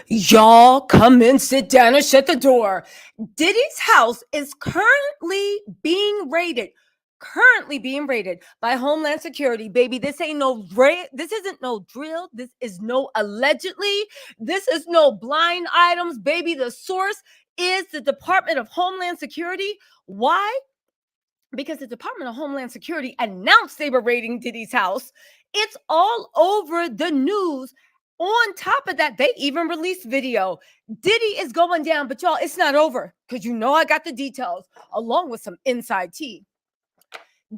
Y'all come in, sit down, and shut the door. Diddy's house is currently being raided. Currently being raided by Homeland Security, baby. This ain't no this isn't no drill. This is no allegedly. This is no blind items, baby. The source is the Department of Homeland Security. Why? Because the Department of Homeland Security announced they were raiding Diddy's house. It's all over the news. On top of that, they even released video. Diddy is going down, but y'all, it's not over because you know I got the details along with some inside tea.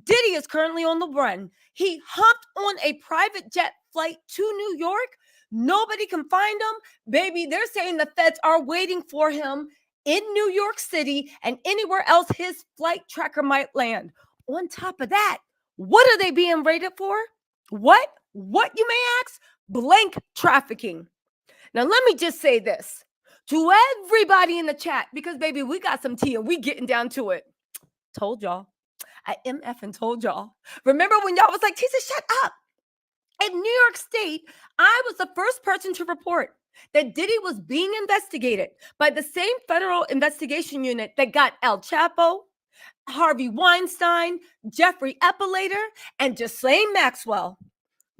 Diddy is currently on the run. He hopped on a private jet flight to New York. Nobody can find him. Baby, they're saying the feds are waiting for him in New York City and anywhere else his flight tracker might land. On top of that, what are they being raided for? What you may ask? Blank trafficking. Now, let me just say this to everybody in the chat, because baby, we got some tea and we getting down to it. Told y'all. I MFing told y'all. Remember when y'all was like, Tisa, shut up. In New York State, I was the first person to report that Diddy was being investigated by the same federal investigation unit that got El Chapo, Harvey Weinstein, Jeffrey Epelator, and Ghislaine Maxwell.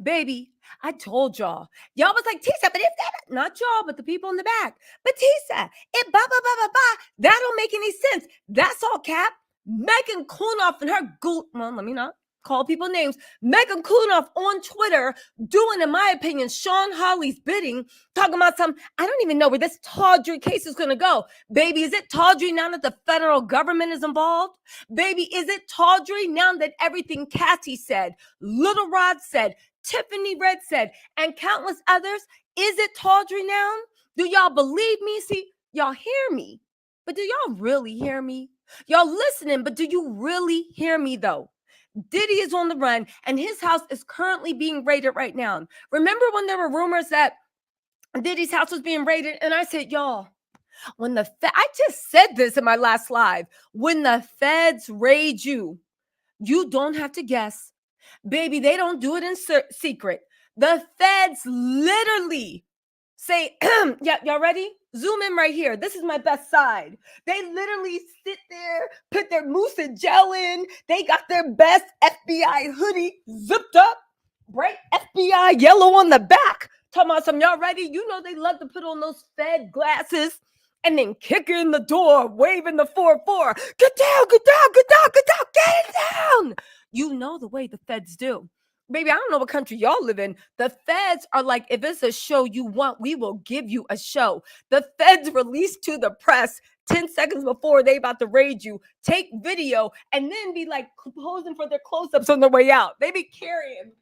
Baby, I told y'all. Y'all was like, Tisa, but if that, not y'all, but the people in the back. But Tisa, it blah, blah, blah, blah, blah. That don't make any sense. That's all cap. Megan Kunoff and her well, let me not call people names. Megan Kunoff on Twitter doing, in my opinion, Sean Hawley's bidding, talking about some, I don't even know where this tawdry case is going to go. Baby, is it tawdry now that the federal government is involved? Baby, is it tawdry now that everything Cassie said, Little Rod said, Tiffany Red said, and countless others, is it tawdry now? Do y'all believe me? See, y'all hear me, but do y'all really hear me? Y'all listening, but do you really hear me though? Diddy is on the run and his house is currently being raided right now. Remember when there were rumors that Diddy's house was being raided? And I said, y'all, when I just said this in my last live, when the feds raid you, you don't have to guess. Baby, they don't do it in secret. The feds literally say, yeah, y'all ready? Zoom in right here. This is my best side. They literally sit there, put their mousse and gel in. They got their best FBI hoodie zipped up, bright FBI yellow on the back. Talking about some, y'all ready? You know they love to put on those Fed glasses and then kick in the door, waving the 4-4. Get down, get down, get down, get down, get it down. You know the way the feds do. Baby, I don't know what country y'all live in. The feds are like, if it's a show you want, we will give you a show. The feds release to the press 10 seconds before they about to raid you, take video, and then be like posing for their close-ups on their way out. They be carrying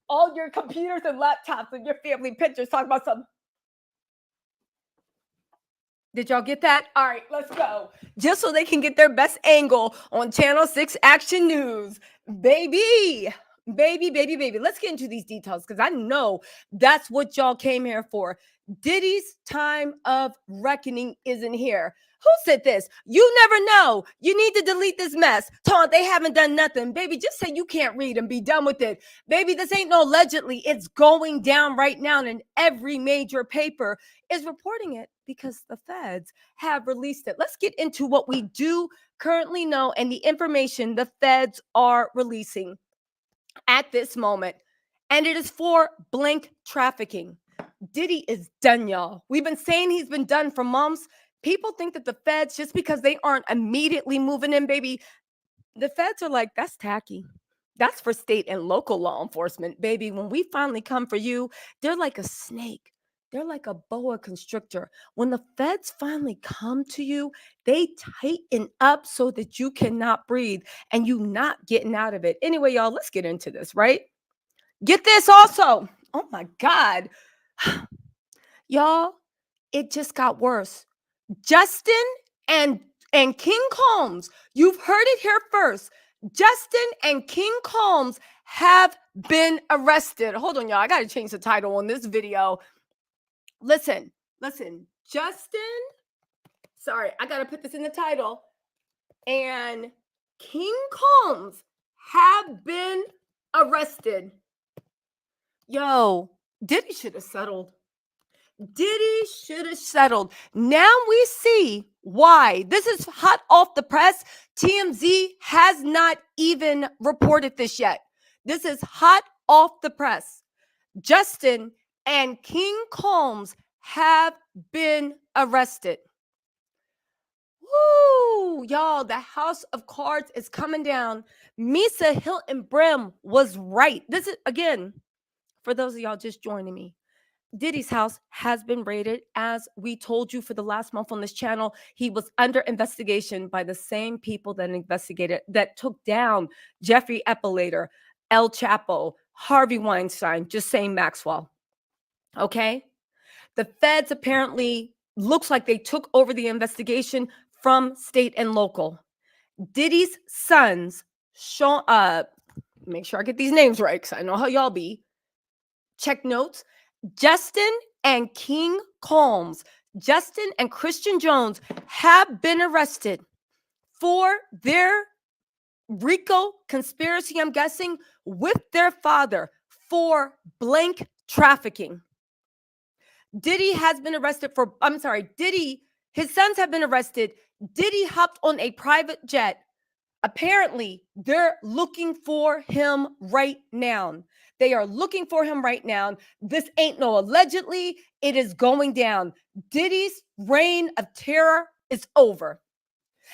all your computers and laptops and your family pictures, talking about something. Did y'all get that? All right, let's go. Just so they can get their best angle on Channel 6 Action News. Baby. Let's get into these details because I know that's what y'all came here for. Diddy's time of reckoning isn't here. Who said this? You never know. You need to delete this mess. Taunt, they haven't done nothing. Baby, just say you can't read and be done with it. Baby, this ain't no allegedly. It's going down right now, and every major paper is reporting it because the feds have released it. Let's get into what we do currently know and the information the feds are releasing at this moment, and it is for blank trafficking. Diddy is done, y'all. We've been saying he's been done for months. People think that the feds, just because they aren't immediately moving in, baby, the feds are like, that's tacky. That's for state and local law enforcement, baby. When we finally come for you, they're like a snake. They're like a boa constrictor. When the feds finally come to you, they tighten up so that you cannot breathe and you not getting out of it. Anyway, y'all, let's get into this, right? Get this also. Oh my God. Y'all, it just got worse. Justin and King Combs, you've heard it here first. Justin and King Combs have been arrested. Hold on, y'all. I got to change the title on this video. Listen, Justin, sorry, I got to put this in the title, and King Combs have been arrested. Yo, Diddy should have settled. Diddy should have settled. Now we see why. This is hot off the press. TMZ has not even reported this yet. This is hot off the press. Justin and King Combs have been arrested. Woo, y'all, the house of cards is coming down. Misa Hilton Brim was right. This is, again, for those of y'all just joining me, Diddy's house has been raided. As we told you for the last month on this channel, he was under investigation by the same people that took down Jeffrey Epelator, El Chapo, Harvey Weinstein, just saying Maxwell. Okay? The feds apparently looks like they took over the investigation from state and local. Diddy's sons, Sean, make sure I get these names right because I know how y'all be. Check notes. Justin and King Combs, Justin and Christian Jones have been arrested for their RICO conspiracy, I'm guessing, with their father for blank trafficking. Diddy has been arrested for, his sons have been arrested. Diddy hopped on a private jet. Apparently, they're looking for him right now. They are looking for him right now. This ain't no allegedly. It is going down. Diddy's reign of terror is over.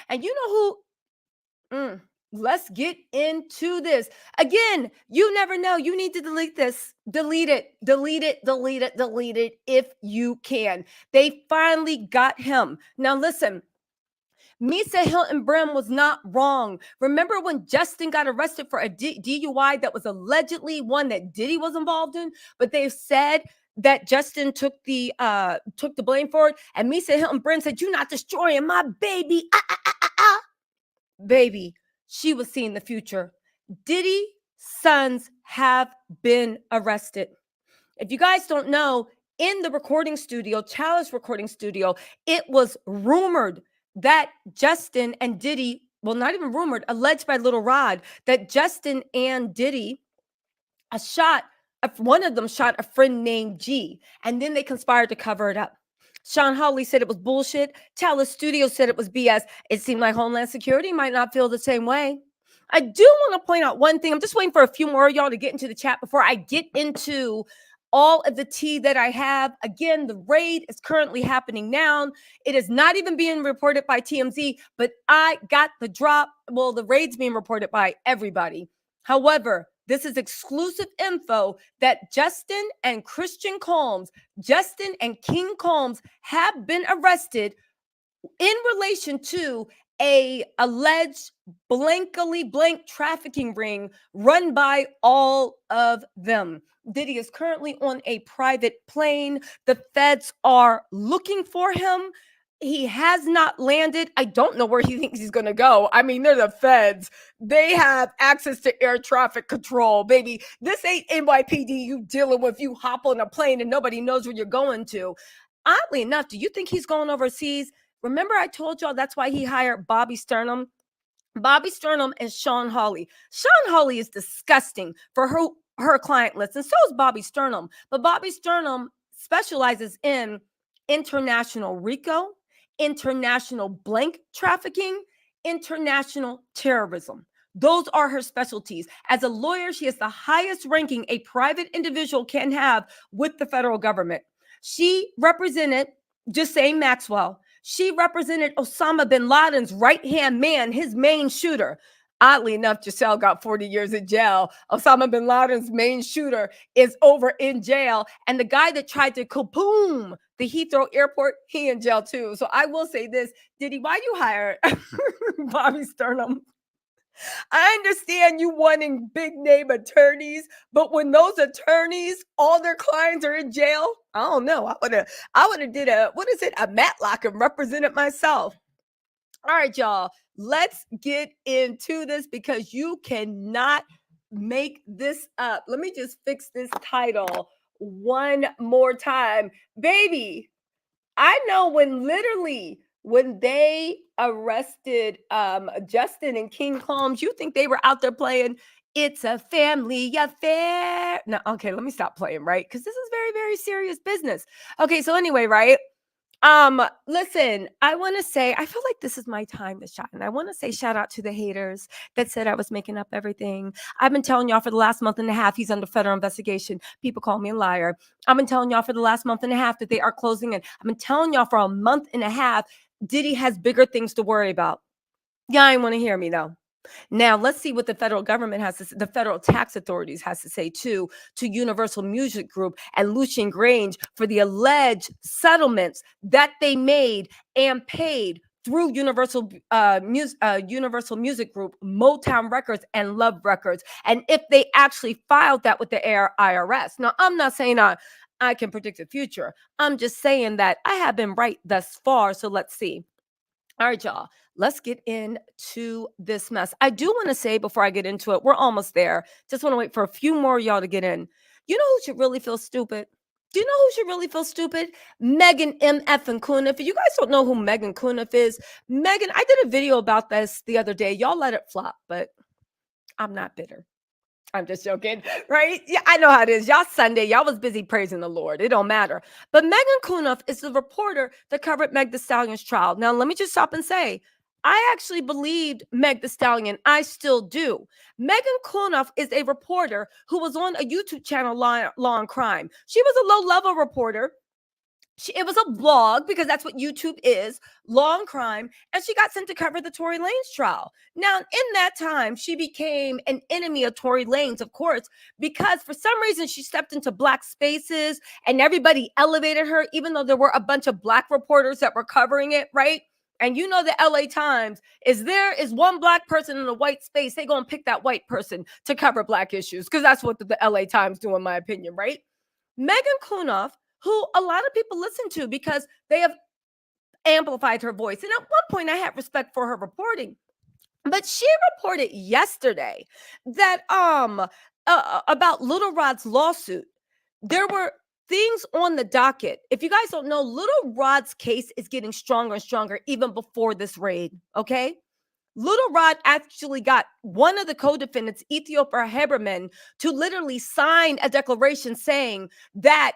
And you know who? Let's get into this. Again, you never know. You need to delete this. Delete it. Delete it. Delete it. Delete it if you can. They finally got him. Now listen. Misa Hilton Brim was not wrong. Remember when Justin got arrested for a DUI that was allegedly one that Diddy was involved in, but they said that Justin took the blame for it, and Misa Hilton Brim said, "You're not destroying my baby." Baby, she was seeing the future. Diddy's sons have been arrested. If you guys don't know, in the recording studio, Chalice recording studio, it was rumored that Justin and Diddy, well, not even rumored, alleged by Little Rod, that Justin and Diddy one of them shot a friend named G, and then they conspired to cover it up. Sean Hawley said it was bullshit. Chalice Studio said it was BS. It seemed like Homeland Security might not feel the same way. I do want to point out one thing. I'm just waiting for a few more of y'all to get into the chat before I get into all of the tea that I have. Again, the raid is currently happening now. It is not even being reported by TMZ, but I got the drop. Well, the raid's being reported by everybody. However, this is exclusive info that Justin and Christian Combs, Justin and King Combs have been arrested in relation to a alleged blank trafficking ring run by all of them. Diddy is currently on a private plane. The feds are looking for him. He has not landed. I don't know where he thinks he's going to go. I mean, they're the feds. They have access to air traffic control, baby. This ain't NYPD you dealing with. You hop on a plane and nobody knows where you're going to. Oddly enough, do you think he's going overseas? Remember I told y'all that's why he hired Bobby Sternum? Bobby Sternum and Sean Hawley. Sean Hawley is disgusting for her client list, and so is Bobby Sternum. But Bobby Sternum specializes in international RICO, international blank trafficking, international terrorism. Those are her specialties. As a lawyer, she is the highest ranking a private individual can have with the federal government. She represented, just saying Maxwell, she represented Osama bin Laden's right-hand man, his main shooter. Oddly enough, Giselle got 40 years in jail. Osama bin Laden's main shooter is over in jail. And the guy that tried to kaboom the Heathrow airport, he in jail too. So I will say this, Diddy, why you hired Bobby Sternum? I understand you wanting big name attorneys, but when those attorneys, all their clients are in jail, I don't know. I would have did a Matlock and represented myself. All right, y'all, let's get into this because you cannot make this up. Let me just fix this title one more time. Baby, I know when they arrested Justin and King Combs, you think they were out there playing It's a family affair. No, okay, let me stop playing, right? Because this is very, very serious business. Okay, so anyway, right? Listen, I want to say, I feel like this is my time to shine. I want to say shout out to the haters that said I was making up everything. I've been telling y'all for the last month and a half, he's under federal investigation. People call me a liar. I've been telling y'all for the last month and a half that they are closing it. I've been telling y'all for a month and a half, Diddy has bigger things to worry about. Y'all ain't want to hear me though. Now, let's see what the federal government has to say, the federal tax authorities has to say too, to Universal Music Group and Lucian Grange for the alleged settlements that they made and paid through Universal Music Group, Motown Records, and Love Records, and if they actually filed that with the IRS. Now, I'm not saying I can predict the future. I'm just saying that I have been right thus far. So let's see. All right, y'all, let's get into this mess. I do want to say before I get into it, we're almost there. Just want to wait for a few more of y'all to get in. You know who should really feel stupid? Do you know who should really feel stupid? Megan MF and Kunif. If you guys don't know who Megan Kunif is, Megan, I did a video about this the other day. Y'all let it flop, but I'm not bitter. I'm just joking, right? Yeah, I know how it is. Y'all Sunday, y'all was busy praising the Lord. It don't matter. But Megan Kunif is the reporter that covered Meg Thee Stallion's trial. Now, let me just stop and say, I actually believed Meg Thee Stallion. I still do. Megan Kunif is a reporter who was on a YouTube channel, Law and Crime. She was a low-level reporter. It was a blog because that's what YouTube is, Law and Crime, and she got sent to cover the Tory Lanez trial. Now, in that time, she became an enemy of Tory Lanez, of course, because for some reason she stepped into black spaces and everybody elevated her, even though there were a bunch of black reporters that were covering it, right? And you know the LA Times there is one black person in a white space, they're going to pick that white person to cover black issues because that's what the LA Times do, in my opinion, right? Megan Kunif, who a lot of people listen to because they have amplified her voice. And at one point, I had respect for her reporting. But she reported yesterday that about Little Rod's lawsuit, there were things on the docket. If you guys don't know, Little Rod's case is getting stronger and stronger even before this raid, okay? Little Rod actually got one of the co-defendants, Ethiopia Heberman, to literally sign a declaration saying that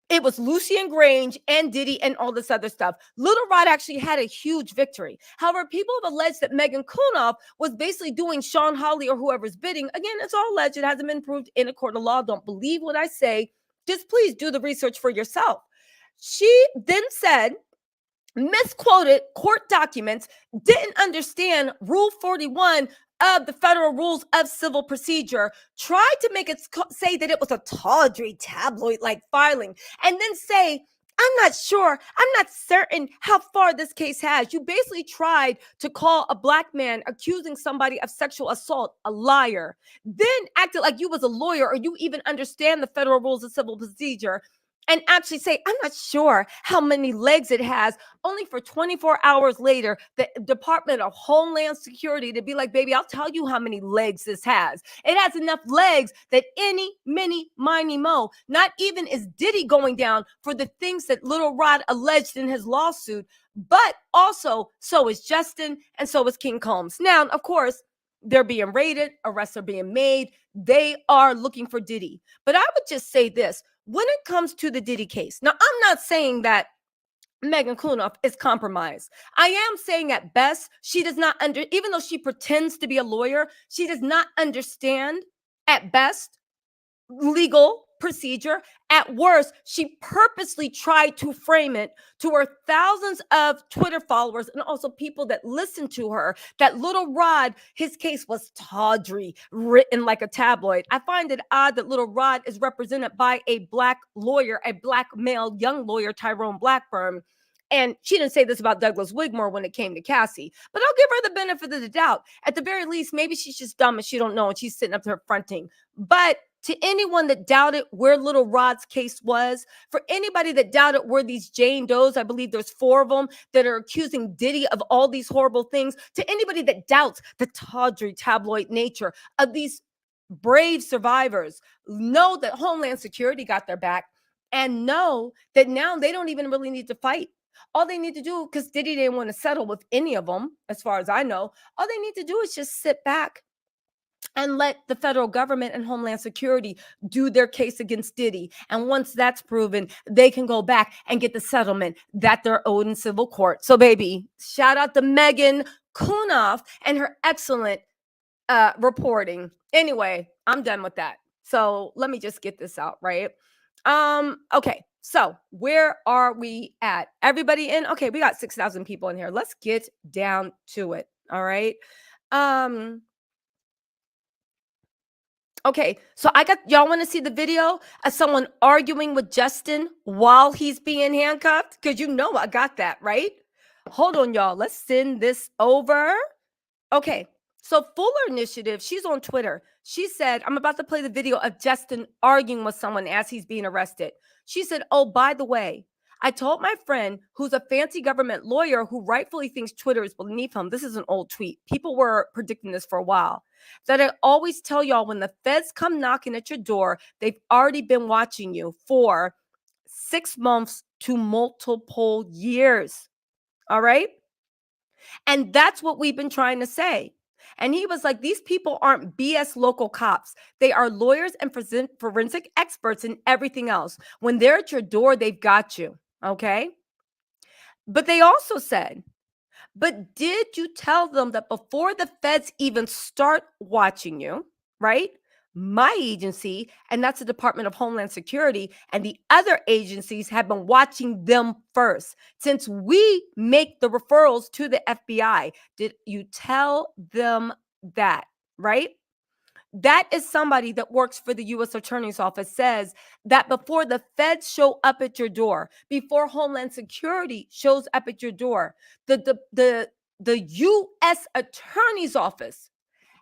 it was Lucian Grange and Diddy and all this other stuff. Little Rod actually had a huge victory. However, people have alleged that Megan Kunif was basically doing Sean Hawley or whoever's bidding. Again, it's all alleged. It hasn't been proved in a court of law. Don't believe what I say. Just please do the research for yourself. She then said, misquoted court documents, didn't understand Rule 41 of the Federal Rules of Civil Procedure, tried to make it say that it was a tawdry tabloid-like filing, and then say, I'm not sure, I'm not certain how far this case has. You basically tried to call a black man accusing somebody of sexual assault a liar, then acted like you was a lawyer or you even understand the Federal Rules of Civil Procedure, and actually say, I'm not sure how many legs it has, only for 24 hours later, the Department of Homeland Security to be like, baby, I'll tell you how many legs this has. It has enough legs that any, mini, miny, mo, not even is Diddy going down for the things that Little Rod alleged in his lawsuit, but also so is Justin and so is King Combs. Now, of course, they're being raided, arrests are being made. They are looking for Diddy. But I would just say this, when it comes to the Diddy case, now I'm not saying that Megan Kunif is compromised. I am saying at best, she does not even though she pretends to be a lawyer, she does not understand at best legal procedure. At worst, she purposely tried to frame it to her thousands of Twitter followers and also people that listen to her that Little Rod, his case was tawdry, written like a tabloid. I find it odd that Little Rod is represented by a black lawyer, a black male young lawyer, Tyrone Blackburn. And she didn't say this about Douglas Wigmore when it came to Cassie, but I'll give her the benefit of the doubt. At the very least, maybe she's just dumb and she don't know and she's sitting up there fronting. But to anyone that doubted where Little Rod's case was, for anybody that doubted where these Jane Does, I believe there's 4 of them that are accusing Diddy of all these horrible things, to anybody that doubts the tawdry tabloid nature of these brave survivors, know that Homeland Security got their back and know that now they don't even really need to fight. All they need to do, because Diddy didn't want to settle with any of them, as far as I know, all they need to do is just sit back and let the federal government and Homeland Security do their case against Diddy. And once that's proven, they can go back and get the settlement that they're owed in civil court. So, baby, shout out to Megan Kunoff and her excellent reporting. Anyway, I'm done with that. So let me just get this out, right? Okay. So where are we at? Everybody in? Okay, we got 6,000 people in here. Let's get down to it. All right. Okay, so y'all want to see the video of someone arguing with Justin while he's being handcuffed? Because you know I got that, right? Hold on, y'all. Let's send this over. Okay, so Fuller Initiative, she's on Twitter. She said, I'm about to play the video of Justin arguing with someone as he's being arrested. She said, oh, by the way, I told my friend who's a fancy government lawyer who rightfully thinks Twitter is beneath him. This is an old tweet. People were predicting this for a while. That I always tell y'all when the feds come knocking at your door, they've already been watching you for 6 months to multiple years. All right? And that's what we've been trying to say. And he was like, these people aren't BS local cops. They are lawyers and forensic experts and everything else. When they're at your door, they've got you. Okay. But they also said, but did you tell them that before the feds even start watching you, right? My agency, and that's the Department of Homeland Security, and the other agencies have been watching them first. Since we make the referrals to the FBI, did you tell them that, right? That is somebody that works for the U.S. Attorney's Office says that before the feds show up at your door, before Homeland Security shows up at your door, the U.S. Attorney's Office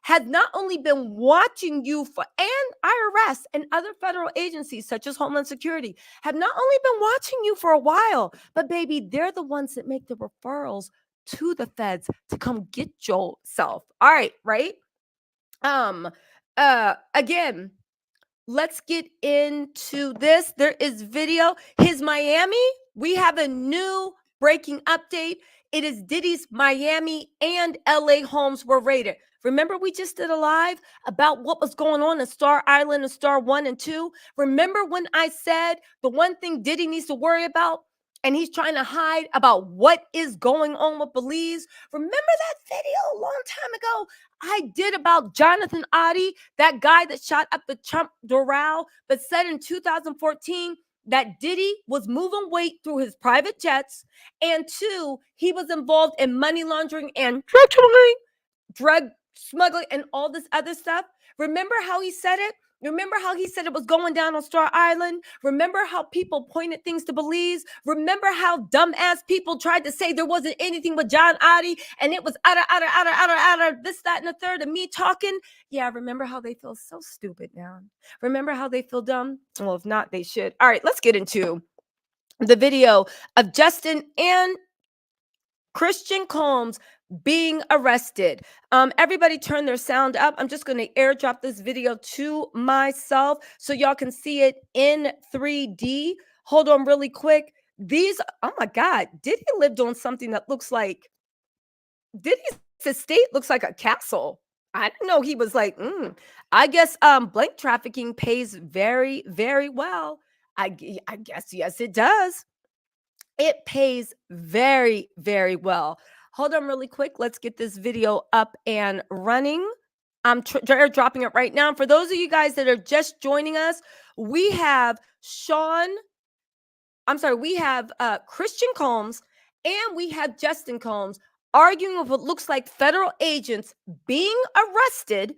has not only been watching you and IRS and other federal agencies such as Homeland Security have not only been watching you for a while, but baby, they're the ones that make the referrals to the feds to come get yourself. All right, right? Again, let's get into this. There is video. His Miami, we have a new breaking update. It is Diddy's Miami and LA homes were raided. Remember, we just did a live about what was going on in Star Island and Star 1 and 2? Remember when I said the one thing Diddy needs to worry about and he's trying to hide about what is going on with Belize? Remember that video a long time ago I did about Jonathan Oddie, that guy that shot up the Trump Doral, but said in 2014 that Diddy was moving weight through his private jets, and 2, he was involved in money laundering and drug smuggling and all this other stuff. Remember how he said it? Remember how he said it was going down on Star Island? Remember how people pointed things to Belize? Remember how dumbass people tried to say there wasn't anything with John Oddie and it was out of this, that, and the third, and me talking? Yeah, remember how they feel so stupid now? Remember how they feel dumb? Well, if not, they should. All right, let's get into the video of Justin and Christian Combs being arrested. Everybody turn their sound up. I'm just going to airdrop this video to myself so y'all can see it in 3D. Hold on really quick. Oh my God, Diddy lived on something that looks like, Diddy's estate looks like a castle. I didn't know he was like, I guess blank trafficking pays very, very well. I guess, yes, it does. It pays very, very well. Hold on really quick. Let's get this video up and running. I'm dropping it right now. For those of you guys that are just joining us, we have Christian Combs and we have Justin Combs arguing with what looks like federal agents being arrested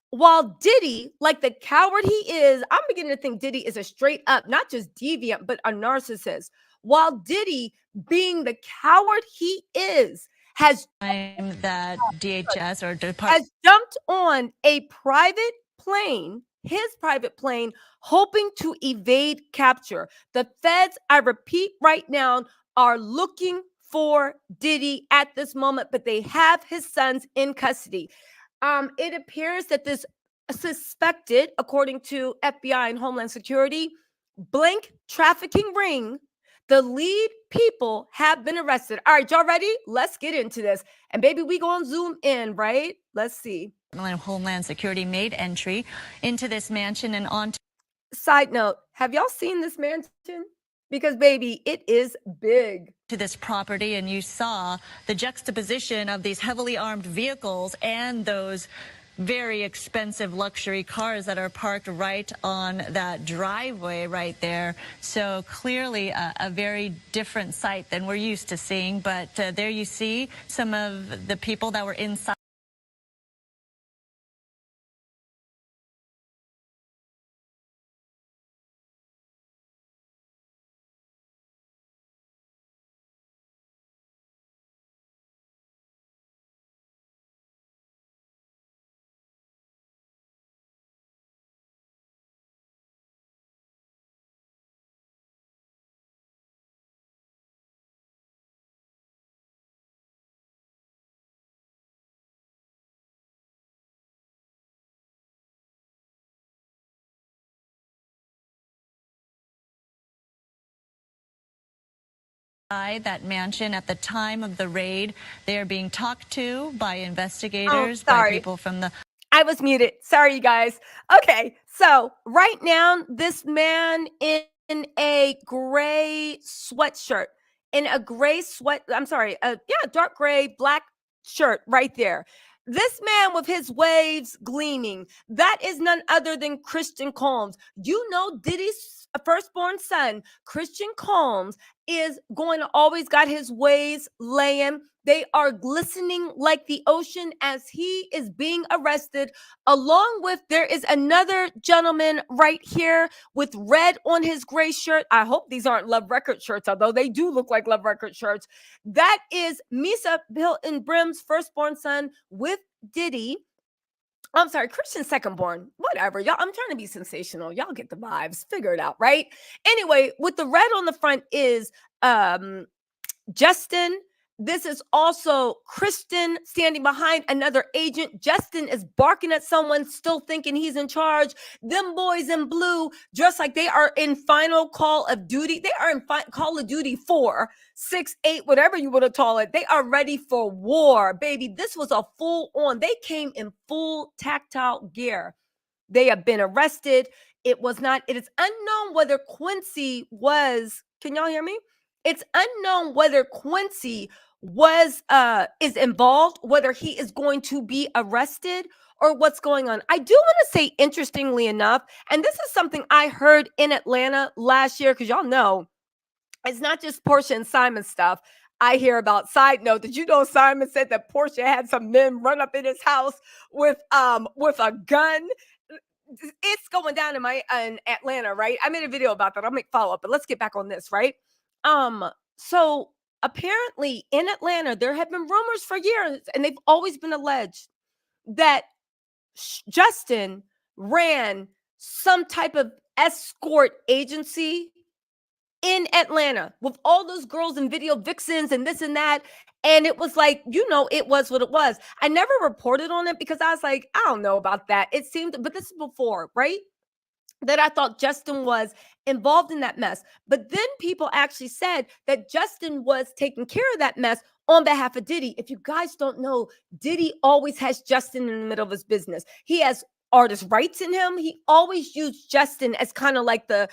while Diddy, like the coward he is, I'm beginning to think Diddy is a straight up, not just deviant, but a narcissist. While Diddy, being the coward he is, has that DHS or has jumped on a private plane, his private plane, hoping to evade capture. The feds, I repeat right now, are looking for Diddy at this moment, but they have his sons in custody. It appears that this suspected, according to FBI and Homeland Security, blank trafficking ring, the lead people have been arrested. All right, y'all ready? Let's get into this. And baby, we gonna zoom in, right? Let's see. Homeland Security made entry into this mansion and onto. Side note, have y'all seen this mansion? Because baby, it is big. To this property, and you saw the juxtaposition of these heavily armed vehicles and those very expensive luxury cars that are parked right on that driveway right there. So clearly a very different sight than we're used to seeing. But there you see some of the people that were inside. That mansion at the time of the raid. They are being talked to by investigators, by people from the. I was muted. Sorry, you guys. Okay, so right now, this man in a gray sweatshirt, dark gray, black shirt right there. This man with his waves gleaming, that is none other than Christian Combs. You know, Diddy's firstborn son, Christian Combs, is going to always got his waves laying. They are glistening like the ocean as he is being arrested. Along with, there is another gentleman right here with red on his gray shirt. I hope these aren't Love Record shirts, although they do look like Love Record shirts. That is Misa Hilton Brim's firstborn son with Diddy. I'm sorry, Christian's secondborn. Whatever, y'all. I'm trying to be sensational. Y'all get the vibes. Figure it out, right? Anyway, with the red on the front is Justin. This is also Kristen standing behind another agent. Justin is barking at someone, still thinking he's in charge. Them boys in blue, dressed like they are in final Call of Duty. They are in Call of Duty 4, 6, 8, whatever you want to call it. They are ready for war, baby. This was a full on. They came in full tactile gear. They have been arrested. It is unknown whether Quincy was, can y'all hear me? It's unknown whether Quincy is involved, whether he is going to be arrested or what's going on. I do want to say, interestingly enough, and this is something I heard in Atlanta last year, because y'all know it's not just Portia and Simon stuff. I hear about. Side note, did you know Simon said that Portia had some men run up in his house with a gun? It's going down in Atlanta, right? I made a video about that. I'll make follow up, but let's get back on this, right? So apparently in Atlanta, there have been rumors for years, and they've always been alleged that Justin ran some type of escort agency in Atlanta with all those girls and video vixens and this and that. And it was like, it was what it was. I never reported on it because I was like, I don't know about that. It seemed, but this is before, right? That I thought Justin was involved in that mess. But then people actually said that Justin was taking care of that mess on behalf of Diddy. If you guys don't know, Diddy always has Justin in the middle of his business. He has artist rights in him. He always used Justin as kind of like the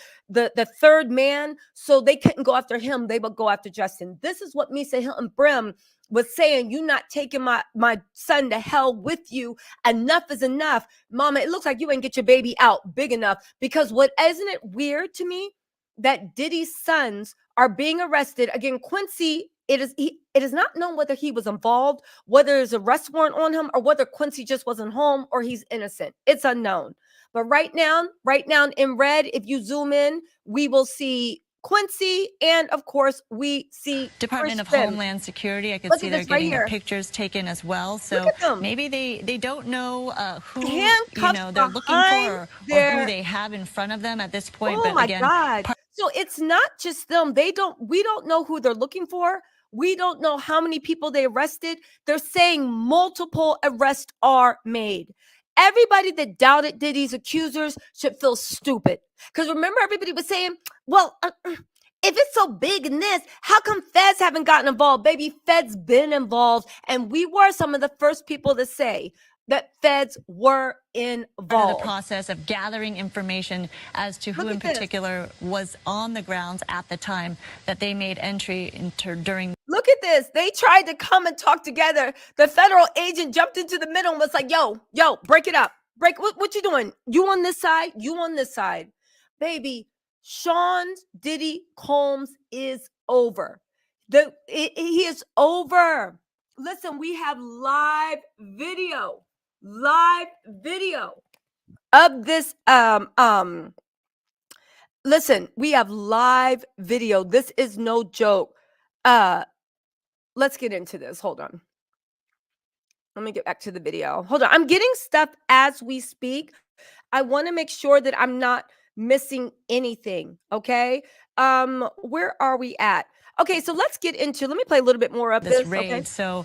third man. So they couldn't go after him. They would go after Justin. This is what Misa Hilton Brim was saying. You not taking my son to hell with you. Enough is enough. Mama, it looks like you ain't get your baby out big enough. Because isn't it weird to me that Diddy's sons are being arrested? Again, Quincy, it is not known whether he was involved, whether there's a arrest warrant on him, or whether Quincy just wasn't home or he's innocent. It's unknown. But right now in red, if you zoom in, we will see Quincy, and of course we see Department of Homeland Security. I can see they're getting their pictures taken as well. So maybe they don't know who they're looking for or who they have in front of them at this point. Oh, but again, my God. So it's not just them. We don't know who they're looking for. We don't know how many people they arrested. They're saying multiple arrests are made. Everybody that doubted Diddy's accusers should feel stupid. Because remember, everybody was saying, well, if it's so big in this, how come feds haven't gotten involved? Baby, feds been involved. And we were some of the first people to say, that feds were Part involved. of the process of gathering information as to who Look in at this. particular was on the grounds at the time that they made entry into during. Look at this. They tried to come and talk together. The federal agent jumped into the middle and was like, yo, break it up. What you doing? You on this side? You on this side. Baby, Sean's Diddy Combs is over. He is over. Listen, we have live video of this listen, we have live video. This is no joke. Let's get into this. Hold on. Let me get back to the video. Hold on. I'm getting stuff as we speak. I want to make sure that I'm not missing anything, okay? Where are we at? Okay, so let's get into, let me play a little bit more of this this, raid. okay? So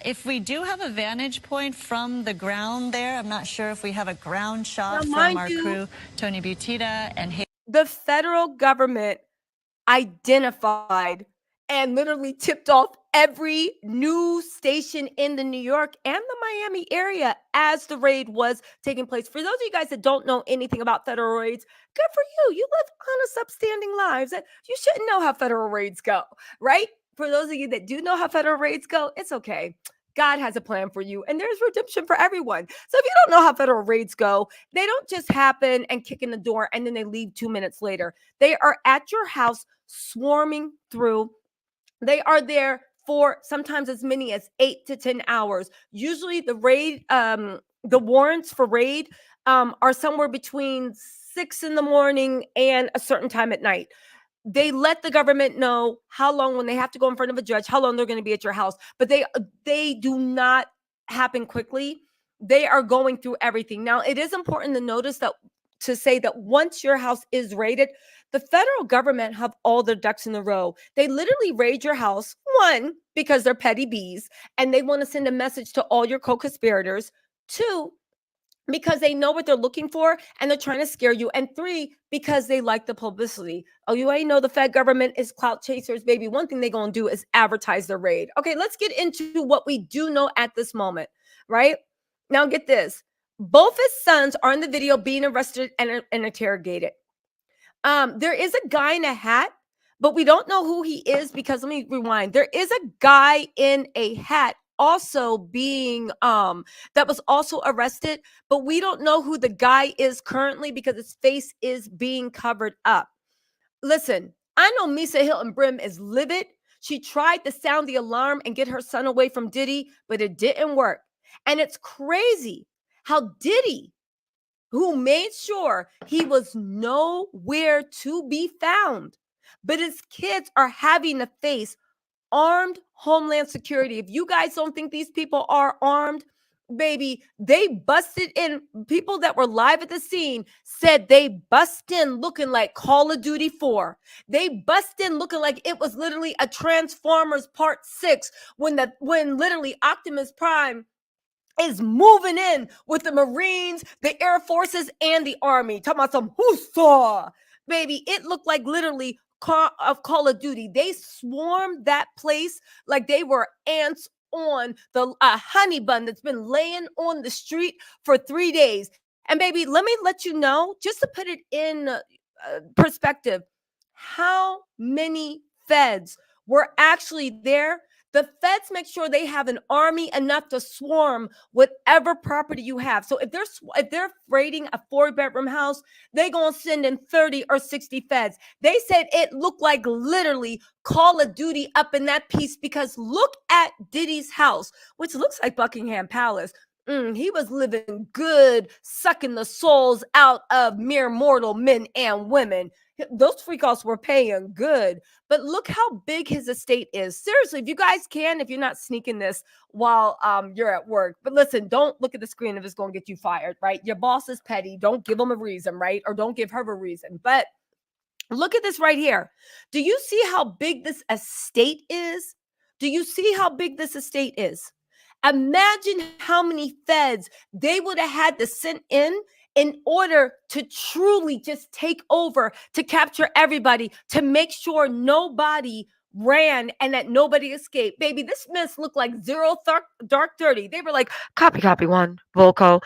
if we do have a vantage point from the ground there, I'm not sure if we have a ground shot Now, from our crew, Tony Butita and the federal government identified and literally tipped off every news station in the New York and the Miami area as the raid was taking place. For those of you guys that don't know anything about federal raids, good for you. You live honest, upstanding lives. You shouldn't know how federal raids go, right? For those of you that do know how federal raids go, it's okay. God has a plan for you, and there's redemption for everyone. So if you don't know how federal raids go, they don't just happen and kick in the door and then they leave 2 minutes later. They are at your house swarming through. They are there for sometimes as many as 8 to 10 hours. Usually the raid, the warrants for raid are somewhere between 6 in the morning and a certain time at night. They let the government know how long, when they have to go in front of a judge, how long they're going to be at your house. But they do not happen quickly. They are going through everything. Now, it is important to notice that, to say that once your house is raided, the federal government have all their ducks in a row. They literally raid your house, one, because they're petty bees and they want to send a message to all your co-conspirators. Two, because they know what they're looking for and they're trying to scare you. And three, because they like the publicity. Oh, you ain't know the Fed government is clout chasers, baby. One thing they're going to do is advertise their raid. Okay, let's get into what we do know at this moment, right? Now get this. Both his sons are in the video being arrested and interrogated. There is a guy in a hat, but we don't know who he is because, let me rewind. There is a guy in a hat also being that was also arrested, but we don't know who the guy is currently because his face is being covered up. Listen, I know Misa Hilton Brim is livid. She tried to sound the alarm and get her son away from Diddy, but it didn't work. And it's crazy how Diddy, who made sure he was nowhere to be found, but his kids are having to face armed Homeland Security. If you guys don't think these people are armed, baby, they busted in. People that were live at the scene said they busted in looking like Call of Duty 4. They busted in looking like it was literally a Transformers Part 6 when literally Optimus Prime is moving in with the Marines, the Air Forces, and the Army. Talking about some whoosah. Baby, it looked like literally of Call of Duty. They swarmed that place like they were ants on the honey bun that's been laying on the street for 3 days. And baby, let me let you know, just to put it in perspective, how many feds were actually there. The feds make sure they have an army enough to swarm whatever property you have. So if they're raiding a 4-bedroom house, they're going to send in 30 or 60 feds. They said it looked like literally Call of Duty up in that piece because look at Diddy's house, which looks like Buckingham Palace. He was living good, sucking the souls out of mere mortal men and women. Those freakouts were paying good, but look how big his estate is. Seriously, if you guys can, if you're not sneaking this while you're at work, but listen, don't look at the screen if it's going to get you fired, right? Your boss is petty. Don't give him a reason, right? Or don't give her a reason. But look at this right here. Do you see how big this estate is? Do you see how big this estate is? Imagine how many feds they would have had to send in order to truly just take over, to capture everybody, to make sure nobody ran and that nobody escaped. Baby, this mess looked like zero dark 30. They were like, copy one, Volco.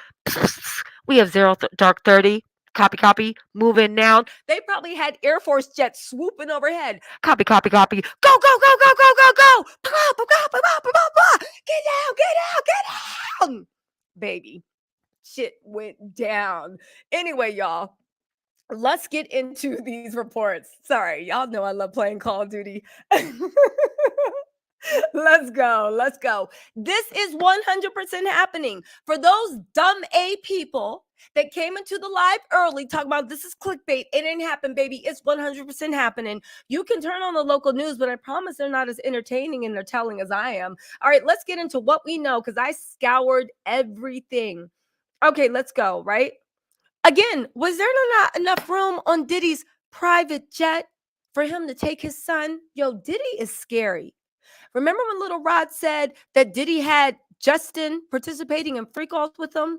We have zero dark 30. Copy, move in now. They probably had Air Force jets swooping overhead. Copy. Go. Get down. Baby, shit went down. Anyway, y'all, let's get into these reports. Sorry, y'all know I love playing Call of Duty. Let's go. This is 100% happening. For those dumb A people that came into the live early talking about this is clickbait, it didn't happen, baby. It's 100% happening. You can turn on the local news, but I promise they're not as entertaining and they're telling as I am. All right, let's get into what we know because I scoured everything. Okay, let's go, right? Again, was there not enough room on Diddy's private jet for him to take his son? Yo, Diddy is scary. Remember when Little Rod said that Diddy had Justin participating in freak offs with him?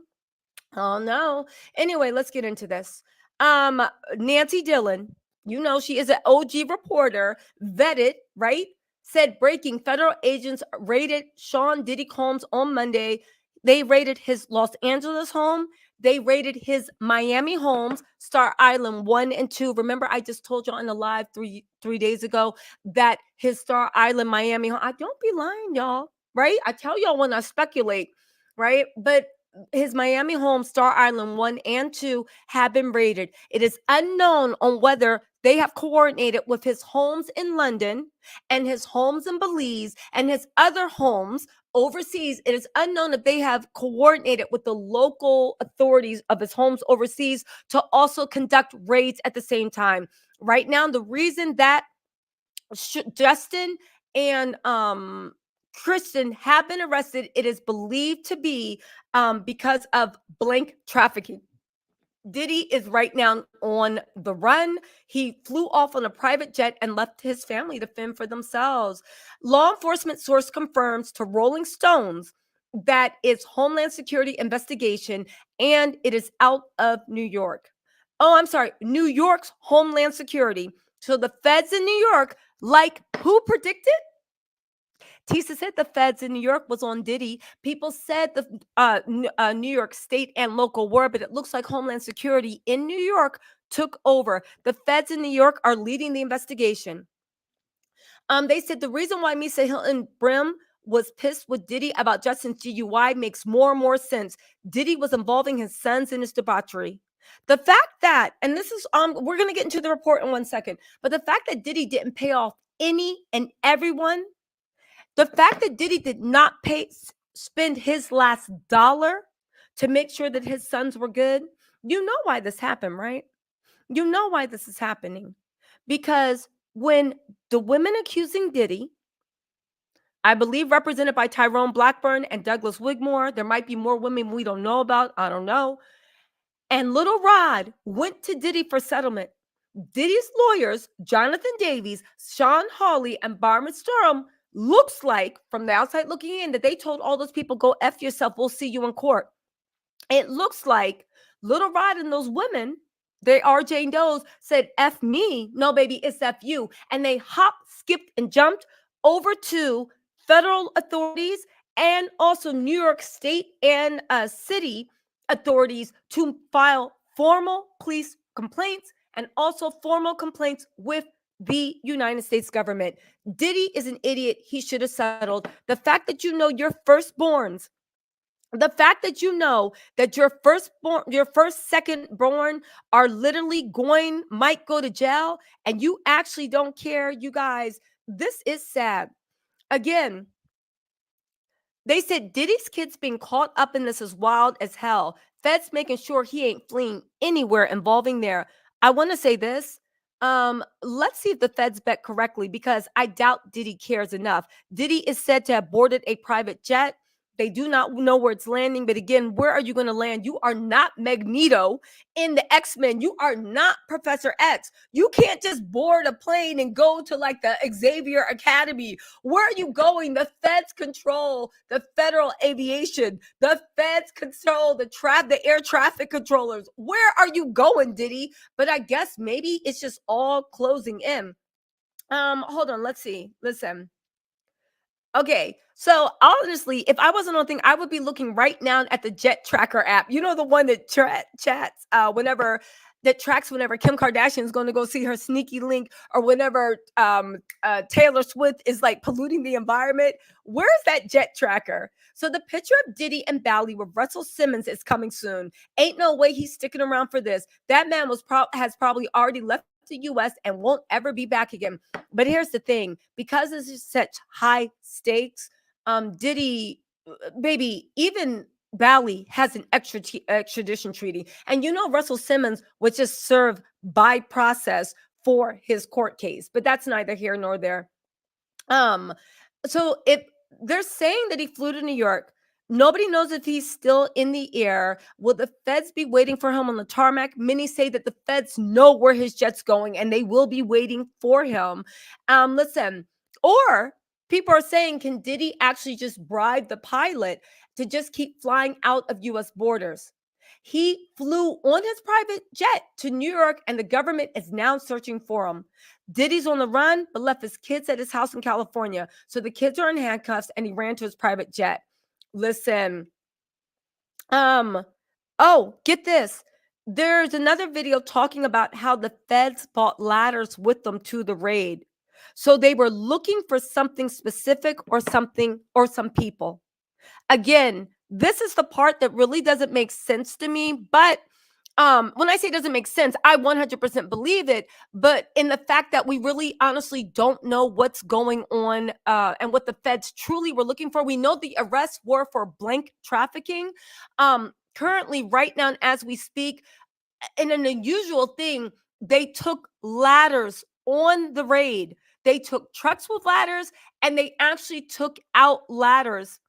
Oh no. Anyway, let's get into this. Nancy Dillon, you know she is an OG reporter, vetted, right? Said breaking federal agents raided Sean Diddy Combs on Monday. They raided his Los Angeles home. They raided his Miami homes, Star Island 1 and 2. Remember, I just told you on the live three days ago that his Star Island Miami home. I don't be lying, y'all, right? I tell y'all when I speculate, right? But his Miami home, Star Island 1 and 2, have been raided. It is unknown on whether they have coordinated with his homes in London and his homes in Belize and his other homes overseas. It is unknown if they have coordinated with the local authorities of his homes overseas to also conduct raids at the same time. Right now, the reason that Justin and Kristen have been arrested, it is believed to be because of blank trafficking. Diddy is right now on the run. He flew off on a private jet and left his family to fend for themselves. Law enforcement source confirms to Rolling Stones that it's Homeland Security investigation and it is out of New York. Oh, I'm sorry, New York's Homeland Security. So the feds in New York, like who predicted? Tisa said the feds in New York was on Diddy. People said the New York state and local were, but it looks like Homeland Security in New York took over. The feds in New York are leading the investigation. They said the reason why Misa Hilton Brim was pissed with Diddy about Justin's GUI makes more and more sense. Diddy was involving his sons in his debauchery. The fact that, and this is we're gonna get into the report in 1 second, but the fact that Diddy didn't pay off any and everyone. The fact that Diddy did not spend his last dollar to make sure that his sons were good, you know why this happened, right? You know why this is happening. Because when the women accusing Diddy, I believe represented by Tyrone Blackburn and Douglas Wigmore, there might be more women we don't know about, I don't know, and Little Rod went to Diddy for settlement. Diddy's lawyers, Jonathan Davies, Sean Hawley, and Barman Sturm, looks like from the outside looking in that they told all those people, go F yourself, we'll see you in court. It looks like Little Rod and those women, they are Jane Doe's, said F me. No, baby, it's F you. And they hopped, skipped, and jumped over to federal authorities and also New York State and city authorities to file formal police complaints and also formal complaints with the United States government. Diddy is an idiot. He should have settled. The fact that you know your firstborns, the fact that you know that your second born are literally might go to jail, and you actually don't care, you guys, this is sad. Again, they said Diddy's kids being caught up in this is wild as hell. Feds making sure he ain't fleeing anywhere involving there. I want to say this. Let's see if the feds bet correctly, because I doubt Diddy cares enough. Diddy is said to have boarded a private jet. They do not know where it's landing. But again, where are you going to land? You are not Magneto in the X-Men. You are not Professor X. You can't just board a plane and go to like the Xavier Academy. Where are you going? The feds control the federal aviation. The feds control the air traffic controllers. Where are you going, Diddy? But I guess maybe it's just all closing in. Hold on, let's see. Listen. Okay, so honestly, if I wasn't on thing, I would be looking right now at the Jet Tracker app. You know, the one that chats whenever that tracks whenever Kim Kardashian is going to go see her sneaky link, or whenever Taylor Swift is like polluting the environment. Where's that Jet Tracker? So the picture of Diddy and Bally with Russell Simmons is coming soon. Ain't no way he's sticking around for this. That man has probably already left the U.S. and won't ever be back again. But here's the thing, because this is such high stakes, Diddy, baby, even Bally has an extradition treaty. And you know, Russell Simmons would just serve by process for his court case, but that's neither here nor there. Um, so if they're saying that he flew to New York, nobody knows if he's still in the air. Will the feds be waiting for him on the tarmac? Many say that the feds know where his jet's going and they will be waiting for him. Listen, or people are saying, can Diddy actually just bribe the pilot to just keep flying out of US borders? He flew on his private jet to New York and the government is now searching for him. Diddy's on the run, but left his kids at his house in California. So the kids are in handcuffs and he ran to his private jet. Listen, oh, get this. There's another video talking about how the feds bought ladders with them to the raid. So they were looking for something specific or something or some people. Again, this is the part that really doesn't make sense to me, but when I say doesn't make sense, I 100% believe it, but in the fact that we really honestly don't know what's going on and what the feds truly were looking for. We know the arrests were for blank trafficking. Currently, right now, as we speak, in an unusual thing, they took ladders on the raid. They took trucks with ladders and they actually took out ladders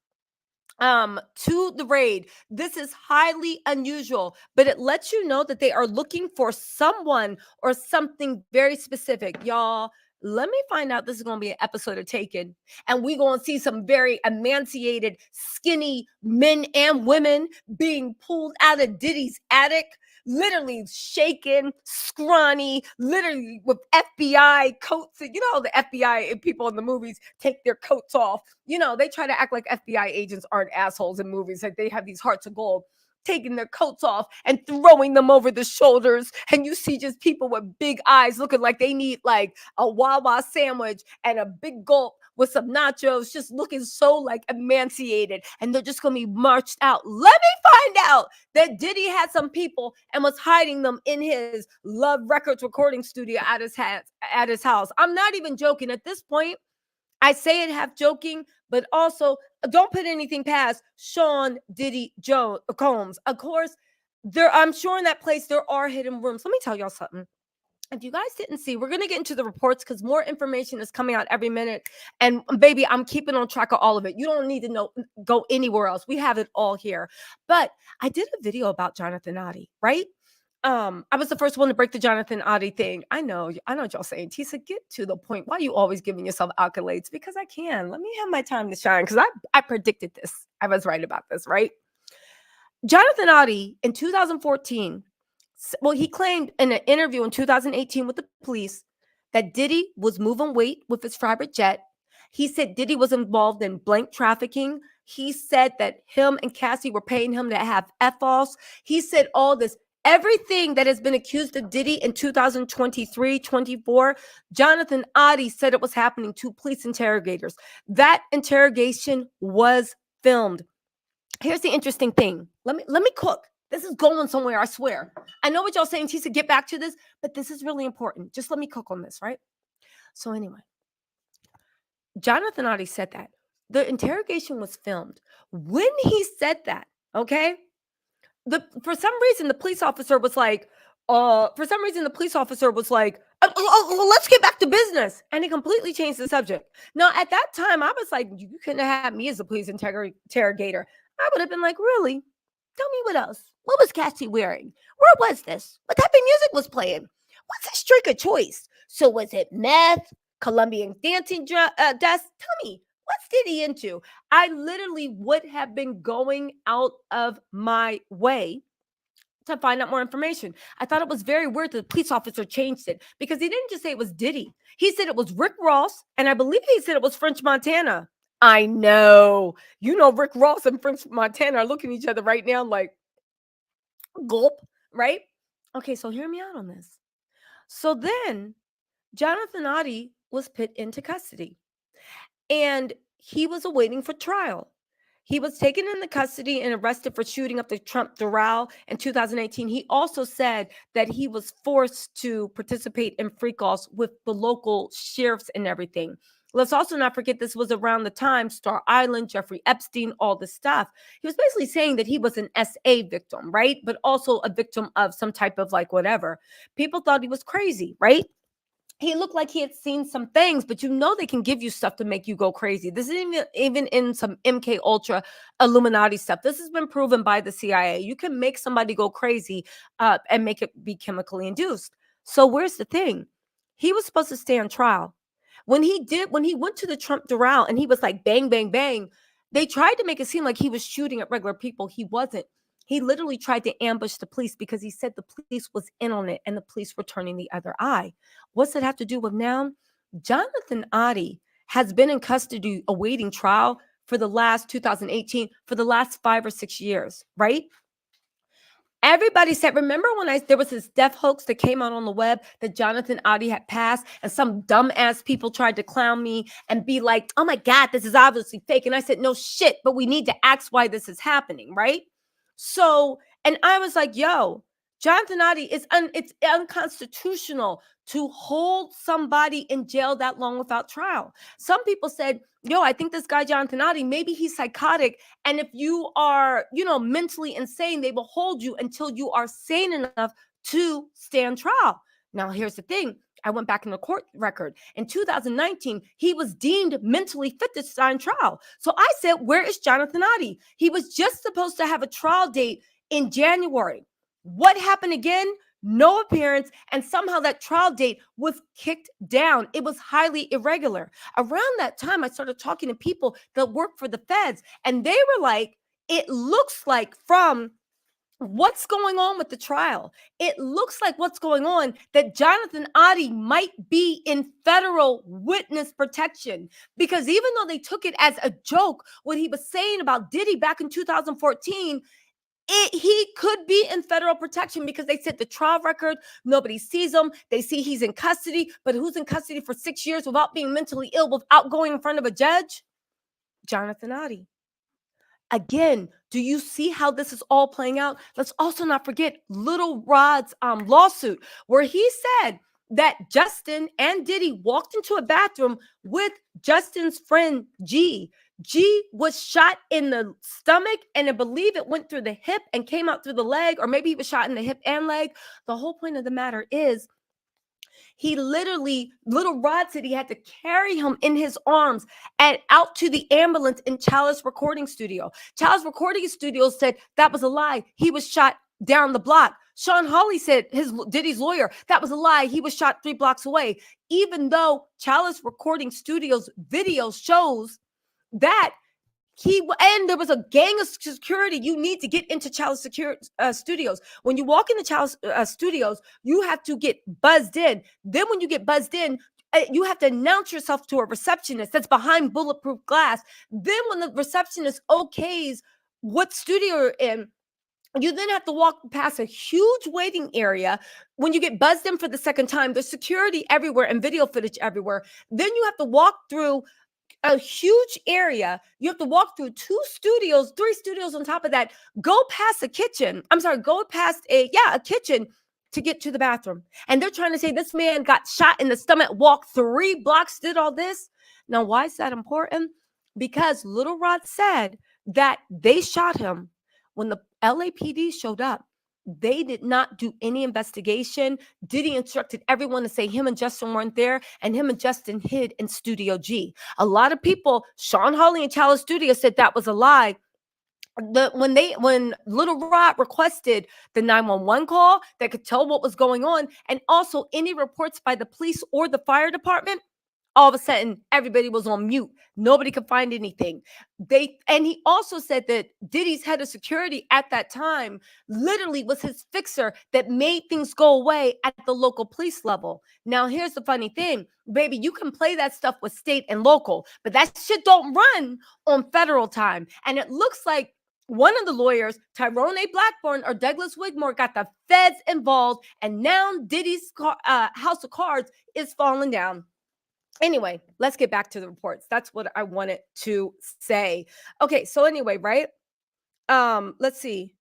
to the raid. This is highly unusual, but it lets you know that they are looking for someone or something very specific. Y'all, let me find out. This is going to be an episode of Taken, and we're going to see some very emaciated, skinny men and women being pulled out of Diddy's attic, literally shaken, scrawny, literally with FBI coats. You know, the FBI and people in the movies take their coats off. You know, they try to act like FBI agents aren't assholes in movies, like they have these hearts of gold, taking their coats off and throwing them over the shoulders. And you see just people with big eyes looking like they need like a Wawa sandwich and a big gulp with some nachos, just looking so like emaciated. And they're just going to be marched out. Let me find out that Diddy had some people and was hiding them in his Love Records recording studio at his house. I'm not even joking at this point. I say it half joking, but also don't put anything past Sean Diddy Combs. Of course, I'm sure in that place there are hidden rooms. Let me tell y'all something. If you guys didn't see, we're going to get into the reports because more information is coming out every minute. And baby, I'm keeping on track of all of it. You don't need to go anywhere else. We have it all here. But I did a video about Jonathan Oddie, right? I was the first one to break the Jonathan Oddie thing. I know what y'all saying. Tisa, get to the point. Why are you always giving yourself accolades? Because I can. Let me have my time to shine. Because I predicted this. I was right about this, right? Jonathan Oddie in 2014, well, he claimed in an interview in 2018 with the police that Diddy was moving weight with his private jet. He said Diddy was involved in blank trafficking. He said that him and Cassie were paying him to have F-offs. He said all this. Everything that has been accused of Diddy in 2023, 24, Jonathan Oddie said it was happening to police interrogators. That interrogation was filmed. Here's the interesting thing. Let me cook. This is going somewhere, I swear. I know what y'all saying, Tisa, get back to this, but this is really important. Just let me cook on this, right? So anyway, Jonathan Oddie said that. The interrogation was filmed. When he said that, okay, for some reason, the police officer was like, let's get back to business. And he completely changed the subject. Now, at that time, I was like, you couldn't have had me as a police interrogator. I would have been like, really? Tell me what else. What was Cassie wearing? Where was this? What type of music was playing? What's his drink of choice? So was it meth, Colombian dancing dust? Tell me, what's Diddy into? I literally would have been going out of my way to find out more information. I thought it was very weird that the police officer changed it because he didn't just say it was Diddy. He said it was Rick Ross, and I believe he said it was French Montana. I know. Rick Ross and French Montana are looking at each other right now like, gulp, right? Okay, so hear me out on this. So then Jonathan Oddie was put into custody and he was awaiting for trial. He was taken into custody and arrested for shooting up the Trump Doral in 2018. He also said that he was forced to participate in freak-offs with the local sheriffs and everything. Let's also not forget this was around the time Star Island, Jeffrey Epstein, all this stuff. He was basically saying that he was an SA victim, right? But also a victim of some type of like whatever. People thought he was crazy, right? He looked like he had seen some things, but they can give you stuff to make you go crazy. This is even in some MK Ultra Illuminati stuff. This has been proven by the CIA. You can make somebody go crazy and make it be chemically induced. So where's the thing? He was supposed to stay on trial. When he went to the Trump Doral and he was like bang, bang, bang, they tried to make it seem like he was shooting at regular people. He wasn't. He literally tried to ambush the police because he said the police was in on it and the police were turning the other eye. What's it have to do with now? Jonathan Oddie has been in custody awaiting trial for the last 2018, for the last 5 or 6 years, right? Everybody said, remember when there was this death hoax that came out on the web that Jonathan Oddie had passed and some dumbass people tried to clown me and be like, oh my God, this is obviously fake. And I said, no shit, but we need to ask why this is happening, right? So, and I was like, yo, Jonathan Oddie, it's unconstitutional to hold somebody in jail that long without trial. Some people said, yo, I think this guy, Jonathan Oddie, maybe he's psychotic. And if you are, mentally insane, they will hold you until you are sane enough to stand trial. Now, here's the thing. I went back in the court record. In 2019, he was deemed mentally fit to stand trial. So I said, where is Jonathan Oddie? He was just supposed to have a trial date in January. What happened again? No appearance, and somehow that trial date was kicked down. It was highly irregular. Around that time, I started talking to people that work for the feds, and they were like, it looks like from what's going on with the trial, it looks like what's going on that Jonathan Oddie might be in federal witness protection, because even though they took it as a joke, what he was saying about Diddy back in 2014, he could be in federal protection because they said the trial record, nobody sees him. They see he's in custody, but who's in custody for 6 years without being mentally ill, without going in front of a judge? Jonathan Oddie. Again, do you see how this is all playing out? Let's also not forget Little Rod's lawsuit, where he said that Justin and Diddy walked into a bathroom with Justin's friend G. G was shot in the stomach, and I believe it went through the hip and came out through the leg, or maybe he was shot in the hip and leg. The whole point of the matter is, he literally, Little Rod said he had to carry him in his arms and out to the ambulance in Chalice Recording Studio. Chalice Recording Studio said that was a lie. He was shot down the block. Sean Hawley said, Diddy's lawyer, that was a lie. He was shot 3 blocks away. Even though Chalice Recording Studios video shows that and there was a gang of security. You need to get into Chalice Studios. When you walk into Chalice Studios, you have to get buzzed in. Then when you get buzzed in, you have to announce yourself to a receptionist that's behind bulletproof glass. Then when the receptionist okays what studio you're in, you then have to walk past a huge waiting area. When you get buzzed in for the second time, there's security everywhere and video footage everywhere. Then you have to walk through a huge area. You have to walk through 2 studios, 3 studios on top of that, go past a kitchen. Go past a kitchen to get to the bathroom. And they're trying to say this man got shot in the stomach, walked 3 blocks, did all this. Now, why is that important? Because Little Rod said that they shot him when the LAPD showed up. They did not do any investigation. Diddy instructed everyone to say him and Justin weren't there, and him and Justin hid in Studio G. A lot of people, Sean Hawley and Chalice Studio, said that was a lie. When Little Rod requested the 911 call that could tell what was going on, and also any reports by the police or the fire department, all of a sudden everybody was on mute. Nobody could find anything. And he also said that Diddy's head of security at that time literally was his fixer that made things go away at the local police level. Now, here's the funny thing, baby, you can play that stuff with state and local, but that shit don't run on federal time. And it looks like one of the lawyers, Tyrone A. Blackburn or Douglas Wigmore, got the feds involved, and now Diddy's house of cards is falling down. Anyway, let's get back to the reports. That's what I wanted to say. Okay, so anyway, right? Let's see.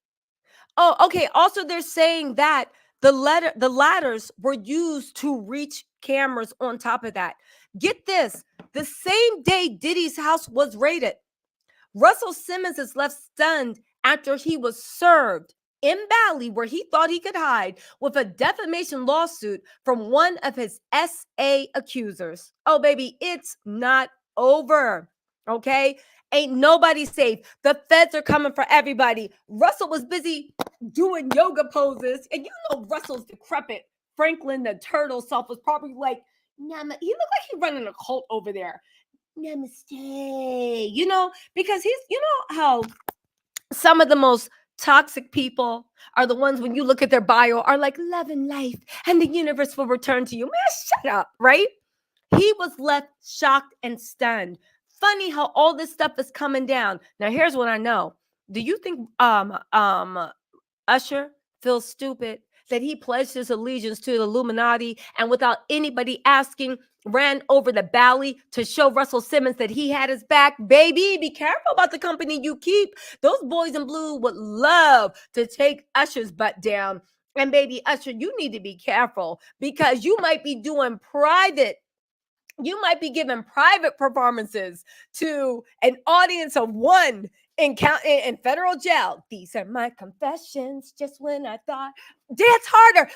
Oh, okay. Also, they're saying that the ladders were used to reach cameras on top of that. Get this, the same day Diddy's house was raided, Russell Simmons is left stunned after he was served in Bali, where he thought he could hide, with a defamation lawsuit from one of his SA accusers. Oh, baby, it's not over. Okay? Ain't nobody safe. The feds are coming for everybody. Russell was busy doing yoga poses, and you know Russell's decrepit Franklin the turtle self was probably like, nah, he looked like he running a cult over there. Namaste, because he's, how some of the most toxic people are the ones, when you look at their bio, are like, love and life and the universe will return to you. Man, shut up, right? He was left shocked and stunned. Funny how all this stuff is coming down. Now, here's what I know. Do you think Usher feels stupid that he pledged his allegiance to the Illuminati and without anybody asking ran over the Bali to show Russell Simmons that he had his back? Baby, be careful about the company you keep. Those boys in blue would love to take Usher's butt down. And baby, Usher, you need to be careful because you might be doing private. You might be giving private performances to an audience of one in federal jail. These are my confessions, just when I thought, dance harder.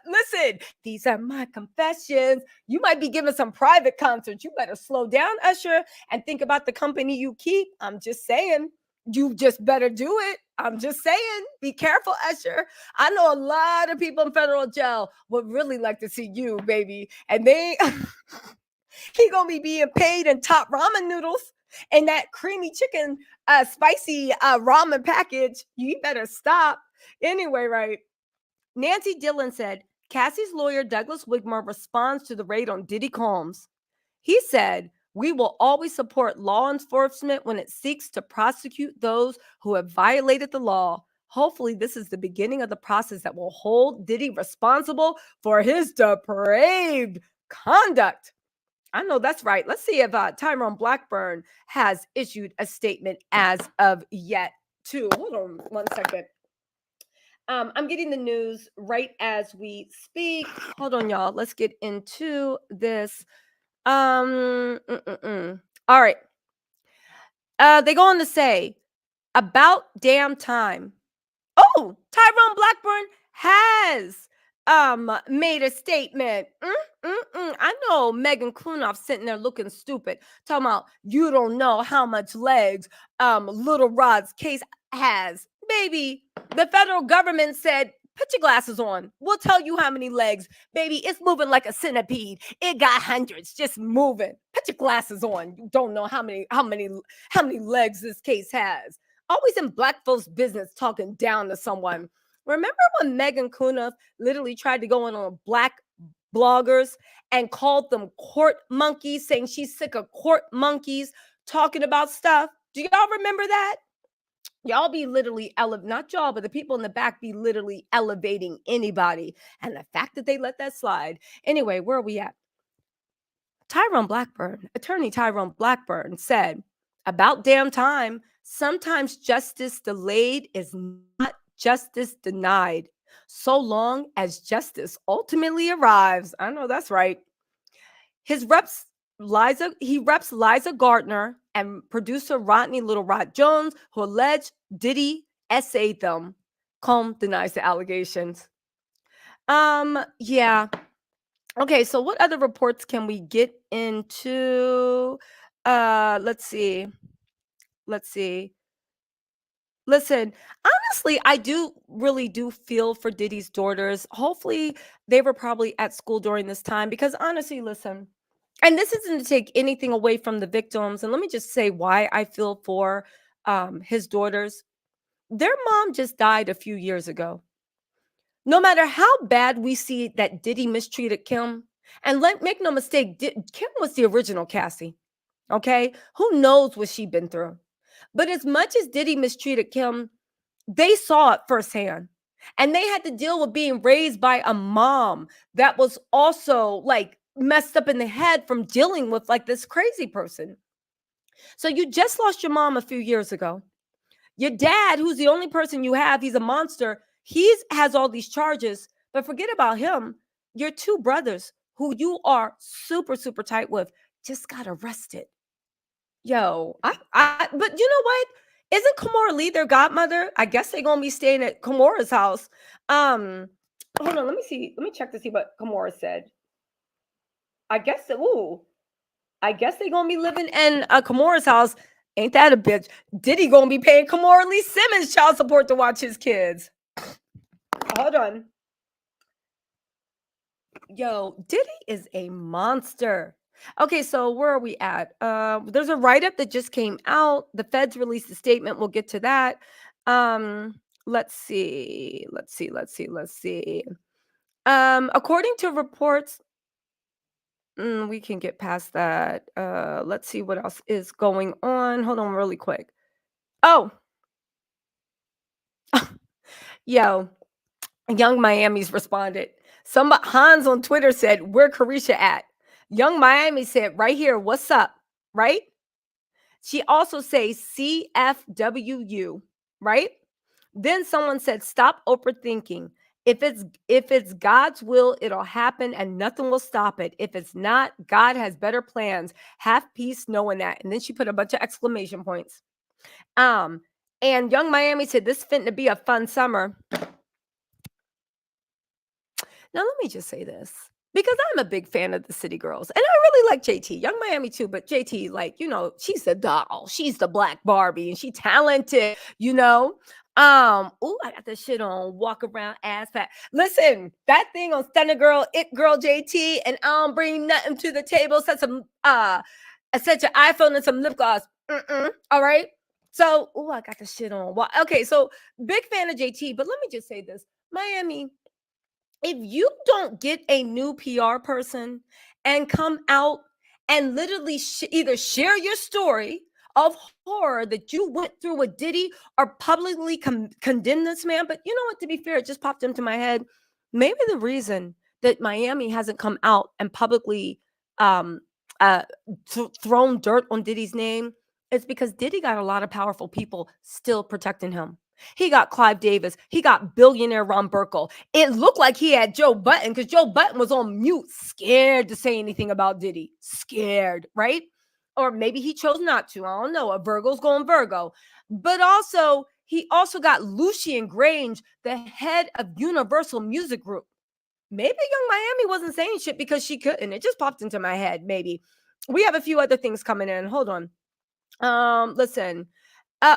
Listen, these are my confessions. You might be giving some private concerts. You better slow down, Usher, and think about the company you keep. I'm just saying, you just better do it. I'm just saying, be careful, Usher. I know a lot of people in federal jail would really like to see you, baby. And they, he gonna be being paid in top ramen noodles and that creamy chicken, spicy ramen package. You better stop. Anyway, right. Nancy Dillon said, Cassie's lawyer, Douglas Wigmore, responds to the raid on Diddy Combs. He said, we will always support law enforcement when it seeks to prosecute those who have violated the law. Hopefully, this is the beginning of the process that will hold Diddy responsible for his depraved conduct. I know that's right. Let's see if Tyrone Blackburn has issued a statement as of yet, too. Hold on 1 second. I'm getting the news right as we speak. Hold on, y'all. Let's get into this. All right. They go on to say, about damn time. Oh, Tyrone Blackburn has made a statement. I know Megan Klunoff sitting there looking stupid, talking about you don't know how much legs Little Rod's case has. Baby, the federal government said, put your glasses on. We'll tell you how many legs. Baby, it's moving like a centipede. It got hundreds, just moving. Put your glasses on. You don't know how many legs this case has. Always in black folks' business talking down to someone. Remember when Megan Klunoff literally tried to go on black bloggers and called them court monkeys, saying she's sick of court monkeys talking about stuff? Do y'all remember that? Y'all be literally, not y'all, but the people in the back be literally elevating anybody. And the fact that they let that slide. Anyway, where are we at? Attorney Tyrone Blackburn said, about damn time, sometimes justice delayed is not justice denied, so long as justice ultimately arrives. I know that's right. He reps Liza Gardner and producer Rodney Little Rod Jones, who alleged Diddy essayed them. Combs denies the allegations. Yeah. Okay, so what other reports can we get into? Let's see. Listen, honestly, I really do feel for Diddy's daughters. Hopefully, they were probably at school during this time because honestly, listen, And this isn't to take anything away from the victims. And let me just say why I feel for his daughters. Their mom just died a few years ago. No matter how bad we see that Diddy mistreated Kim, and make no mistake, Kim was the original Cassie. Okay, who knows what she'd been through? But as much as Diddy mistreated Kim, they saw it firsthand. And they had to deal with being raised by a mom that was also like messed up in the head from dealing with like this crazy person. So you just lost your mom a few years ago. Your dad, who's the only person you have, he's a monster. He's has all these charges, but forget about him. Your two brothers, who you are super, super tight with, just got arrested. Yo, but you know what? Isn't Kamora Lee their godmother? I guess they're gonna be staying at Kamora's house. Hold on, let me see. Let me check to see what Kamora said. I guess I guess they're gonna be living in Kamora's house. Ain't that a bitch? Diddy gonna be paying Kamora Lee Simmons child support to watch his kids. Hold on. Yo, Diddy is a monster. Okay, so where are we at? There's a write-up that just came out. The feds released a statement. We'll get to that. Let's see. According to reports, we can get past that. Let's see what else is going on. Hold on really quick. Oh, yo, Young Miami's responded. Hans on Twitter said, "Where Carisha at?" Young Miami said, "Right here. What's up?" Right? She also says CFWU, right? Then someone said, "Stop overthinking. If it's God's will, it'll happen and nothing will stop it. If it's not, God has better plans. Have peace knowing that." And then she put a bunch of exclamation points. And Young Miami said, "This finna be a fun summer." Now, let me just say this because I'm a big fan of the City Girls, and I really like JT, Young Miami too. But JT, like, she's the doll, she's the Black Barbie, and she talented. I got this shit on. Walk around ass fat. Listen, that thing on Stunner Girl, It Girl JT, and I don't bring nothing to the table. Set your iPhone and some lip gloss. All right. So, I got this shit on. Okay, so big fan of JT, but let me just say this, Miami. If you don't get a new PR person and come out and literally either share your story of horror that you went through with Diddy or publicly condemn this man, but you know what? To be fair, it just popped into my head. Maybe the reason that Miami hasn't come out and publicly um, thrown dirt on Diddy's name is because Diddy got a lot of powerful people still protecting him. He got Clive Davis. He got billionaire Ron Burkle. It looked like he had Joe Button because Joe Button was on mute, scared to say anything about Diddy. Scared, right? Or maybe he chose not to. I don't know. A Virgo's going Virgo. But also, he also got Lucien Grange, the head of Universal Music Group. Maybe Young Miami wasn't saying shit because she couldn't. It just popped into my head, maybe. We have a few other things coming in. Hold on. Listen.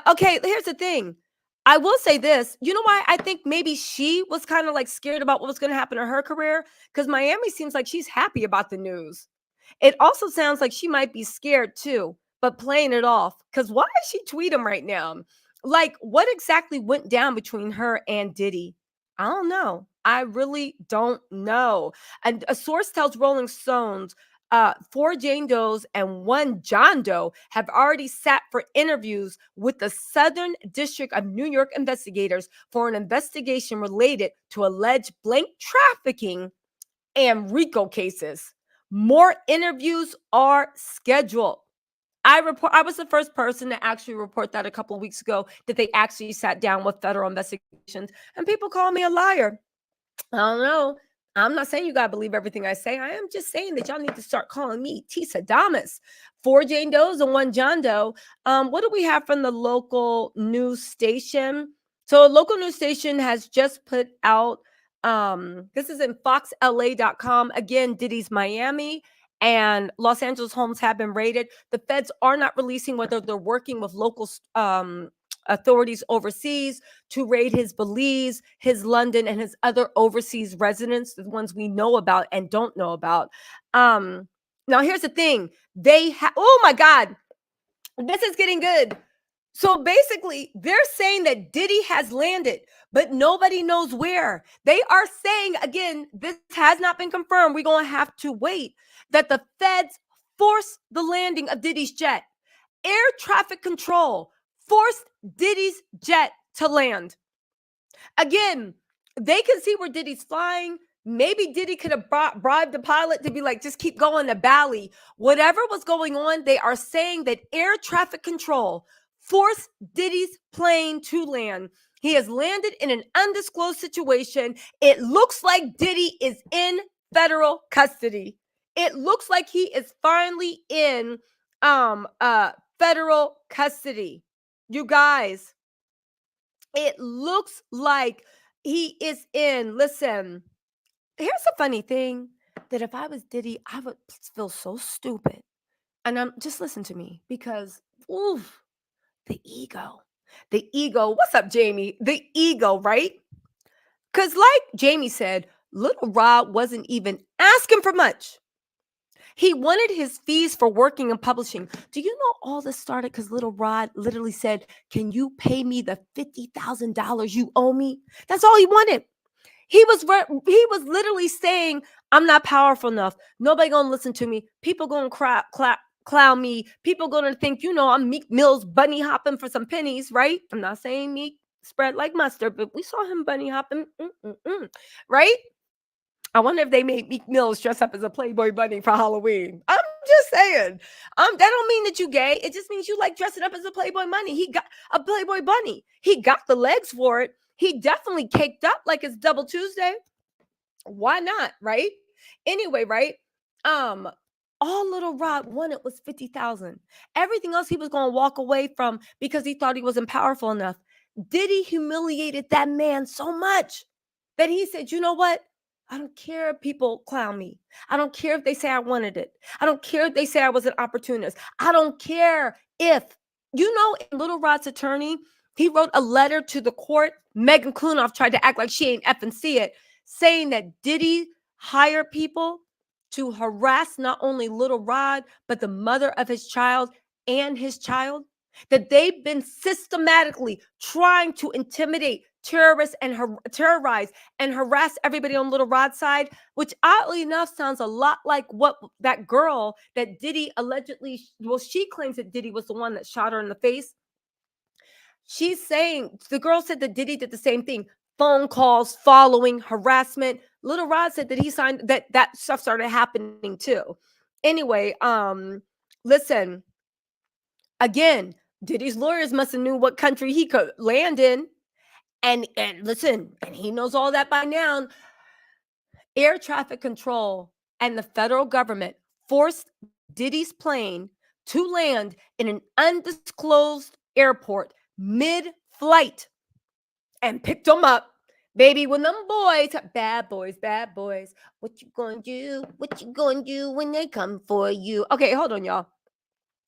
Okay, here's the thing. I will say this. You know why I think maybe she was kind of like scared about what was going to happen to her career? Because Miami seems like she's happy about the news. It also sounds like she might be scared too, but playing it off. Because why is she tweeting right now? Like, what exactly went down between her and Diddy? I don't know. I really don't know. And a source tells Rolling Stones 4 Jane Does and 1 John Doe have already sat for interviews with the Southern District of New York investigators for an investigation related to alleged blank trafficking and RICO cases. More interviews are scheduled. I was the first person to actually report that a couple of weeks ago that they actually sat down with federal investigations, and people call me a liar. I don't know. I'm not saying you got to believe everything I say. I am just saying that y'all need to start calling me Tisa Damas. 4 Jane Does and 1 John Doe. What do we have from the local news station? So a local news station has just put out, this is in foxla.com. Again, Diddy's Miami and Los Angeles homes have been raided. The feds are not releasing whether they're working with local authorities overseas to raid his Belize, his London, and his other overseas residents, the ones we know about and don't know about. Now, here's the thing. Oh my God, this is getting good. So basically, they're saying that Diddy has landed, but nobody knows where. They are saying, again, this has not been confirmed. We're going to have to wait, that the feds forced the landing of Diddy's jet. Air traffic control forced Diddy's jet to land. Again, they can see where Diddy's flying. Maybe Diddy could have bribed the pilot to be like, just keep going to Bali. Whatever was going on, they are saying that air traffic control forced Diddy's plane to land. He has landed in an undisclosed situation. It looks like Diddy is in federal custody. It looks like he is finally in federal custody. You guys, it looks like he is in. Listen, here's a funny thing, that if I was Diddy, I would feel so stupid. And I'm just listen to me, because oof, the ego. The ego. What's up, Jamie? The ego, right? Because like Jamie said, little Rob wasn't even asking for much. He wanted his fees for working and publishing. Do you know all this started because little Rod literally said, "Can you pay me the $50,000 you owe me?" That's all he wanted. He was literally saying, "I'm not powerful enough. Nobody gonna listen to me. People gonna clown me. People gonna think, I'm Meek Mill's bunny hopping for some pennies, right?" I'm not saying Meek spread like mustard, but we saw him bunny hopping, right? I wonder if they made Meek Mills dress up as a Playboy bunny for Halloween. I'm just saying. That don't mean that you gay. It just means you like dressing up as a Playboy bunny. He got a Playboy bunny. He got the legs for it. He definitely caked up like it's Double Tuesday. Why not, right? Anyway, right? All little Rod wanted was 50,000. Everything else he was going to walk away from because he thought he wasn't powerful enough. Diddy humiliated that man so much that he said, "You know what? I don't care if people clown me. I don't care if they say I wanted it. I don't care if they say I was an opportunist. I don't care if, in Little Rod's attorney, he wrote a letter to the court. Megan Klunoff tried to act like she ain't effing see it, saying that Diddy hired people to harass not only Little Rod, but the mother of his child and his child, that they've been systematically trying to intimidate, terrorize and harass everybody on Little Rod's side, which oddly enough sounds a lot like what that girl that Diddy allegedly, she claims that Diddy was the one that shot her in the face. She's saying, the girl said that Diddy did the same thing. Phone calls, following, harassment. Little Rod said that he signed that stuff started happening too. Anyway, listen, again, Diddy's lawyers must have knew what country he could land in. And listen, and he knows all that by now. Air traffic control and the federal government forced Diddy's plane to land in an undisclosed airport mid-flight and picked him up. Baby, when them boys, bad boys, what you gonna do? What you gonna do when they come for you? Okay, hold on, y'all.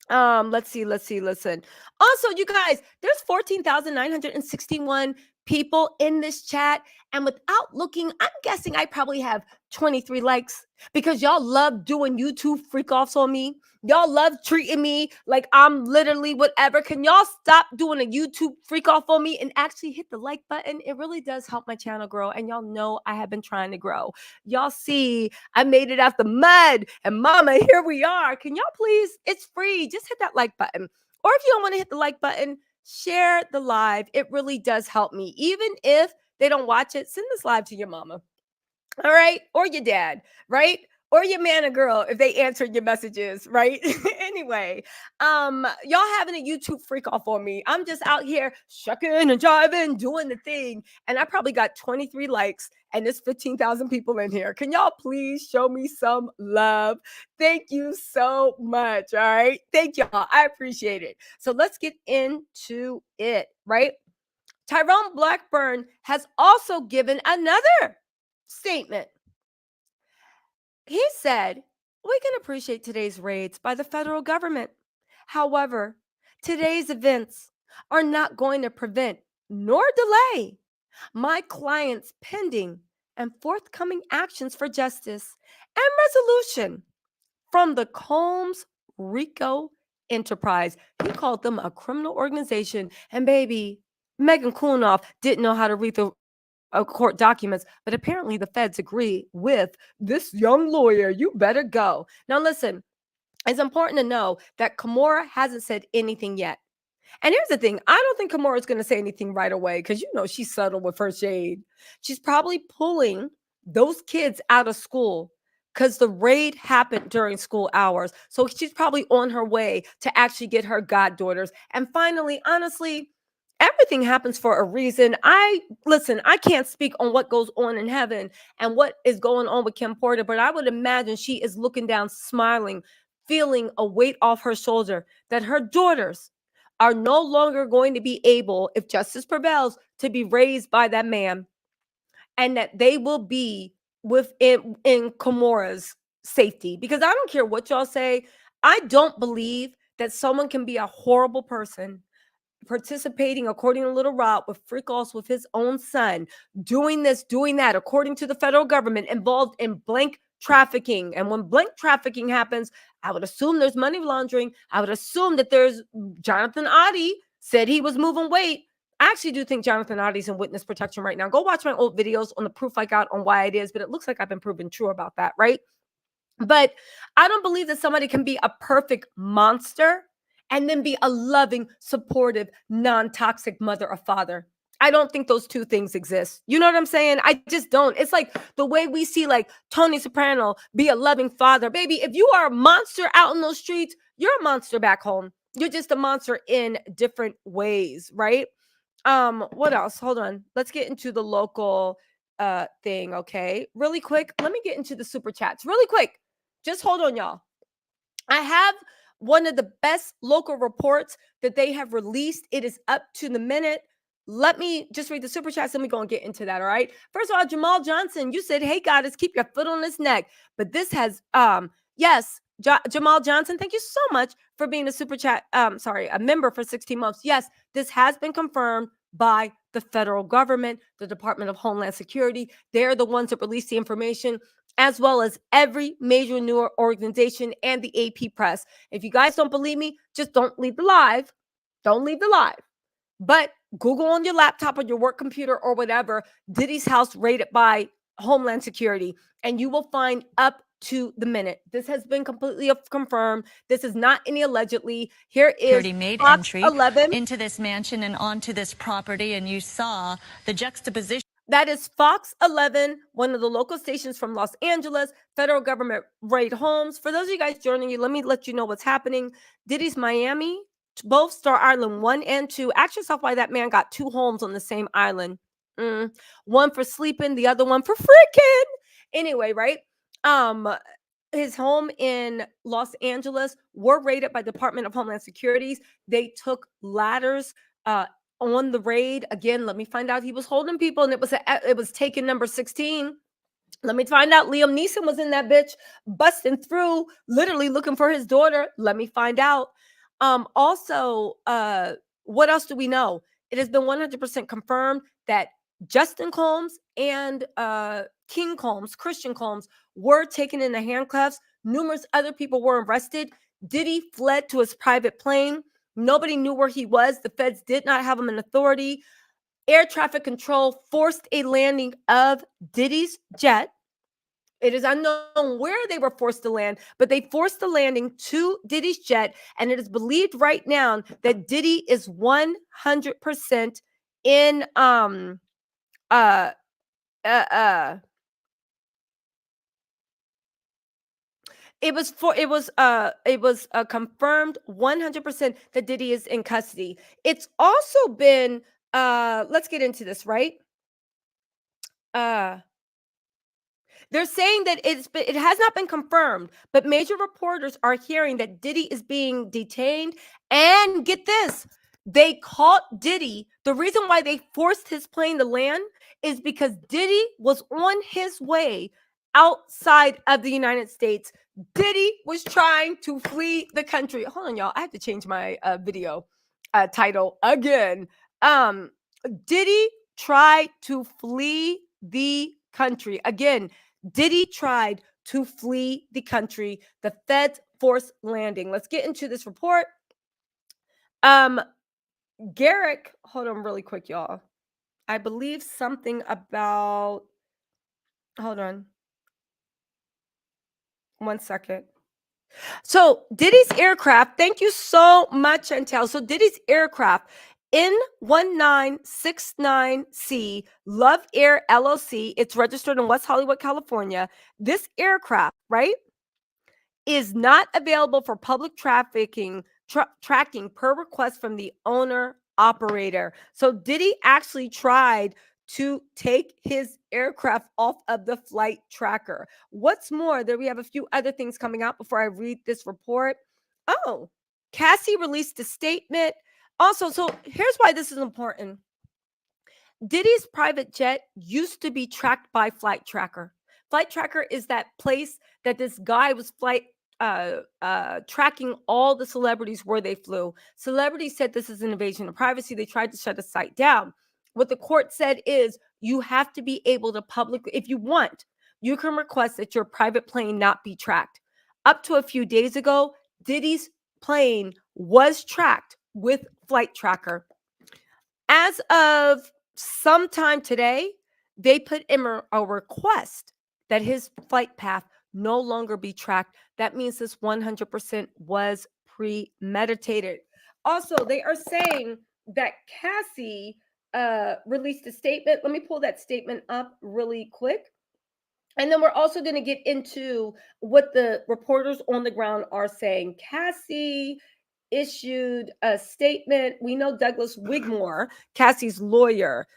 Let's see, listen. Also, you guys, there's 14,961 people in this chat. And without looking, I'm guessing I probably have 23 likes because y'all love doing YouTube freak offs on me. Y'all love treating me like I'm literally whatever. Can y'all stop doing a YouTube freak off on me and actually hit the like button? It really does help my channel grow. And y'all know I have been trying to grow. Y'all see, I made it out the mud. And mama, here we are. Can y'all please? It's free. Just hit that like button. Or if you don't want to hit the like button, share the live. It really does help me. Even if they don't watch it, send this live to your mama. All right. Or your dad, right? Or your man or girl if they answered your messages, right? Anyway, y'all having a YouTube freak off on me. I'm just out here shucking and jiving, doing the thing. And I probably got 23 likes and there's 15,000 people in here. Can y'all please show me some love? Thank you so much. All right. Thank y'all. I appreciate it. So let's get into it, right? Tyrone Blackburn has also given another statement. He said, "We can appreciate today's raids by the federal government. However, today's events are not going to prevent nor delay my client's pending and forthcoming actions for justice and resolution. from the Combs RICO enterprise. He called them a criminal organization. And baby, Megan Kunoff didn't know how to read the court documents, but apparently the feds agree with this young lawyer. You better go. Now, listen, it's important to know that Kimora hasn't said anything yet. And here's the thing, I don't think Kimora is going to say anything right away because she's subtle with her shade. She's probably pulling those kids out of school because the raid happened during school hours. So she's probably on her way to actually get her goddaughters. And finally, honestly, everything happens for a reason. I can't speak on what goes on in heaven and what is going on with Kim Porter, but I would imagine she is looking down, smiling, feeling a weight off her shoulder that her daughters are no longer going to be able, if justice prevails, to be raised by that man, and that they will be within in Kimora's safety. Because I don't care what y'all say, I don't believe that someone can be a horrible person participating according to Little Rob with freak offs with his own son, doing this, doing that, according to the federal government, involved in blank trafficking. And when blank trafficking happens, I would assume there's money laundering. I would assume that there's Jonathan Oddie said he was moving weight. I actually do think Jonathan Oddie's in witness protection right now. Go watch my old videos on the proof I got on why it is, but it looks like I've been proven true about that, right? But I don't believe that somebody can be a perfect monster and then be a loving, supportive, non-toxic mother or father. I don't think those two things exist. You know what I'm saying? I just don't. It's like the way we see like Tony Soprano be a loving father. Baby, if you are a monster out in those streets, you're a monster back home. You're just a monster in different ways, right? What else? Hold on. Let's get into the local thing, okay? Really quick. Let me get into the super chats. Really quick. Just hold on, y'all. I have one of the best local reports that they have released. It is up to the minute. Let me just read the super chats and we go and get into that. All right. First of all, Jamal Johnson, you said, "Hey, goddess, keep your foot on his neck." But this has, yes, Jamal Johnson, thank you so much for being a super chat. A member for 16 months. Yes, this has been confirmed by the federal government, the Department of Homeland Security. They're the ones that release the information, as well as every major newer organization and the AP press. If you guys don't believe me, just don't leave the live. Don't leave the live. But Google on your laptop or your work computer or whatever, Diddy's house raided by Homeland Security, and you will find up to the minute. This has been completely confirmed. This is not any allegedly. Here is Security made Fox entry 11 into this mansion and onto this property, and you saw the juxtaposition. That is Fox 11, one of the local stations from Los Angeles. Federal government raid homes. For those of you guys joining you, let me let you know what's happening. Diddy's Miami, both Star Island 1 and 2. Ask yourself why that man got 2 homes on the same island. One for sleeping, the other one for freaking. Anyway, right? His home in Los Angeles were raided by Department of Homeland Security. They took ladders on the raid. Again, let me find out he was holding people, and it was taken number 16. Let me find out Liam Neeson was in that bitch busting through, literally looking for his daughter. Let me find out. Also, what else do we know? It has been 100% confirmed that Justin Combs and King Combs, Christian Combs, were taken into handcuffs. Numerous other people were arrested. Diddy fled to his private plane. Nobody knew where he was. The feds did not have him in authority. Air traffic control forced a landing of Diddy's jet. It is unknown where they were forced to land, but they forced the landing to Diddy's jet. And it is believed right now that Diddy is 100% in it was confirmed 100% that Diddy is in custody. It's also been let's get into this, right? They're saying that it has not been confirmed, but major reporters are hearing that Diddy is being detained. And get this, they caught Diddy. The reason why they forced his plane to land is because Diddy was on his way outside of the United States. Diddy was trying to flee the country. Hold on, y'all. I have to change my video title again. Diddy tried to flee the country. Again, Diddy tried to flee the country. The feds forced landing. Let's get into this report. Garrick, hold on really quick, y'all. I believe something about, hold on 1 second. So Diddy's aircraft, thank you so much, Chantel. So Diddy's aircraft, N1969C, Love Air LLC, it's registered in West Hollywood, California. This aircraft, right, is not available for public tracking per request from the owner operator. So Diddy actually tried to take his aircraft off of the flight tracker. What's more, there we have a few other things coming out before I read this report. Oh, Cassie released a statement. Also, so here's why this is important. Diddy's private jet used to be tracked by Flight Tracker. Flight Tracker is that place that this guy was tracking all the celebrities where they flew. Celebrities said this is an invasion of privacy. They tried to shut the site down. What the court said is you have to be able to publicly, if you want, you can request that your private plane not be tracked. Up to a few days ago, Diddy's plane was tracked with Flight Tracker. As of sometime today, they put in a request that his flight path no longer be tracked. That means this 100% was premeditated. Also, they are saying that Cassie released a statement. Let me pull that statement up really quick. And then we're also going to get into what the reporters on the ground are saying. Cassie issued a statement. We know Douglas Wigmore, Cassie's lawyer,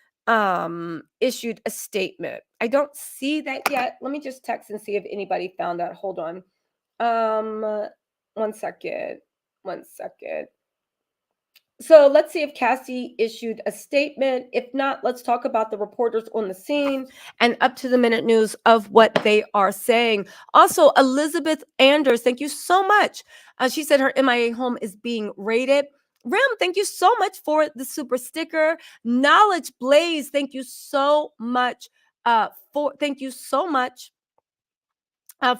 issued a statement. I don't see that yet. Let me just text and see if anybody found that. Hold on. 1 second. 1 second. So let's see if Cassie issued a statement. If not, let's talk about the reporters on the scene and up to the minute news of what they are saying. Also, Elizabeth Anders, thank you so much. She said her MIA home is being raided. Rim, thank you so much for the super sticker. Knowledge Blaze, thank you so much thank you so much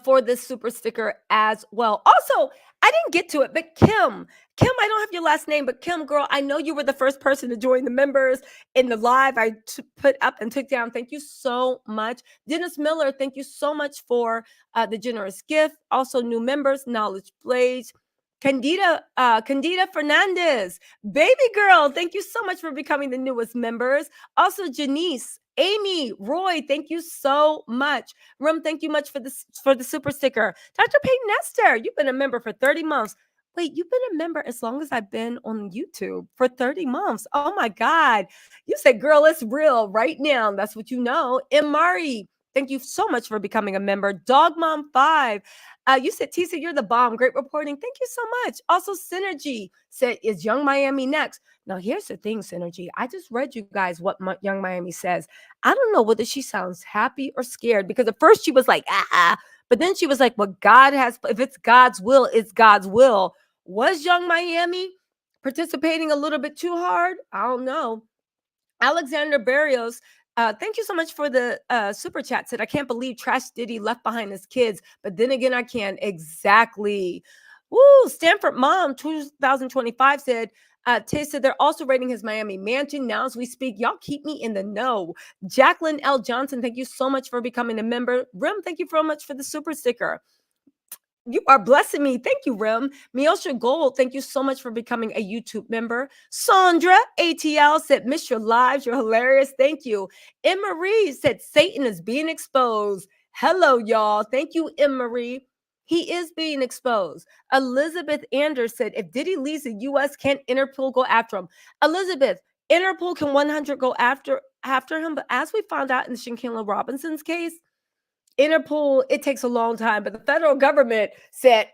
for this super sticker as well. Also, I didn't get to it, but Kim, I don't have your last name, but Kim, girl, I know you were the first person to join the members in the live I put up and took down. Thank you so much. Dennis Miller, thank you so much for the generous gift. Also, new members, Knowledge Blaze. Candida Fernandez, baby girl, thank you so much for becoming the newest members. Also, Janice, Amy, Roy, thank you so much. Rum, thank you much for the super sticker. Dr. Peyton Nestor, you've been a member for 30 months. Wait, you've been a member as long as I've been on YouTube for 30 months. Oh my God. You said, girl, it's real right now. That's what you know. Mari, thank you so much for becoming a member. Dog Mom 5. You said, Tisa, you're the bomb. Great reporting. Thank you so much. Also, Synergy said, is Young Miami next? Now, here's the thing, Synergy. I just read you guys what Young Miami says. I don't know whether she sounds happy or scared, because at first she was like, but then she was like, well, God has, if it's God's will, it's God's will. Was Young Miami participating a little bit too hard? I don't know. Alexander Barrios, thank you so much for the super chat. Said, I can't believe Trash Diddy left behind his kids, but then again, I can. Exactly. Woo, Stanford Mom 2025 said, Tay said they're also rating his Miami mansion now as we speak. Y'all keep me in the know. Jacqueline L. Johnson, thank you so much for becoming a member. Rim, thank you so much for the super sticker. You are blessing me. Thank you, Rim. Miosha Gold, thank you so much for becoming a YouTube member. Sandra ATL said, miss your lives. You're hilarious. Thank you. M. Marie said, Satan is being exposed. Hello, y'all. Thank you, M. Marie. He is being exposed. Elizabeth Anders said, if Diddy leaves the U.S., can't Interpol go after him? Elizabeth, Interpol can 100 go after him. But as we found out in the Shaquille Robinson's case, Interpol, it takes a long time, but the federal government said,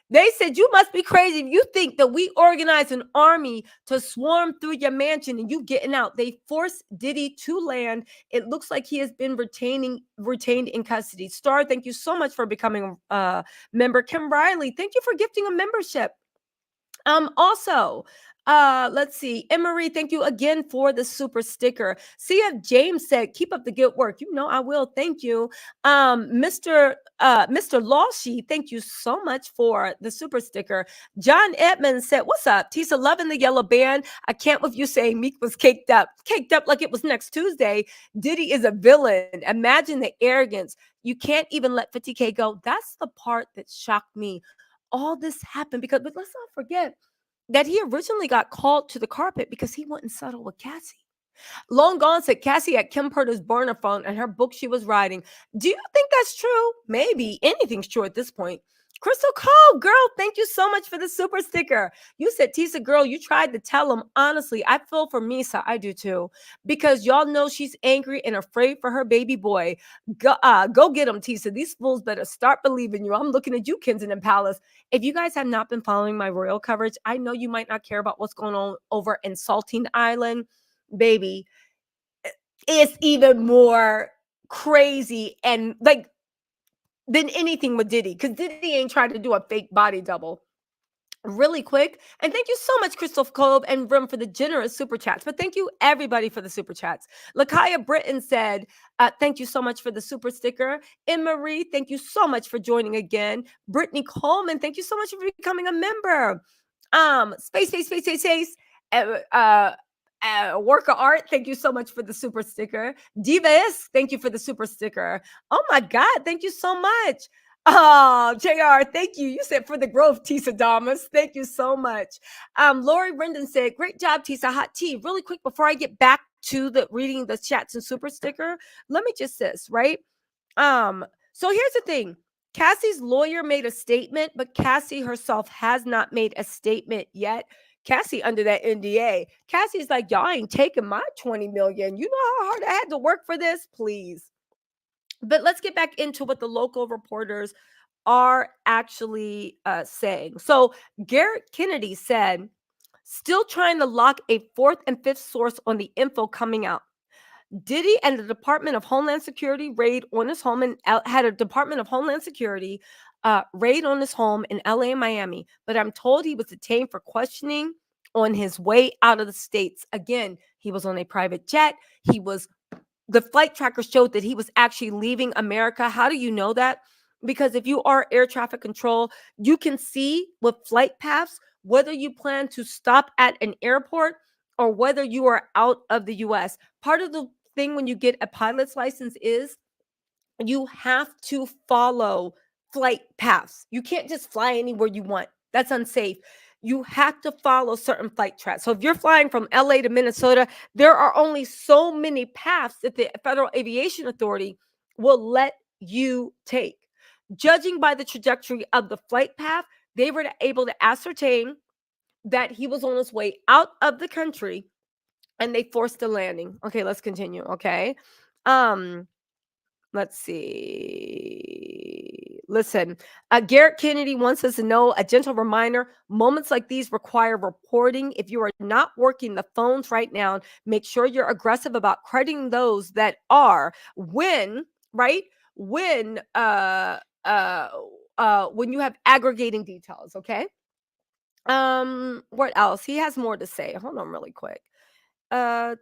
they said, you must be crazy if you think that we organize an army to swarm through your mansion and you getting out. They forced Diddy to land. It looks like he has been retained in custody. Star, thank you so much for becoming a member. Kim Riley, thank you for gifting a membership. Also, Let's see. Emery, thank you again for the super sticker. CF James said, keep up the good work. You know I will. Thank you. Mr. Lawshy, thank you so much for the super sticker. John Edmonds said, what's up? Tisa, loving the yellow band. I can't with you saying Meek was caked up. Caked up like it was next Tuesday. Diddy is a villain. Imagine the arrogance. You can't even let 50K go. That's the part that shocked me. All this happened because, but let's not forget that he originally got called to the carpet because he wouldn't settle with Cassie. Long Gone said Cassie had Kim Porter's burner phone and her book she was writing. Do you think that's true? Maybe anything's true at this point. Crystal Cole, girl, thank you so much for the super sticker. You said, Tisa, girl, you tried to tell him. Honestly, I feel for Misa. I do too. Because y'all know she's angry and afraid for her baby boy. Go get him, Tisa. These fools better start believing you. I'm looking at you, Kensington Palace. If you guys have not been following my royal coverage, I know you might not care about what's going on over in Saltine Island. Baby, it's even more crazy and like than anything with Diddy, because Diddy ain't trying to do a fake body double. Really quick, and thank you so much, Crystal Kolb and Rim, for the generous super chats. But thank you everybody for the super chats. Lakaya Britton said, thank you so much for the super sticker. Marie, thank you so much for joining again. Brittany Coleman, thank you so much for becoming a member. Space. Work of art, thank you so much for the super sticker. Divas, thank you for the super sticker. Oh my God, thank you so much. Oh, JR, thank you. You said for the growth, Tisa Damas. Thank you so much. Lori Rendon said, great job, Tisa. Hot tea. Really quick before I get back to the reading the chats and super sticker, let me just this, right? So here's the thing. Cassie's lawyer made a statement, but Cassie herself has not made a statement yet. Cassie under that NDA. Cassie's like, y'all ain't taking my 20 million. You know how hard I had to work for this? Please. But let's get back into what the local reporters are actually saying. So Garrett Kennedy said, still trying to lock a fourth and fifth source on the info coming out. Diddy and the Department of Homeland Security raid on his home and had a Department of Homeland Security raid on his home in LA and Miami. But I'm told he was detained for questioning on his way out of the States. Again, he was on a private jet. The flight tracker showed that he was actually leaving America. How do you know that? Because if you are air traffic control, you can see with flight paths whether you plan to stop at an airport or whether you are out of the US. Part of the thing when you get a pilot's license is you have to follow flight paths. You can't just fly anywhere you want. That's unsafe. You have to follow certain flight tracks. So if you're flying from LA to Minnesota, there are only so many paths that the Federal Aviation Authority will let you take. Judging by the trajectory of the flight path, they were able to ascertain that he was on his way out of the country and they forced the landing. Okay, let's continue. Okay. Let's see. Listen, Garrett Kennedy wants us to know a gentle reminder. Moments like these require reporting. If you are not working the phones right now, make sure you're aggressive about crediting those that are when you have aggregating details. Okay. What else? He has more to say. Hold on really quick. So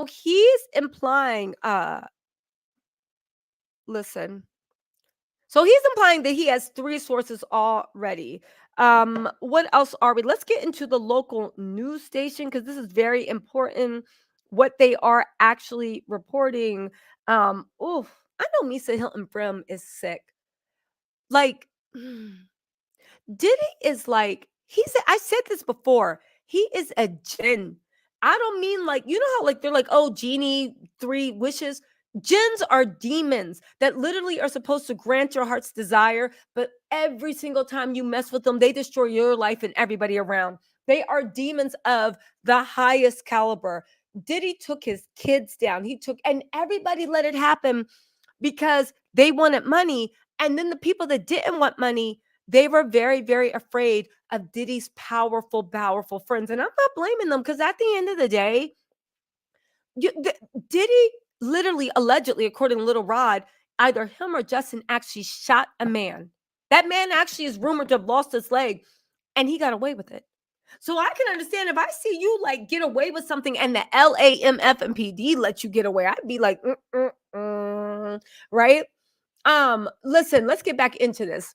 he's implying, listen. So he's implying that he has 3 sources already. What else are we? Let's get into the local news station because this is very important. What they are actually reporting. I know Misa Hilton Brim is sick. Like, Diddy is like, I said this before. He is a jinn. I don't mean like, you know how like they're like, oh, genie, 3 wishes. Jinns are demons that literally are supposed to grant your heart's desire, but every single time you mess with them, they destroy your life and everybody around. They are demons of the highest caliber. Diddy took his kids down. And everybody let it happen because they wanted money. And then the people that didn't want money, they were very, very afraid of Diddy's powerful friends. And I'm not blaming them because at the end of the day, Diddy literally, allegedly, according to Little Rod, either him or Justin actually shot a man. That man actually is rumored to have lost his leg and he got away with it. So I can understand if I see you like get away with something and the LAMF and PD let you get away, I'd be like, right? Listen, let's get back into this.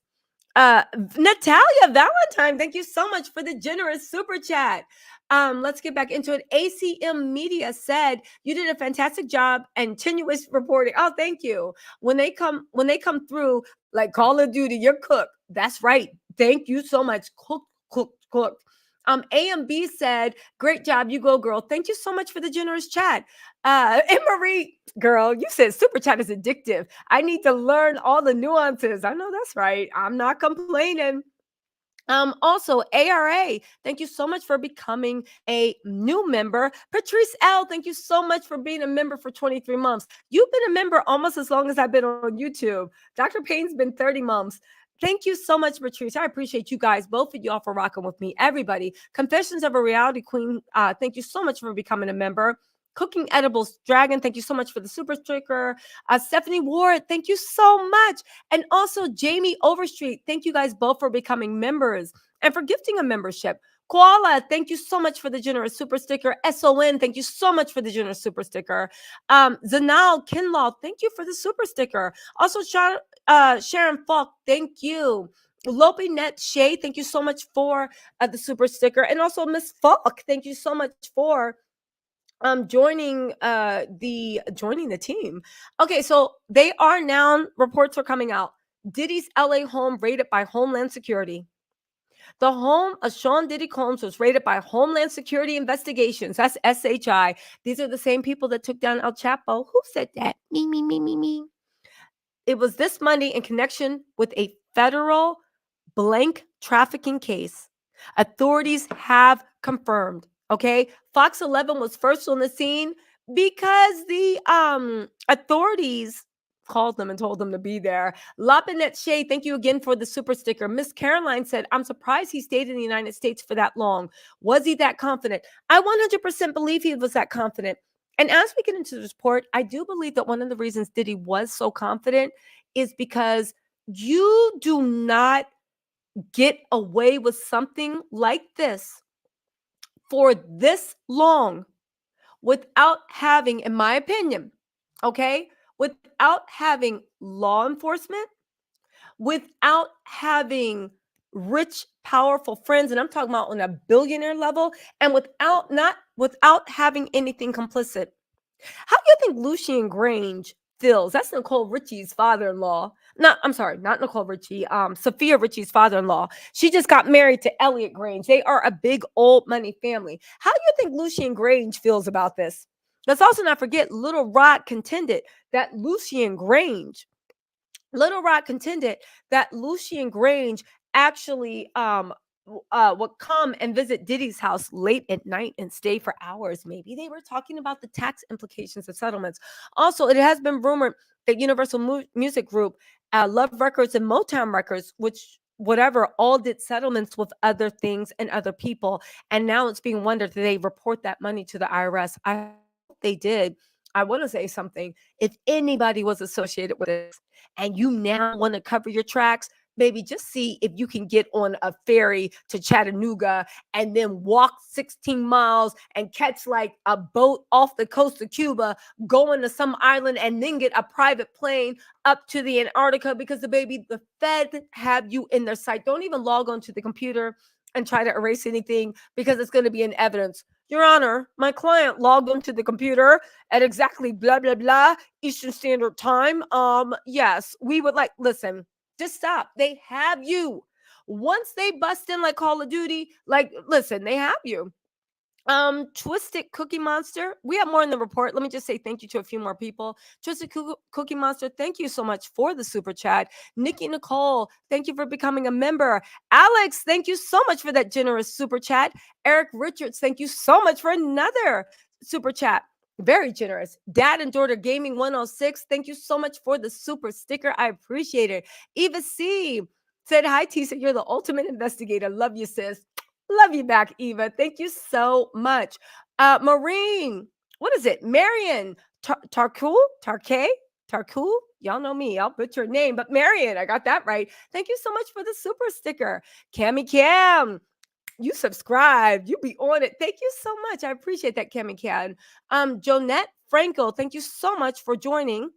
Natalia Valentine, thank you so much for the generous super chat. Let's get back into it. ACM Media said you did a fantastic job and tenuous reporting. Oh, thank you. When they come through like Call of Duty, you're cooked. That's right. Thank you so much. Cooked. AMB said, great job. You go, girl. Thank you so much for the generous chat. And Marie, girl, you said super chat is addictive. I need to learn all the nuances. I know that's right. I'm not complaining. Also, ARA, thank you so much for becoming a new member. Patrice L, thank you so much for being a member for 23 months. You've been a member almost as long as I've been on YouTube. Dr. Payne's been 30 months. Thank you so much, Patrice. I appreciate you guys, both of y'all, for rocking with me. Everybody, Confessions of a Reality Queen, thank you so much for becoming a member. Cooking Edibles Dragon, thank you so much for the super sticker. Stephanie Ward, thank you so much. And also Jamie Overstreet, thank you guys both for becoming members and for gifting a membership. Koala, thank you so much for the generous super sticker. SON, thank you so much for the generous super sticker. Zanal Kinlaw, thank you for the super sticker. Also, Sharon Falk, thank you. Lopi Net Shay, thank you so much for the super sticker. And also Miss Falk, thank you so much for joining the team. Okay, so they are now, reports are coming out. Diddy's LA home raided by Homeland Security. The home of Sean Diddy Combs was raided by Homeland Security Investigations. That's SHI. These are the same people that took down El Chapo. Who said that? Me. It was this Monday in connection with a federal blank trafficking case. Authorities have confirmed. Okay, Fox 11 was first on the scene because the authorities called them and told them to be there. Lapinet Shea, thank you again for the super sticker. Miss Caroline said, I'm surprised he stayed in the United States for that long. Was he that confident? I 100% believe he was that confident. And as we get into the report, I do believe that one of the reasons Diddy was so confident is because you do not get away with something like this for this long without having, in my opinion, okay, without having law enforcement, without having rich, powerful friends, and I'm talking about on a billionaire level, and without having anything complicit. How do you think Lucian Grange feels? That's Nicole Richie's father-in-law. Not Nicole Richie. Sophia Richie's father-in-law. She just got married to Elliot Grange. They are a big old money family. How do you think Lucian Grange feels about this? Let's also not forget Little Rock contended that Lucian Grange actually would come and visit Diddy's house late at night and stay for hours. Maybe they were talking about the tax implications of settlements. Also, it has been rumored that Universal Music Group, Love Records, and Motown Records, which whatever, all did settlements with other things and other people. And now it's being wondered, did they report that money to the IRS? I hope they did. I want to say something. If anybody was associated with this and you now want to cover your tracks, maybe just see if you can get on a ferry to Chattanooga and then walk 16 miles and catch like a boat off the coast of Cuba, going to some island, and then get a private plane up to the Antarctica, because the Fed have you in their sight. Don't even log on to the computer and try to erase anything, because it's going to be in evidence. Your Honor, my client logged onto the computer at exactly blah, blah, blah, Eastern Standard Time. Yes, we would like, listen, just stop. They have you. Once they bust in like Call of Duty, like, listen, they have you. Twisted Cookie Monster. We have more in the report. Let me just say thank you to a few more people. Twisted Cookie Monster, thank you so much for the super chat. Nikki Nicole, thank you for becoming a member. Alex, thank you so much for that generous super chat. Eric Richards, thank you so much for another super chat. Very generous. Dad and Daughter Gaming 106, thank you so much for the super sticker. I appreciate it. Eva C said, hi, Tisa, you're the ultimate investigator. Love you, sis. Love you back, Eva. Thank you so much. Maureen, what is it? Marion Tarkul? Y'all know me. I'll butcher your name, but Marion, I got that right. Thank you so much for the super sticker. Cammy Cam, You subscribed. You be on it. Thank you so much. I appreciate that, Cammy Cat. Jonette Franco, thank you so much for joining.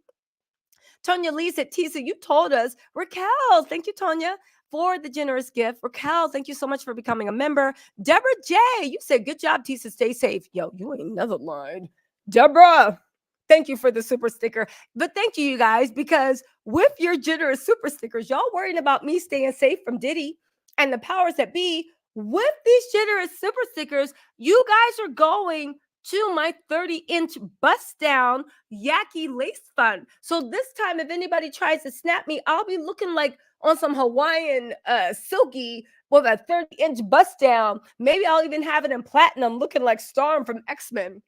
Tonya Lee said, Tisa, you told us. Raquel, thank you, Tonya, for the generous gift. Raquel, thank you so much for becoming a member. Deborah J, you said, good job, Tisa, stay safe. Yo, you ain't never lied. Deborah, thank you for the super sticker. But thank you guys, because with your generous super stickers, y'all worrying about me staying safe from Diddy and the powers that be. With these generous super stickers, you guys are going to my 30-inch bust down Yaki lace fund. So this time, if anybody tries to snap me, I'll be looking like on some Hawaiian silky with a 30-inch bust down. Maybe I'll even have it in platinum, looking like Storm from X-Men.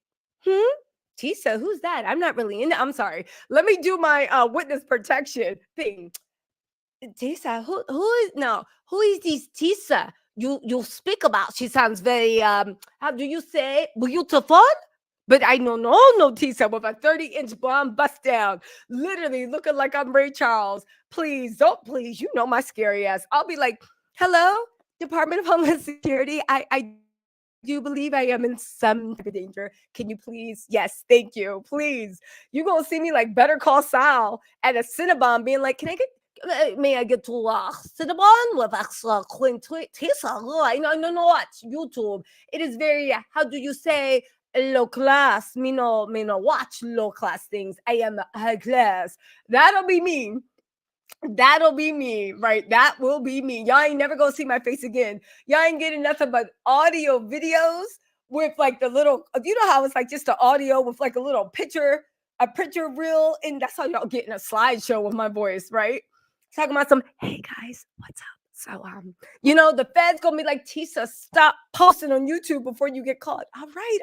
Tisa, who's that? I'm not really in it. I'm sorry. Let me do my witness protection thing. Tisa, who is this Tisa you speak about? She sounds very how do you say, beautiful? But I know no Tisa with a 30-inch blonde bust down, literally looking like I'm Ray Charles. Please, don't please. You know my scary ass. I'll be like, hello, Department of Homeland Security. I do believe I am in some type of danger. Can you please? Yes, thank you. Please. You're gonna see me like Better Call Saul at a Cinnabon being like, can I get may I get to Cinnabon with extra clean Tisa? I know what YouTube. It is very how do you say low class? Me no watch low class things. I am high class. That'll be me. That'll be me, right? That will be me. Y'all ain't never gonna see my face again. Y'all ain't getting nothing but audio videos with like the little, you know how it's like just the audio with like a little picture, a picture reel, and that's how y'all getting a slideshow with my voice, right? Talking about some, hey guys, what's up? So you know, the Fed's gonna be like, Tisa, stop posting on YouTube before you get caught. All right.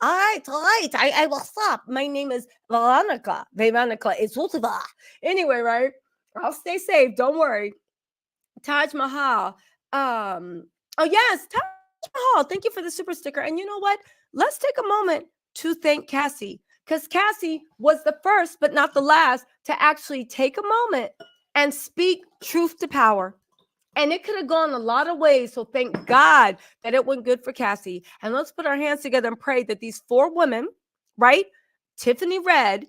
I will stop. My name is Veronica. Veronica is Ultiva. Anyway, right? I'll stay safe. Don't worry. Taj Mahal. Oh yes, Taj Mahal. Thank you for the super sticker. And you know what? Let's take a moment to thank Cassie, because Cassie was the first, but not the last, to actually take a moment and speak truth to power. And it could have gone a lot of ways. So thank God that it went good for Cassie. And let's put our hands together and pray that these 4 women, right? Tiffany Red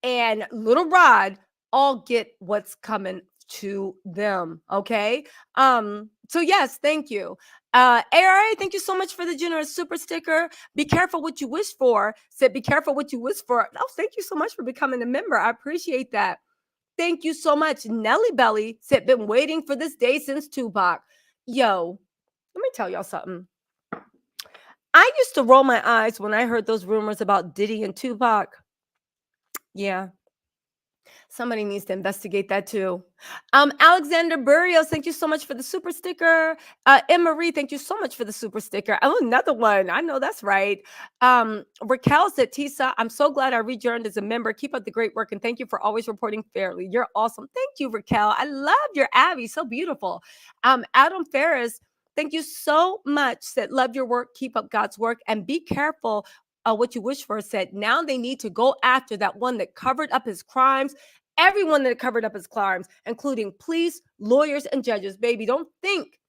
and Little Rod all get what's coming to them. Okay. So yes, thank you. ARA, thank you so much for the generous super sticker. Be careful what you wish for. Said be careful what you wish for. Oh, thank you so much for becoming a member. I appreciate that. Thank you so much. Nelly Belly said, been waiting for this day since Tupac. Yo, let me tell y'all something. I used to roll my eyes when I heard those rumors about Diddy and Tupac. Yeah. Somebody needs to investigate that too. Alexander Burrios, thank you so much for the super sticker. Marie, thank you so much for the super sticker. Oh, another one. I know that's right. Raquel said, Tisa, I'm so glad I rejoined as a member. Keep up the great work and thank you for always reporting fairly. You're awesome. Thank you, Raquel. I love your Abby. So beautiful. Adam Ferris, thank you so much. Said, love your work. Keep up God's work and be careful. What you wish for. Said, now they need to go after that one that covered up his crimes. Everyone that covered up his crimes, including police, lawyers, and judges. Baby, don't think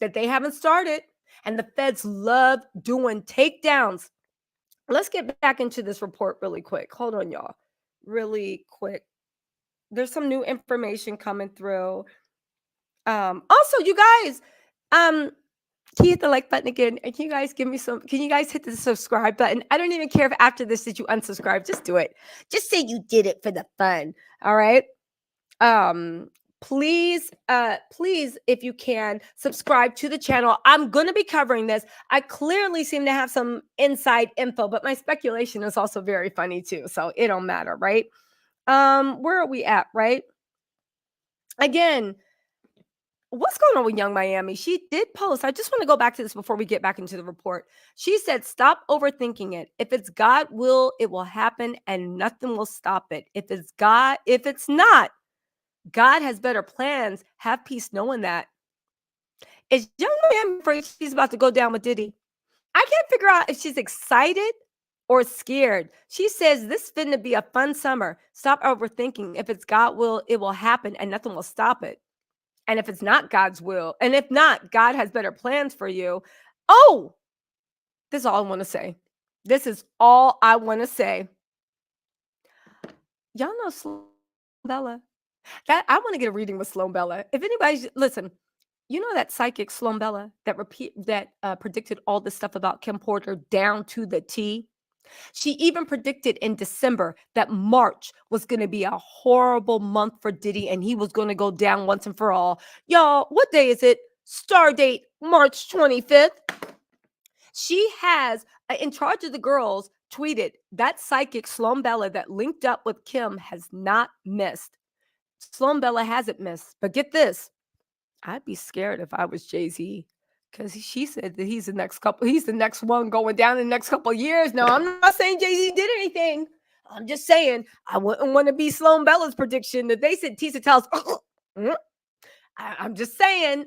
that they haven't started. And the feds love doing takedowns. Let's get back into this report really quick. Hold on, y'all. Really quick. There's some new information coming through. Also, you guys, can you hit the like button again? And can you guys give me some? Can you guys hit the subscribe button? I don't even care if after this that you unsubscribe. Just do it. Just say you did it for the fun. All right. Please, if you can, subscribe to the channel. I'm gonna be covering this. I clearly seem to have some inside info, but my speculation is also very funny too. So it don't matter, right? Where are we at, right? Again, what's going on with Young Miami? She did post. I just want to go back to this before we get back into the report. She said, stop overthinking it. If it's God will, it will happen and nothing will stop it. If it's not, God has better plans. Have peace knowing that. Is Young Miami afraid she's about to go down with Diddy? I can't figure out if she's excited or scared. She says, this finna be a fun summer. Stop overthinking. If it's God will, it will happen and nothing will stop it. And if it's not God's will, and if not, God has better plans for you. Oh, this is all I want to say. This is all I want to say. Y'all know Sloan Bella. That I want to get a reading with Sloan Bella. If anybody's listen, you know that psychic Sloan Bella that predicted all this stuff about Kim Porter down to the T. She even predicted in December that March was going to be a horrible month for Diddy and he was going to go down once and for all. Y'all, what day is it? Star date March 25th. She has, in charge of the girls, tweeted that psychic Sloan Bella that linked up with Kim has not missed. Sloan Bella hasn't missed. But get this, I'd be scared if I was Jay-Z. Because she said that he's the next one going down in the next couple of years. Now, I'm not saying Jay-Z did anything. I'm just saying I wouldn't want to be Sloan Bella's prediction that they said Tisa tells. I'm just saying.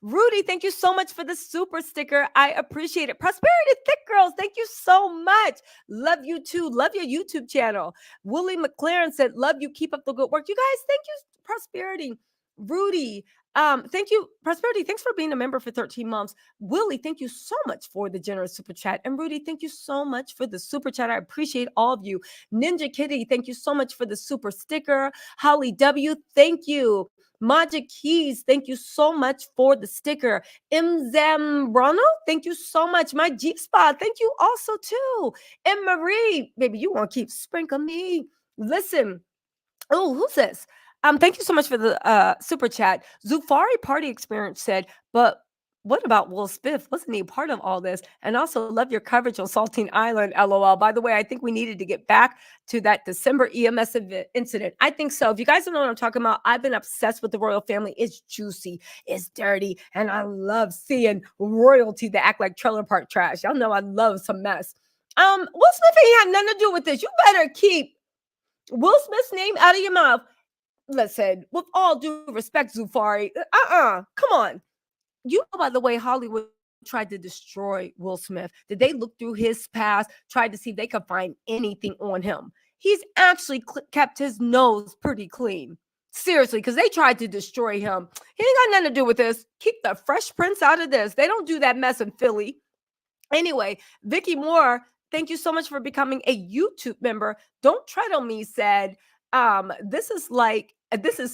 Rudy, thank you so much for the super sticker. I appreciate it. Prosperity Thick Girls, thank you so much. Love you too. Love your YouTube channel. Willie McLaren said, love you. Keep up the good work. You guys, thank you, Prosperity. Rudy, thank you. Prosperity, thanks for being a member for 13 months. Willie, thank you so much for the generous super chat. And Rudy, thank you so much for the super chat. I appreciate all of you. Ninja Kitty, thank you so much for the super sticker. Holly W, thank you. Magic Keys, thank you so much for the sticker. M. Zambrano, thank you so much. My Jeep Spot, thank you also too. And Marie, baby, you want to keep sprinkling me. Listen. Oh, who's this? Thank you so much for the super chat. Zufari Party Experience said, but what about Will Smith? Wasn't he a part of all this? And also love your coverage on Saltine Island, LOL. By the way, I think we needed to get back to that December EMS incident. I think so. If you guys don't know what I'm talking about, I've been obsessed with the royal family. It's juicy, it's dirty, and I love seeing royalty that act like trailer park trash. Y'all know I love some mess. Will Smith ain't had nothing to do with this. You better keep Will Smith's name out of your mouth. Listen, with all due respect, Zufari, come on. You know, by the way, Hollywood tried to destroy Will Smith. Did they look through his past, tried to see if they could find anything on him? He's actually kept his nose pretty clean. Seriously, because they tried to destroy him. He ain't got nothing to do with this. Keep the Fresh Prince out of this. They don't do that mess in Philly. Anyway, Vicky Moore, thank you so much for becoming a YouTube member. Don't Tread on Me said, this is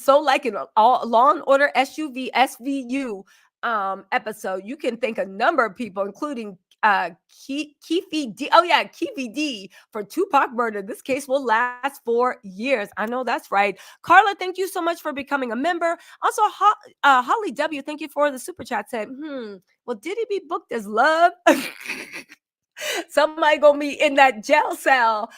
so like an Law and Order SVU episode. You can thank a number of people, including Keefe D. Oh yeah, Keefe D for Tupac murder. This case will last 4 years. I know that's right. Carla, thank you so much for becoming a member. Also, Holly W, thank you for the super chat. Said, well, did he be booked as love? Somebody gonna be in that jail cell.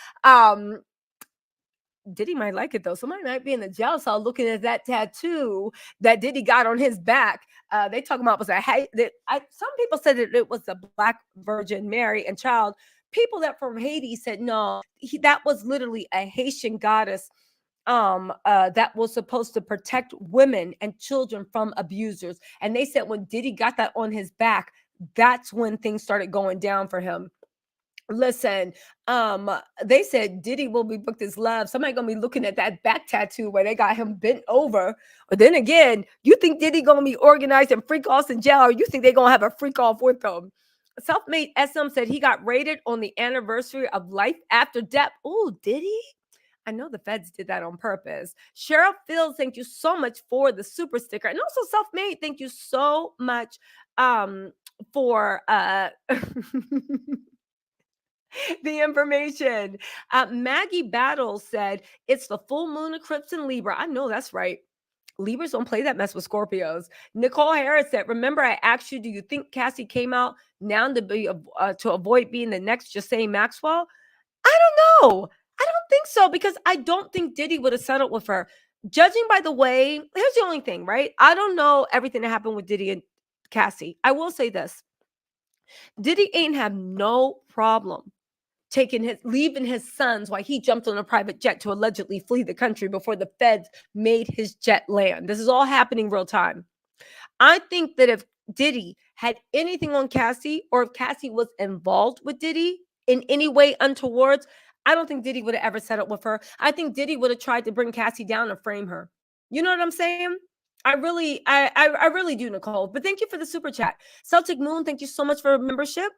Diddy might like it though. Somebody might be in the jail cell looking at that tattoo that Diddy got on his back. They talking about some people said that it was the Black Virgin Mary and child. People that from Haiti said no, that was literally a Haitian goddess that was supposed to protect women and children from abusers. And they said when Diddy got that on his back, that's when things started going down for him. Listen, they said Diddy will be booked as love. Somebody gonna be looking at that back tattoo where they got him bent over. But then again, you think Diddy gonna be organized and freak offs in jail, or you think they gonna have a freak off with them? Self-made SM said he got raided on the anniversary of life after death. Oh, did he? I know the feds did that on purpose. Cheryl Fields, thank you so much for the super sticker. And also Self-Made, thank you so much for the information. Maggie Battles said, it's the full moon eclipse in Libra. I know that's right. Libras don't play that mess with Scorpios. Nicole Harris said, remember I asked you, do you think Cassie came out now to avoid being the next Justine Maxwell? I don't know. I don't think so, because I don't think Diddy would have settled with her. Judging by the way, here's the only thing, right? I don't know everything that happened with Diddy and Cassie. I will say this. Diddy ain't have no problem leaving his sons while he jumped on a private jet to allegedly flee the country before the feds made his jet land. This is all happening real time. I think that if Diddy had anything on Cassie, or if Cassie was involved with Diddy in any way untowards, I don't think Diddy would have ever settled with her. I think Diddy would have tried to bring Cassie down and frame her. You know what I'm saying? I really do, Nicole. But thank you for the super chat. Celtic Moon, thank you so much for membership.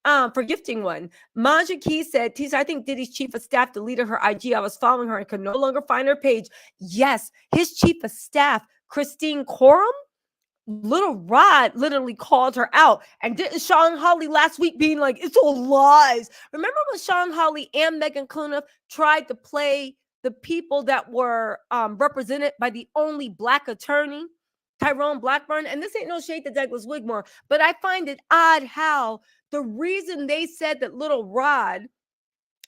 For gifting one. Manja Key said, Tisa, I think Diddy's chief of staff deleted her IG. I was following her and could no longer find her page. Yes, his chief of staff, Christine Coram, Little Rod literally called her out. And didn't Sean Hawley last week being like, it's all lies? Remember when Sean Hawley and Megan Cluniff tried to play the people that were represented by the only Black attorney, Tyrone Blackburn? And this ain't no shade to Douglas Wigmore, but I find it odd how the reason they said that Little Rod,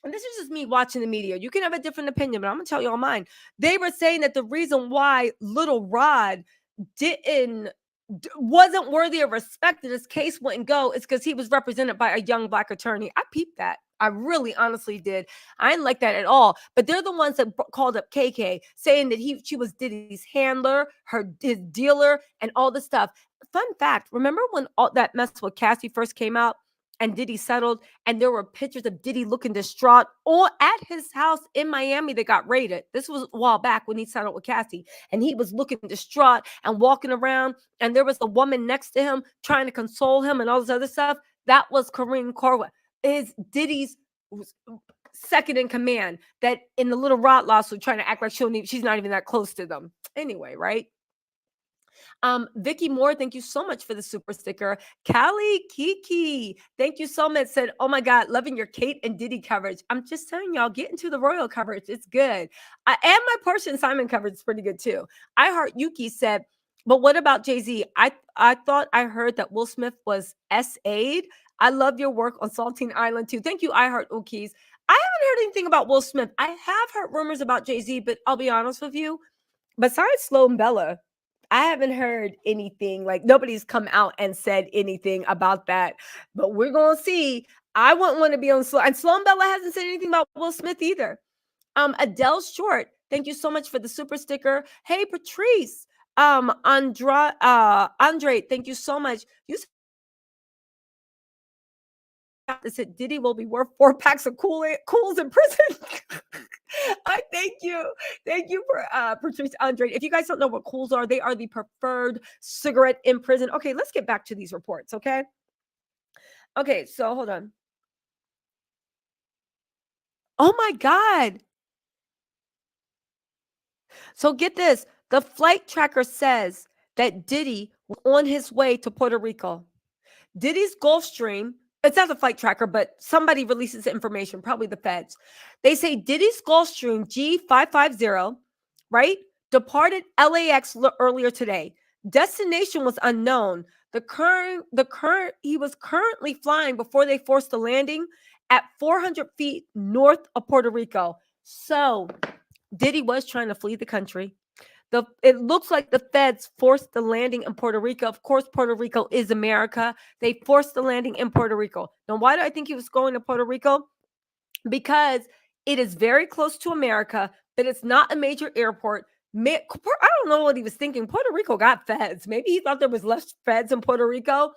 and this is just me watching the media, you can have a different opinion, but I'm gonna tell you all mine. They were saying that the reason why Little Rod wasn't worthy of respect and his case wouldn't go is because he was represented by a young Black attorney. I peeped that. I really honestly did. I didn't like that at all. But they're the ones that called up KK saying that she was Diddy's handler, his dealer, and all this stuff. Fun fact, remember when all that mess with Cassie first came out and Diddy settled, and there were pictures of Diddy looking distraught or at his house in Miami that got raided? This was a while back when he settled with Cassie, and he was looking distraught and walking around, and there was a woman next to him trying to console him and all this other stuff. That was Kareem Corwin, is Diddy's second in command, that in the Little Rod lawsuit trying to act like she's not even that close to them. Anyway, right? Vicky Moore, thank you so much for the super sticker. Callie Kiki, thank you so much. Said, oh my God, loving your Kate and Diddy coverage. I'm just telling y'all, get into the royal coverage. It's good. And my Portia and Simon coverage is pretty good too. I Heart Yuki said, but what about Jay-Z? I thought I heard that Will Smith was SA'd. I love your work on Saltine Island too. Thank you, I Heart Ukis. I haven't heard anything about Will Smith. I have heard rumors about Jay-Z, but I'll be honest with you, besides Slow and Bella, I haven't heard anything. Like, nobody's come out and said anything about that, but we're going to see. I wouldn't want to be on Slow, and Sloan Bella hasn't said anything about Will Smith either. Adele Short, thank you so much for the super sticker. Hey, Patrice, Andre, thank you so much. You said Diddy will be worth 4 packs of cools in prison. I thank you. Thank you for Patrice Andre. If you guys don't know what cools are, they are the preferred cigarette in prison. Okay, let's get back to these reports, okay? Okay, so hold on. Oh my God. So get this. The flight tracker says that Diddy was on his way to Puerto Rico. Diddy's Gulfstream, it's not the flight tracker, but somebody releases the information, probably the feds. They say Diddy's Gulfstream G550, right, departed LAX earlier today. Destination was unknown. He was currently flying before they forced the landing at 400 feet north of Puerto Rico. So Diddy was trying to flee the country. It looks like the feds forced the landing in Puerto Rico. Of course, Puerto Rico is America. They forced the landing in Puerto Rico. Now, why do I think he was going to Puerto Rico? Because it is very close to America, but it's not a major airport. I don't know what he was thinking. Puerto Rico got feds. Maybe he thought there was less feds in Puerto Rico.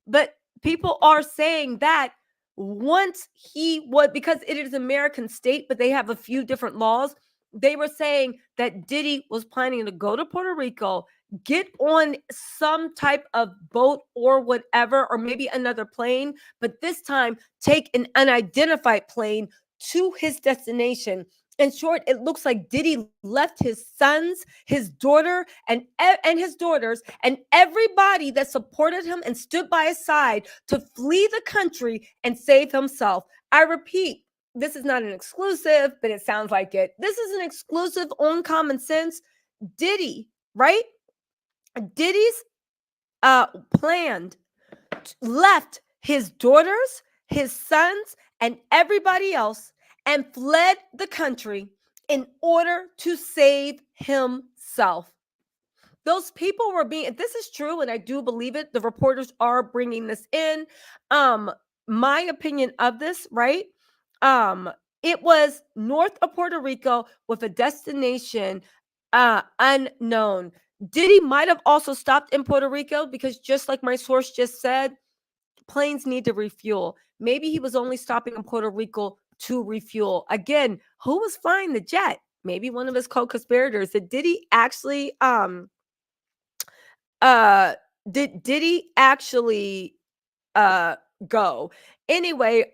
But people are saying that once because it is American state, but they have a few different laws. They were saying that Diddy was planning to go to Puerto Rico, get on some type of boat or whatever, or maybe another plane, but this time take an unidentified plane to his destination. In short, it looks like Diddy left his sons, his daughter, and his daughters, and everybody that supported him and stood by his side to flee the country and save himself. I repeat, this is not an exclusive, but it sounds like it. This is an exclusive on Common Sense. Diddy, right? Diddy's left his daughters, his sons, and everybody else and fled the country in order to save himself. Those people were if this is true, and I do believe it, the reporters are bringing this in. My opinion of this, right? It was north of Puerto Rico with a destination unknown. Diddy might have also stopped in Puerto Rico because, just like my source just said, planes need to refuel. Maybe he was only stopping in Puerto Rico to refuel. Again, who was flying the jet? Maybe one of his co-conspirators. Did he actually did he actually go? Anyway,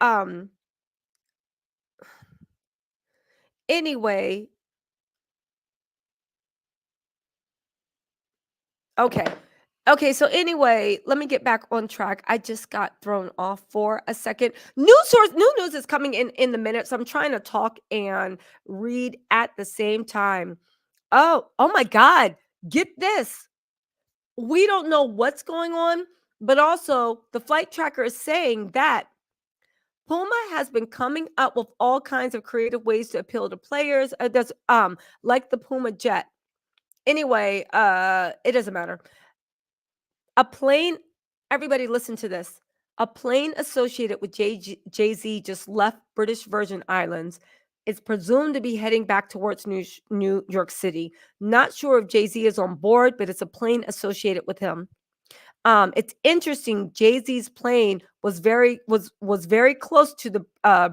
anyway, okay. Okay, so anyway, let me get back on track. I just got thrown off for a second. New news is coming in the minute, so I'm trying to talk and read at the same time. Oh my God. Get this. We don't know what's going on, but also the flight tracker is saying that Puma has been coming up with all kinds of creative ways to appeal to players. That's like the Puma jet. Anyway, it doesn't matter. A plane, everybody listen to this. A plane associated with Jay-Z just left British Virgin Islands. It's presumed to be heading back towards New York City. Not sure if Jay-Z is on board, but it's a plane associated with him. It's interesting. Jay-Z's plane was very close to the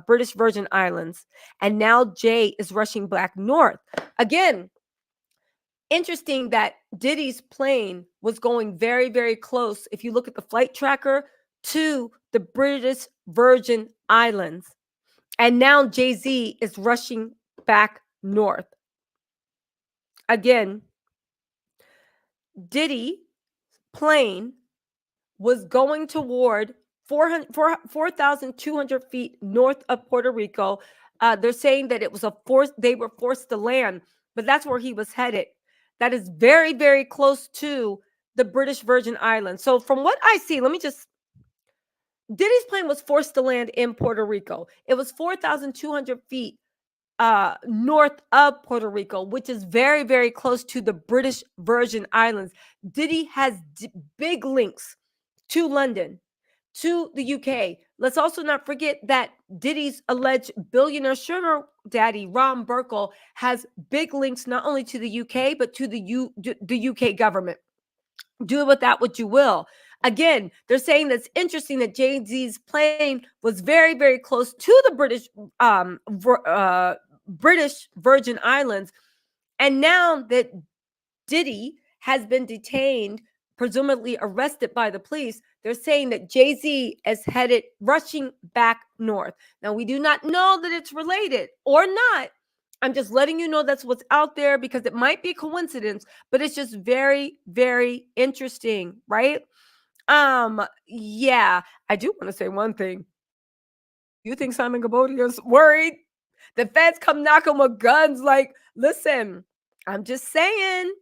British Virgin Islands, and now Jay is rushing back north. Again, interesting that Diddy's plane was going very, very close, if you look at the flight tracker, to the British Virgin Islands. And now Jay-Z is rushing back north. Again, Diddy's plane was going toward 4,200 feet north of Puerto Rico. They're saying that it was they were forced to land, but that's where he was headed. That is very, very close to the British Virgin Islands. So from what I see, Diddy's plane was forced to land in Puerto Rico. It was 4,200 feet north of Puerto Rico, which is very, very close to the British Virgin Islands. Diddy has big links to London, to the UK. Let's also not forget that Diddy's alleged billionaire sugar daddy, Ron Burkle, has big links not only to the UK, but to the UK government. Do with that what you will. Again, they're saying that's interesting that Jay-Z's plane was very, very close to the British Virgin Islands. And now that Diddy has been detained, presumably arrested by the police, they're saying that Jay-Z is rushing back north. Now, we do not know that it's related or not. I'm just letting you know that's what's out there because it might be a coincidence, but it's just very, very interesting, right? Yeah, I do want to say one thing. You think Simon Gabodia's worried? The feds come knocking with guns like, listen, I'm just saying.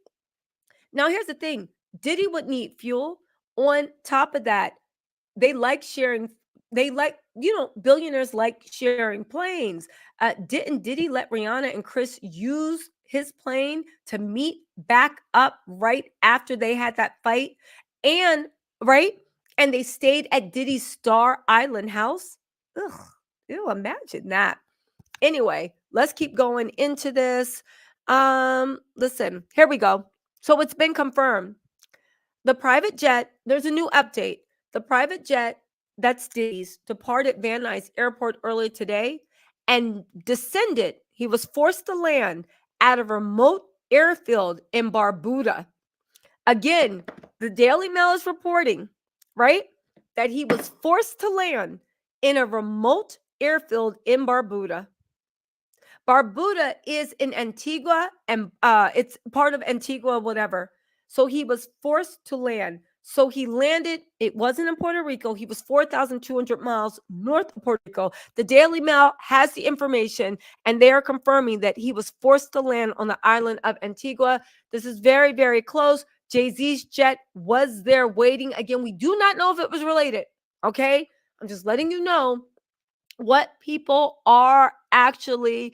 Now, here's the thing. Diddy would need fuel. On top of that, they like sharing. Billionaires like sharing planes. Didn't Diddy let Rihanna and Chris use his plane to meet back up right after they had that fight? And they stayed at Diddy's Star Island house. Ugh, ew, imagine that. Anyway, let's keep going into this. Listen, here we go. So it's been confirmed. The private jet, there's a new update. The private jet, that's Diddy's, departed Van Nuys Airport earlier today and descended. He was forced to land at a remote airfield in Barbuda. Again, the Daily Mail is reporting, that he was forced to land in a remote airfield in Barbuda. Barbuda is in Antigua, and it's part of Antigua, whatever. So he was forced to land. So he landed, it wasn't in Puerto Rico. He was 4,200 miles north of Puerto Rico. The Daily Mail has the information, and they are confirming that he was forced to land on the island of Antigua. This is very, very close. Jay-Z's jet was there waiting. Again, we do not know if it was related, okay? I'm just letting you know what people are actually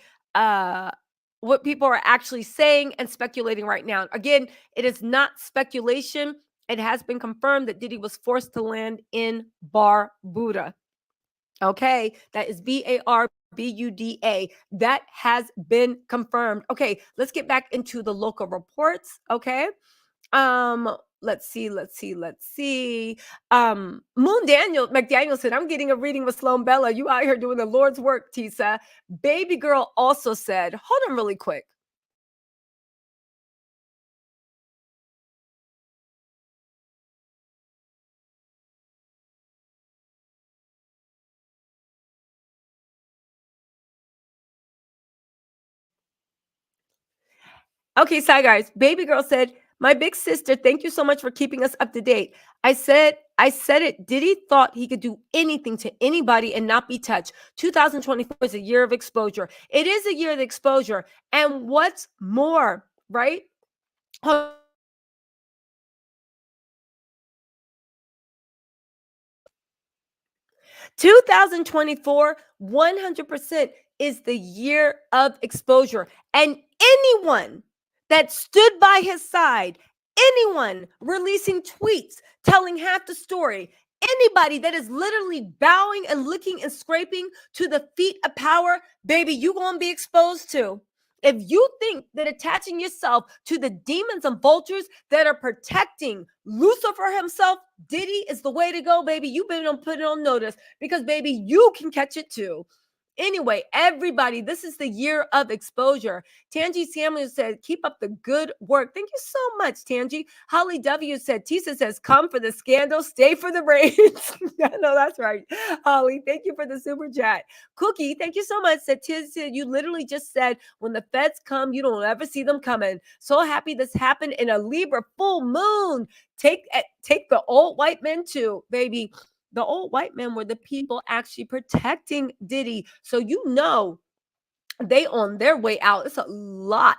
saying and speculating right now. Again, it is not speculation. It has been confirmed that Diddy was forced to land in Barbuda. Okay, that is Barbuda. That has been confirmed. Okay, let's get back into the local reports. Okay. Let's see. McDaniel said, I'm getting a reading with Sloan Bella. You out here doing the Lord's work, Tisa. Baby girl also said, hold on really quick. Okay, side guys. Baby girl said, "My big sister, thank you so much for keeping us up to date." I said it. Diddy thought he could do anything to anybody and not be touched. 2024 is a year of exposure. It is a year of exposure. And what's more, right? 2024, 100% is the year of exposure. And anyone that stood by his side, anyone releasing tweets telling half the story, anybody that is literally bowing and licking and scraping to the feet of power, baby, you going to be exposed to. If you think that attaching yourself to the demons and vultures that are protecting Lucifer himself, Diddy is the way to go, baby. You better put it on notice because, baby, you can catch it too. Anyway, everybody, this is the year of exposure. Tangi Samuel said, keep up the good work. Thank you so much, Tangi. Holly W said, Tisa says, come for the scandal, stay for the raids. No, that's right. Holly, thank you for the super chat. Cookie, thank you so much. Said Tisa, you literally just said, when the feds come, you don't ever see them coming. So happy this happened in a Libra full moon. Take the old white men too, baby. The old white men were the people actually protecting Diddy. So they on their way out. It's a lot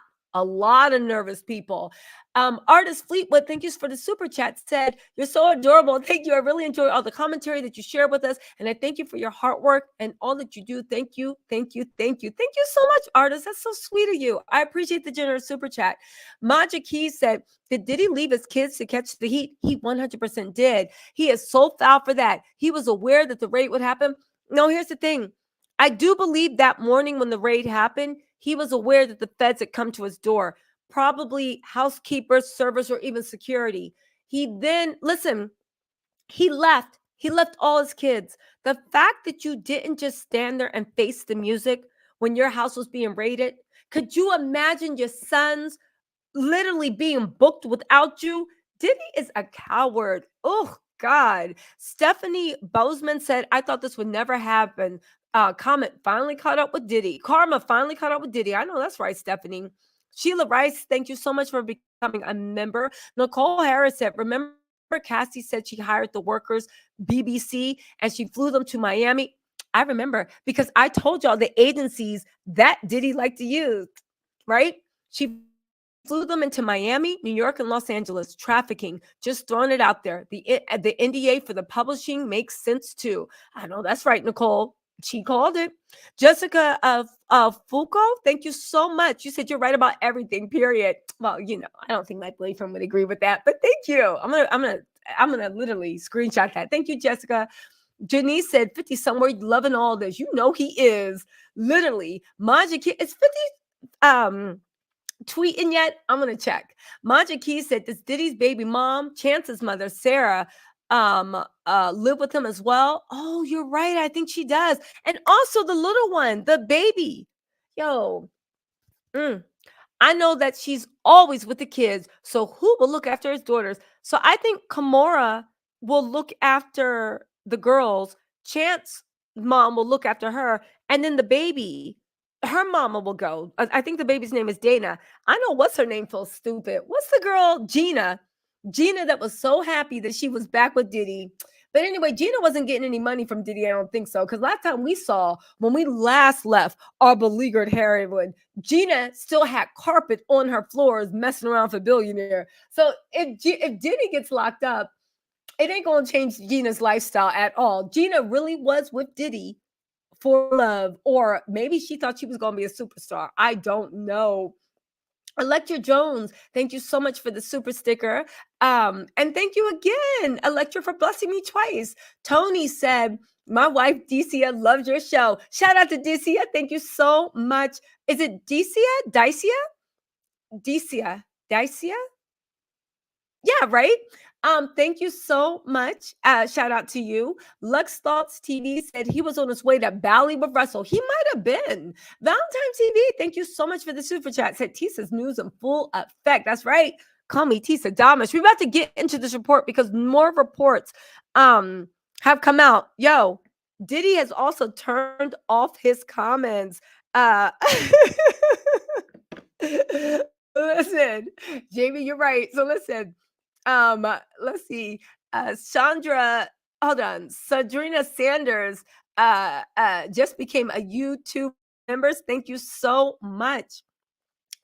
of nervous people. Artist Fleetwood, thank you for the super chat. Said, you're so adorable. Thank you. I really enjoy all the commentary that you share with us. And I thank you for your hard work and all that you do. Thank you. Thank you. Thank you. Thank you so much, artist. That's so sweet of you. I appreciate the generous super chat. Maja Key said, did he leave his kids to catch the heat? He 100% did. He is so foul for that. He was aware that the raid would happen. No, here's the thing. I do believe that morning when the raid happened, he was aware that the feds had come to his door, probably housekeepers, servers, or even security. He then, listen, he left. He left all his kids. The fact that you didn't just stand there and face the music when your house was being raided, could you imagine your sons literally being booked without you? Diddy is a coward. Oh, God. Stephanie Bozeman said, I thought this would never happen. Comment finally caught up with Diddy. Karma finally caught up with Diddy. I know that's right, Stephanie. Sheila Rice, thank you so much for becoming a member. Nicole Harris said, remember Cassie said she hired the workers, BBC, and she flew them to Miami? I remember because I told y'all the agencies that Diddy liked to use, right? She flew them into Miami, New York, and Los Angeles. Trafficking, just throwing it out there. The NDA for the publishing makes sense too. I know that's right, Nicole. She called it. Jessica of Foucault, thank you so much. You said you're right about everything, period. Well, I don't think my boyfriend would agree with that, but thank you. I'm gonna literally screenshot that. Thank you, Jessica. Janice said 50 somewhere loving all this. You know he is. Literally. Magic it's 50 tweeting yet? I'm gonna check. Maja Key said, does Diddy's baby mom, Chance's mother, Sarah, live with him as well? Oh, you're right. I think she does. And also the little one, the baby. Yo, I know that she's always with the kids. So who will look after his daughters? So I think Kimora will look after the girls. Chance mom will look after her. And then the baby, her mama will go. I think the baby's name is Dana. I know what's her name feels stupid. What's the girl? Gina. Gina that was so happy that she was back with Diddy. But anyway, Gina wasn't getting any money from Diddy. I don't think so. Because last time we saw, when we last left our beleaguered Harrywood, Gina still had carpet on her floors messing around for billionaire. So if Diddy gets locked up, it ain't going to change Gina's lifestyle at all. Gina really was with Diddy for love, or maybe she thought she was going to be a superstar. I don't know. Electra Jones, thank you so much for the super sticker. And thank you again, Electra, for blessing me twice. Tony said, my wife, Decia, loves your show. Shout out to Decia. Thank you so much. Is it Decia? Dicia? Decia? Dicia? Yeah, right. Thank you so much. Shout out to you. Lux Thoughts TV said he was on his way to Bali with Russell. He might have been. Valentine TV, thank you so much for the super chat. Said Tisa's news in full effect. That's right. Call me Tisa Damish. We're about to get into this report because more reports have come out. Yo, Diddy has also turned off his comments. Listen, Jamie, you're right. So listen, let's see. Sandra, hold on. Sadrina Sanders just became a YouTube members. Thank you so much.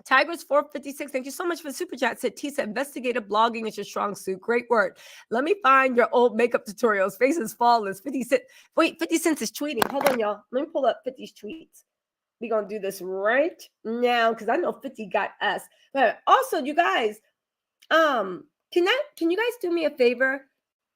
Tigers 456, thank you so much for the super chat. Said Tisa, investigative blogging is your strong suit. Great work. Let me find your old makeup tutorials. Faces flawless. 50 Cent. Wait, 50 Cent is tweeting. Hold on, y'all. Let me pull up 50's tweets. We're going to do this right now because I know 50 got us. But also, you guys, can you guys do me a favor?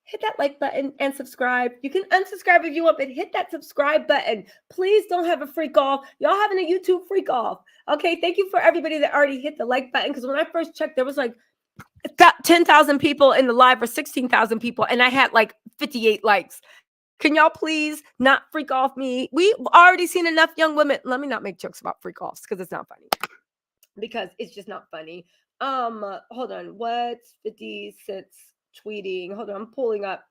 Hit that like button and subscribe. You can unsubscribe if you want, but hit that subscribe button. Please don't have a freak off. Y'all having a YouTube freak off. Okay, thank you for everybody that already hit the like button because when I first checked, there was like 10,000 people in the live or 16,000 people, and I had like 58 likes. Can y'all please not freak off me? We've already seen enough young women. Let me not make jokes about freak offs because it's not funny. Because it's just not funny. Hold on. What's 50 Cent's tweeting? Hold on. I'm pulling up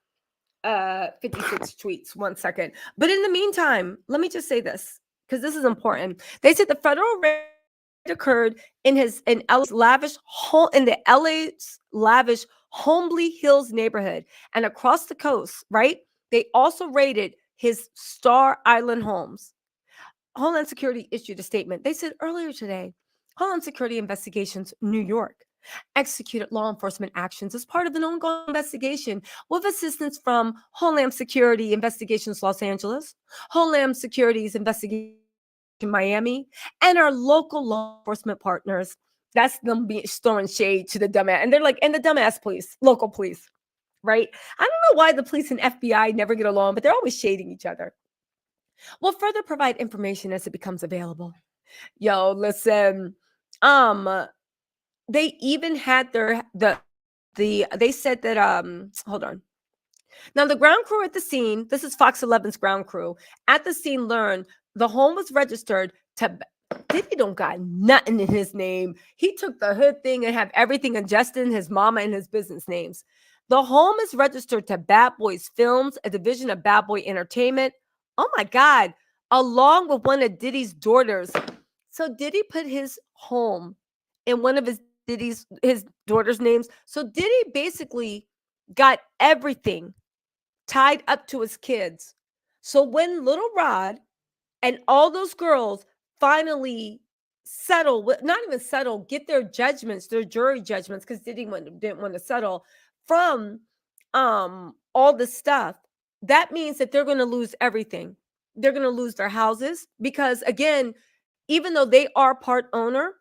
56 tweets. 1 second. But in the meantime, let me just say this because this is important. They said the federal raid occurred in LA's lavish Holmby Hills neighborhood and across the coast, right? They also raided his Star Island homes. Homeland Security issued a statement. They said earlier today, Homeland Security Investigations New York executed law enforcement actions as part of an ongoing investigation with assistance from Homeland Security Investigations Los Angeles, Homeland Security's Investigation Miami, and our local law enforcement partners. That's them throwing shade to the dumbass. And they're like, and the dumbass police, local police, right? I don't know why the police and FBI never get along, but they're always shading each other. We'll further provide information as it becomes available. Yo, listen. They even had they said that hold on. Now the ground crew at the scene, this is Fox 11's ground crew, at the scene learned the home was registered to Diddy don't got nothing in his name. He took the hood thing and have everything in Justin, his mama, and his business names. The home is registered to Bad Boys Films, a division of Bad Boy Entertainment. Oh my God, along with one of Diddy's daughters. So Diddy put his home in one of his daughter's names. So Diddy basically got everything tied up to his kids. So when Little Rod and all those girls finally get their judgments, their jury judgments, because Diddy didn't want to settle from all this stuff, that means that they're going to lose everything. They're going to lose their houses because, again, even though they are part owner,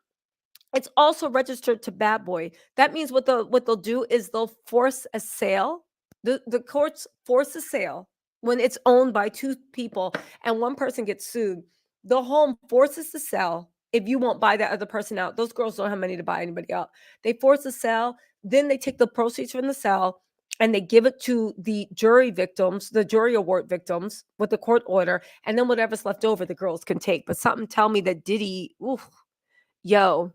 it's also registered to Bad Boy. That means what they'll do is they'll force a sale. The courts force a sale when it's owned by two people and one person gets sued. The home forces to sell if you won't buy that other person out. Those girls don't have money to buy anybody out. They force a sell. Then they take the proceeds from the sale and they give it to the jury victims, the jury award victims with the court order. And then whatever's left over, the girls can take. But something tell me that Diddy, yo.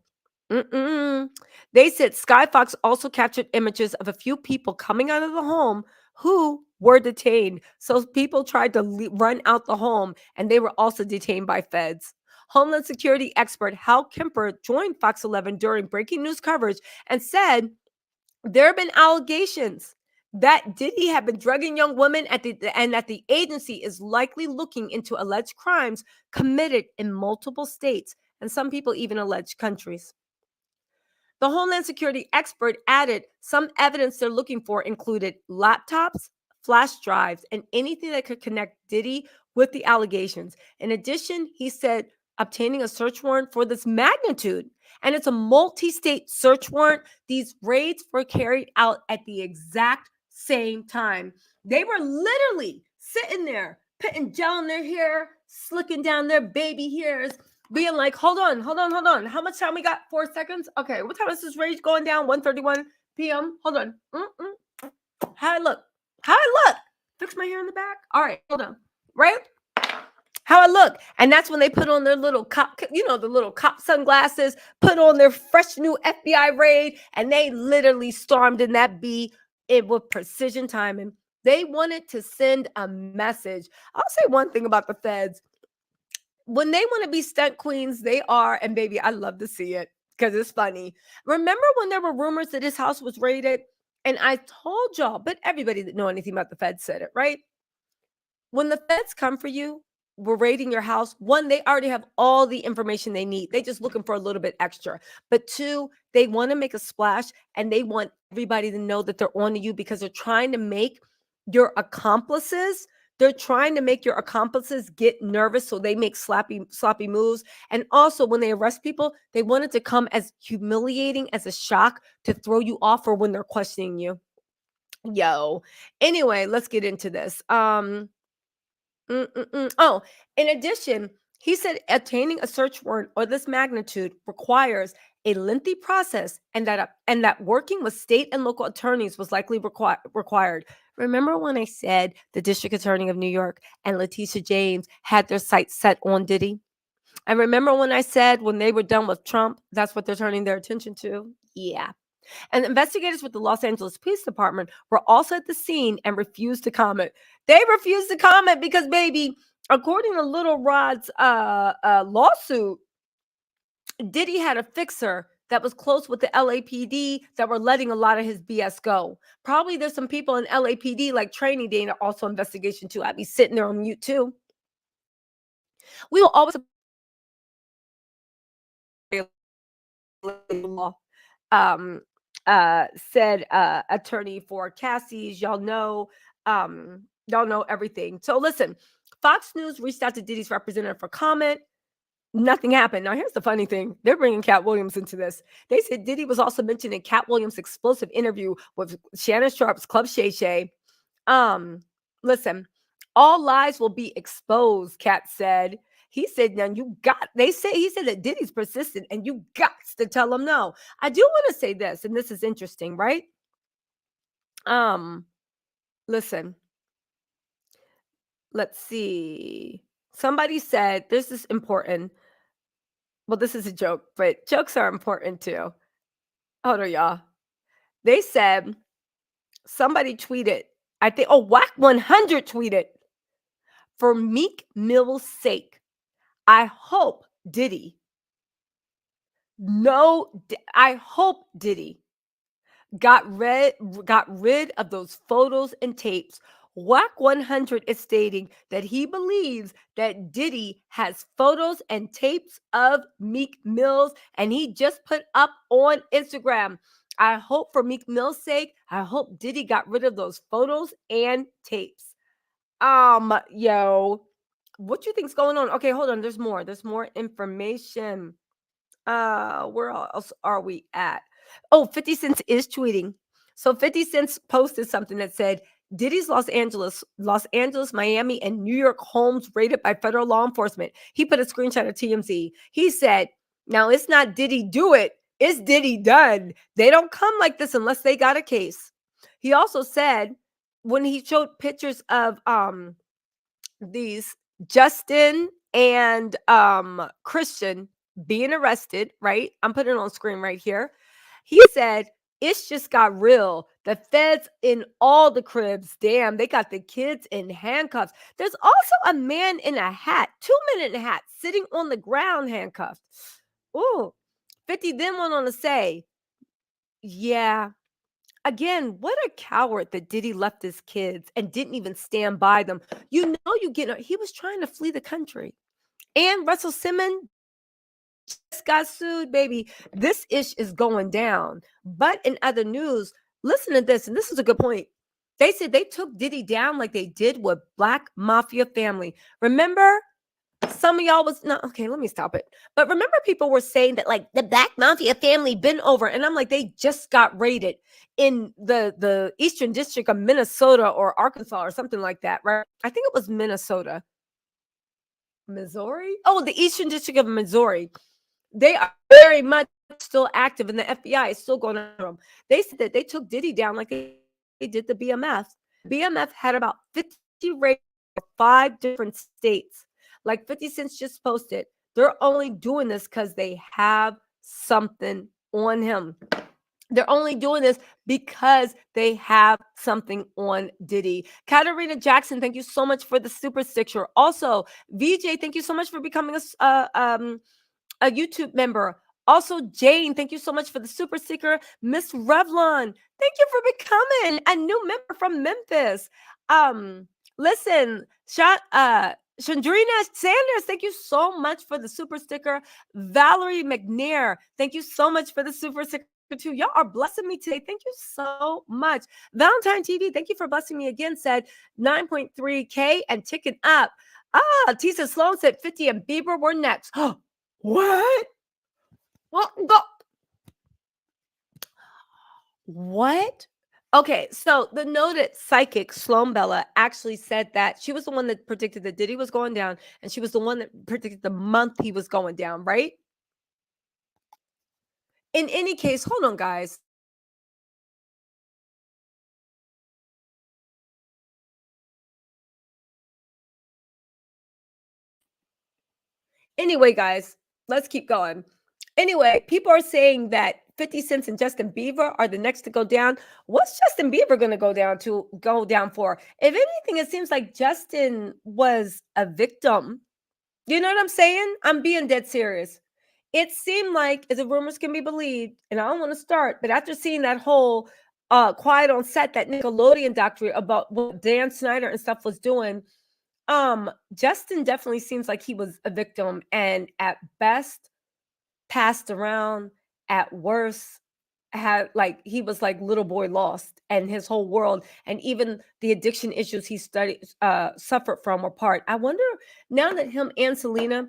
They said Sky Fox also captured images of a few people coming out of the home who were detained. So people tried to run out the home and they were also detained by feds. Homeland Security expert Hal Kemper joined Fox 11 during breaking news coverage and said there have been allegations that Diddy had been drugging young women and that the agency is likely looking into alleged crimes committed in multiple states and some people even alleged countries. The Homeland Security expert added some evidence they're looking for included laptops, flash drives, and anything that could connect Diddy with the allegations. In addition, he said obtaining a search warrant for this magnitude, and it's a multi-state search warrant. These raids were carried out at the exact same time. They were literally sitting there, putting gel in their hair, slicking down their baby hairs, being like, hold on. How much time we got? 4 seconds? Okay, what time is this rage going down? 1:31. p.m. Hold on. How I look? How I look? Fix my hair in the back. All right, hold on. Right? How I look. And that's when they put on their little cop, the little cop sunglasses, put on their fresh new FBI raid, and they literally stormed in that B with precision timing. They wanted to send a message. I'll say one thing about the feds. When they want to be stunt queens, they are. And baby, I love to see it because it's funny. Remember when there were rumors that his house was raided? And I told y'all, but everybody that know anything about the feds said it, right? When the feds come for you, we're raiding your house. One, they already have all the information they need. They just looking for a little bit extra. But two, they want to make a splash and they want everybody to know that they're on to you because they're trying to make your accomplices. They're trying to make your accomplices get nervous so they make sloppy moves. And also when they arrest people, they want it to come as humiliating as a shock to throw you off or when they're questioning you. Yo. Anyway, let's get into this. Oh, in addition, he said obtaining a search warrant or this magnitude requires a lengthy process and that working with state and local attorneys was likely required. Remember when I said the district attorney of New York and Letitia James had their sights set on Diddy? And remember when I said when they were done with Trump, that's what they're turning their attention to? Yeah. And investigators with the Los Angeles Police Department were also at the scene and refused to comment. They refused to comment because, baby, according to Little Rod's lawsuit, Diddy had a fixer that was close with the LAPD that were letting a lot of his BS go. Probably there's some people in LAPD like training day and also investigation too. I'd be sitting there on mute too. We will always said attorney for Cassie's. Y'all know everything. So listen, Fox News reached out to Diddy's representative for comment. Nothing happened. Now, here's the funny thing. They're bringing Cat Williams into this. They said Diddy was also mentioned in Cat Williams' explosive interview with Shannon Sharp's Club Shay Shay. Listen, all lies will be exposed, Cat said. He said, now he said that Diddy's persistent and you got to tell him no. I do want to say this, and this is interesting, right? Listen, let's see. Somebody said, this is important. Well, this is a joke, but jokes are important too. Hold on, y'all. They said, somebody tweeted, I think, Whack 100 tweeted, for Meek Mill's sake, I hope Diddy got rid of those photos and tapes. Whack 100 is stating that he believes that Diddy has photos and tapes of Meek Mill's, and he just put up on Instagram. I hope for Meek Mill's sake, I hope Diddy got rid of those photos and tapes. Yo, what you think's going on? Okay, hold on. There's more information. Where else are we at? 50 Cent is tweeting. So 50 Cent posted something that said, Diddy's Los Angeles, Miami, and New York homes raided by federal law enforcement. He put a screenshot of TMZ. He said, now it's not Diddy do it, it's Diddy done. They don't come like this unless they got a case. He also said, when he showed pictures of these Justin and Christian being arrested, right? I'm putting it on screen right here. He said, it's just got real. The feds in all the cribs. Damn, they got the kids in handcuffs. There's also a man in a hat, 2 men in a hat, sitting on the ground handcuffed. Ooh, 50 then went on to say, yeah, again, what a coward that Diddy left his kids and didn't even stand by them. He was trying to flee the country. And Russell Simmons just got sued, baby. This ish is going down. But in other news, listen to this, and this is a good point. They said they took Diddy down like they did with Black Mafia Family. Remember, some of y'all was no, okay, let me stop it. But remember, people were saying that like the Black Mafia Family been over, and I'm like, they just got raided in the Eastern District of Minnesota or Arkansas or something like that, right? I think it was Minnesota. Missouri? Oh, the Eastern District of Missouri. They are very much still active, and the FBI is still going after them. They said that they took Diddy down like they did the BMF. BMF had about 50 raids in 5 different states. Like 50 Cent just posted, they're only doing this because they have something on him. They're only doing this because they have something on Diddy. Katarina Jackson, thank you so much for the super sticker. Also, VJ, thank you so much for becoming a YouTube member. Also, Jane, thank you so much for the super sticker. Miss Revlon, thank you for becoming a new member from Memphis. Listen, Chandrina Sanders, thank you so much for the super sticker. Valerie McNair, thank you so much for the super sticker too. Y'all are blessing me today. Thank you so much. Valentine TV, thank you for blessing me again. Said 9.3K and ticking up. Tisa Sloan said 50 and Bieber were next. What? What? Okay, so the noted psychic Sloan Bella actually said that she was the one that predicted that Diddy was going down, and she was the one that predicted the month he was going down, right? In any case, hold on, guys. Anyway, guys, let's keep going. Anyway, people are saying that 50 Cent and Justin Bieber are the next to go down. What's Justin Bieber going to go down for? If anything, it seems like Justin was a victim. You know what I'm saying? I'm being dead serious. It seemed like, if the rumors can be believed, and I don't want to start, but after seeing that whole Quiet on Set, that Nickelodeon documentary about what Dan Snyder and stuff was doing, Justin definitely seems like he was a victim, and at best passed around, at worst had like he was like little boy lost, and his whole world and even the addiction issues he suffered from were part. I wonder, now that him and Selena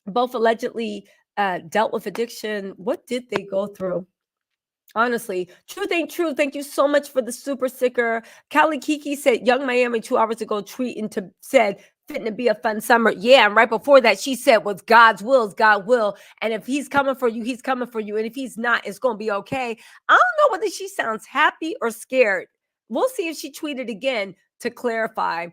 both allegedly dealt with addiction, what did they go through? Honestly, truth ain't true. Thank you so much for the super sticker. Callie Kiki said, Young Miami 2 hours ago tweeting to said, fitting to be a fun summer. Yeah, and right before that, she said, what's God's will is God will. And if he's coming for you, he's coming for you. And if he's not, it's going to be okay. I don't know whether she sounds happy or scared. We'll see if she tweeted again to clarify.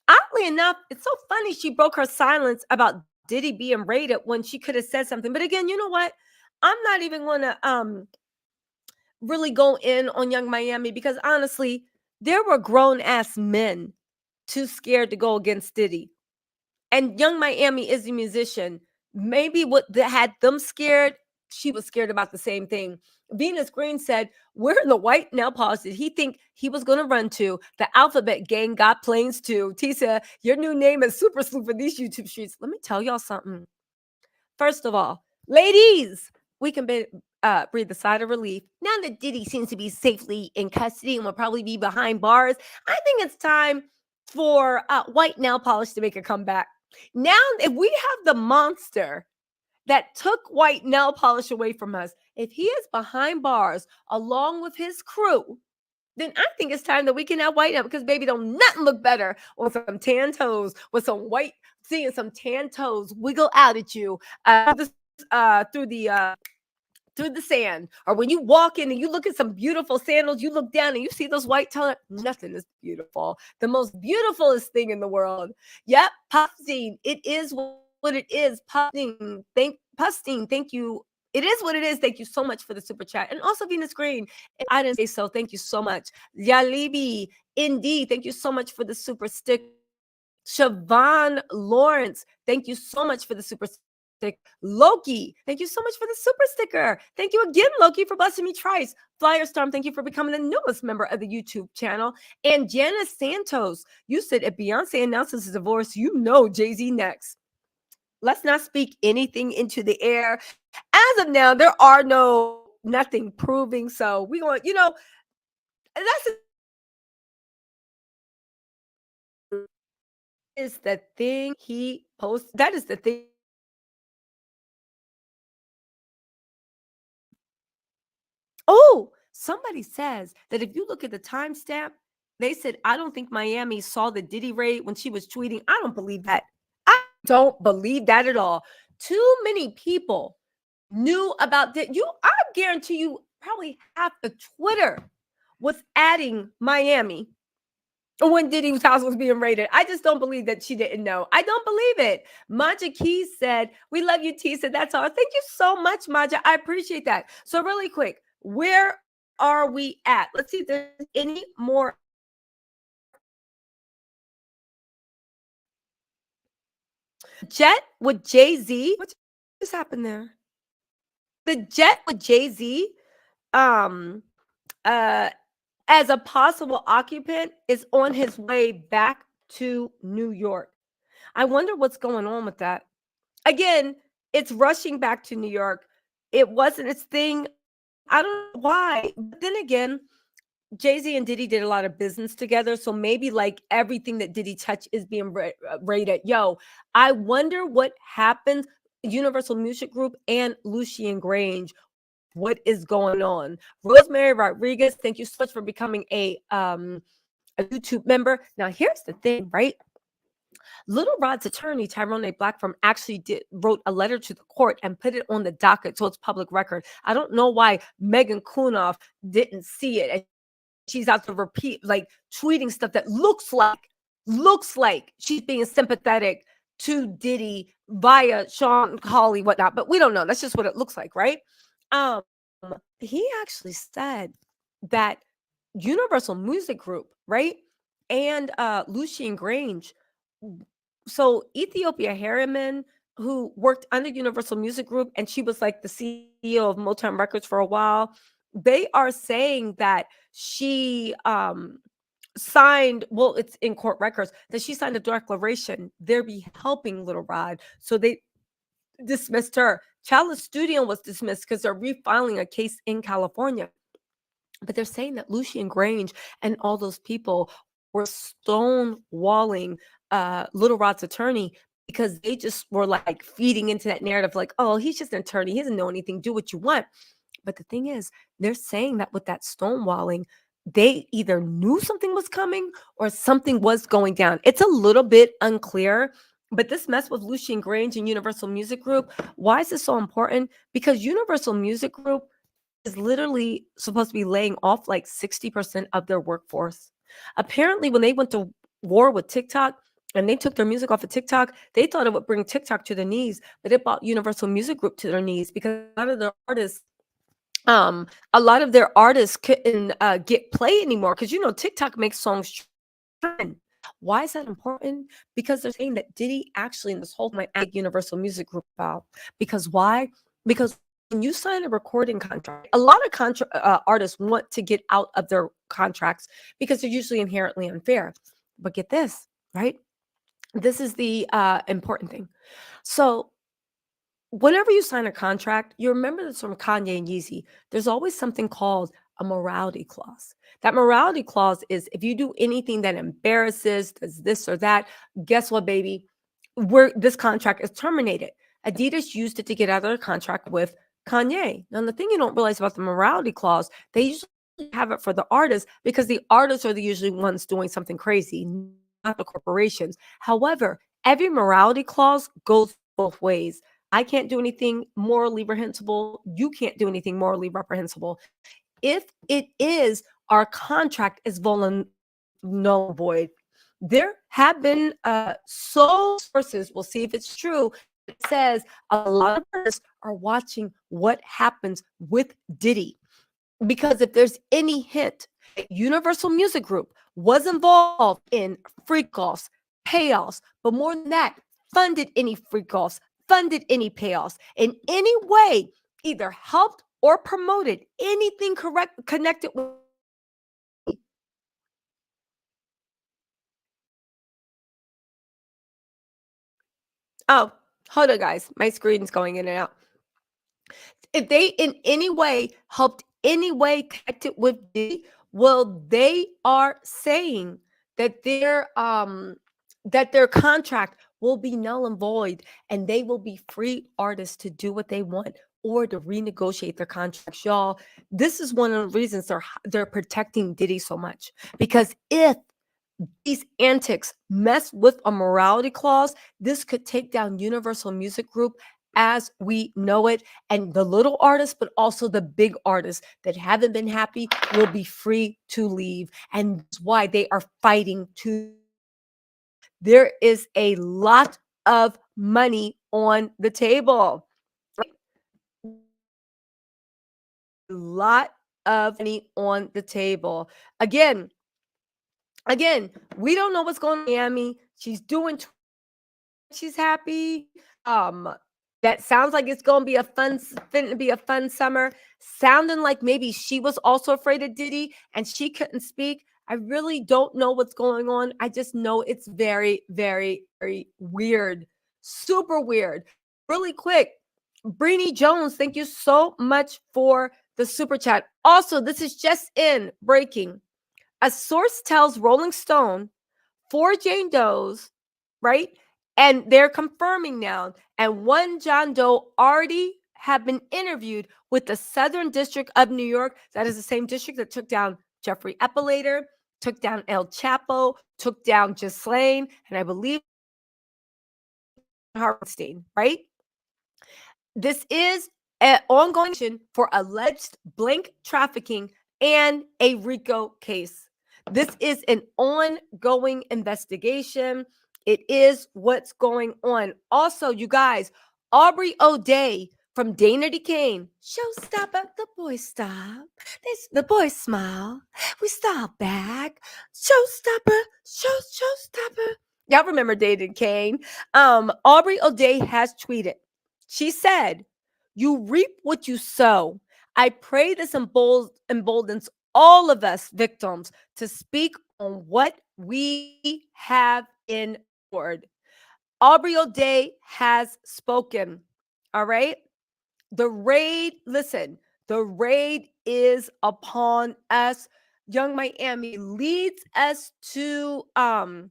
Oddly enough, it's so funny she broke her silence about Diddy being raided when she could have said something. But again, you know what? I'm not even going to really go in on Young Miami, because honestly, there were grown ass men too scared to go against Diddy. And Young Miami is a musician. Maybe what had them scared, she was scared about the same thing. Venus Green said, where in the white nail polish did he think he was going to run to? The Alphabet Gang got planes too. Tisa, your new name is Super Sloop for these YouTube streets. Let me tell y'all something. First of all, ladies, we can breathe a sigh of relief. Now that Diddy seems to be safely in custody and will probably be behind bars, I think it's time for white nail polish to make a comeback. Now, if we have the monster that took white nail polish away from us, if he is behind bars along with his crew, then I think it's time that we can have white nail, because baby, don't nothing look better with some tan toes, with some white, seeing some tan toes wiggle out at you through the sand. Or when you walk in and you look at some beautiful sandals, you look down and you see those white toes. Nothing is beautiful. The most beautifulest thing in the world. Yep, Puffstein. It is what it is. Puffstein. Thank you. It is what it is. Thank you so much for the super chat. And also Venus Green. I didn't say so. Thank you so much. Yalibi. Indeed. Thank you so much for the super stick. Siobhan Lawrence. Thank you so much for the super stick. Loki, thank you so much for the super sticker. Thank you again, Loki, for blessing me twice. Flyerstorm, thank you for becoming the newest member of the YouTube channel. And Janice Santos, you said if Beyonce announces a divorce, you know Jay-Z next. Let's not speak anything into the air. As of now, there are nothing proving. So we going, is the thing he posts. That is the thing. Oh, somebody says that if you look at the timestamp, they said, I don't think Miami saw the Diddy raid when she was tweeting. I don't believe that. I don't believe that at all. Too many people knew about that. I guarantee you, probably half the Twitter was adding Miami when Diddy's house was being raided. I just don't believe that she didn't know. I don't believe it. Maja Keys said, "We love you, T." Said, "That's all." Thank you so much, Maja. I appreciate that. So really quick, where are we at? Let's see if there's any more. Jet with Jay-Z. What just happened there? The jet with Jay-Z, um, uh, as a possible occupant, is on his way back to New York. I wonder what's going on with that. Again, it's rushing back to New York. It wasn't its thing. I don't know why. But then again, Jay-Z and Diddy did a lot of business together. So maybe like everything that Diddy touched is being rated. Yo, I wonder what happens. Universal Music Group and Lucian Grange. What is going on? Rosemary Rodriguez, thank you so much for becoming a YouTube member. Now, here's the thing, right? Little Rod's attorney, Tyrone A. Blackfirm, actually wrote a letter to the court and put it on the docket, so it's public record. I don't know why Megan Kunoff didn't see it. And she's out to repeat, like tweeting stuff that looks like she's being sympathetic to Diddy via Sean Hawley, whatnot. But we don't know. That's just what it looks like, right? He actually said that Universal Music Group, right, and Lucian Grange. So Ethiopia Harriman, who worked under Universal Music Group, and she was like the CEO of Motown Records for a while. They are saying that she signed, well, it's in court records, that she signed a declaration. They'll be helping Little Rod. So they dismissed her. Chalice Studio was dismissed because they're refiling a case in California. But they're saying that Lucian Grange and all those people were stonewalling Little Rod's attorney because they just were like feeding into that narrative, like, oh, he's just an attorney. He doesn't know anything. Do what you want. But the thing is, they're saying that with that stonewalling, they either knew something was coming or something was going down. It's a little bit unclear. But this mess with Lucian Grange and Universal Music Group, why is this so important? Because Universal Music Group is literally supposed to be laying off like 60% of their workforce. Apparently, when they went to war with TikTok and they took their music off of TikTok, they thought it would bring TikTok to their knees, but it brought Universal Music Group to their knees because a lot of their artists couldn't get play anymore because TikTok makes songs trend. Why is that important? Because they're saying that Diddy actually in this whole might add Universal Music Group out. Because why? Because when you sign a recording contract, a lot of artists want to get out of their contracts because they're usually inherently unfair. But get this, right? This is the important thing. So whenever you sign a contract, you remember this from Kanye and Yeezy. There's always something called a morality clause. That morality clause is if you do anything that embarrasses, does this or that, guess what, baby? This contract is terminated. Adidas used it to get out of their contract with Kanye. Now, the thing you don't realize about the morality clause, they usually have it for the artists because the artists are the usually ones doing something crazy, not the corporations. However, every morality clause goes both ways. I can't do anything morally reprehensible. You can't do anything morally reprehensible. If it is our contract is null and void. There have been sources, we'll see if it's true. It says a lot of artists are watching what happens with Diddy. Because if there's any hint that Universal Music Group was involved in freak-offs, payoffs, but more than that, funded any freak-offs, funded any payoffs, in any way, either helped or promoted anything connected with. Oh, hold on, guys. My screen's going in and out. If they in any way helped, any way connected with Diddy, well, they are saying that their contract will be null and void, and they will be free artists to do what they want or to renegotiate their contracts. Y'all, this is one of the reasons they're protecting Diddy so much. Because if these antics mess with a morality clause, this could take down Universal Music Group as we know it. And the little artists, but also the big artists that haven't been happy will be free to leave. And that's why they are fighting to. There is a lot of money on the table. A lot of money on the table. Again, we don't know what's going on in Miami. She's doing, she's happy. That sounds like it's going to be a fun summer. Sounding like maybe she was also afraid of Diddy and she couldn't speak. I really don't know what's going on. I just know it's very, very, very weird. Super weird. Really quick, Breenie Jones, thank you so much for the super chat. Also, this is just in breaking. A source tells Rolling Stone 4 Jane Does, right? And they're confirming now. And one John Doe already have been interviewed with the Southern District of New York. That is the same district that took down Jeffrey Epelator, took down El Chapo, took down Ghislaine, and I believe Harvestein, right? This is an ongoing for alleged blank trafficking and a RICO case. This is an ongoing investigation. It is what's going on. Also, you guys, Aubrey O'Day from Dana DeCane. Showstopper, the boys stop. The boys smile. We stop back. Showstopper, showstopper. Y'all remember Dana DeCane? Aubrey O'Day has tweeted. She said, "You reap what you sow. I pray this emboldens all of us victims to speak on what we have endured." Aubrey O'Day has spoken. All right. The raid, listen, the raid is upon us. Young Miami leads us to Young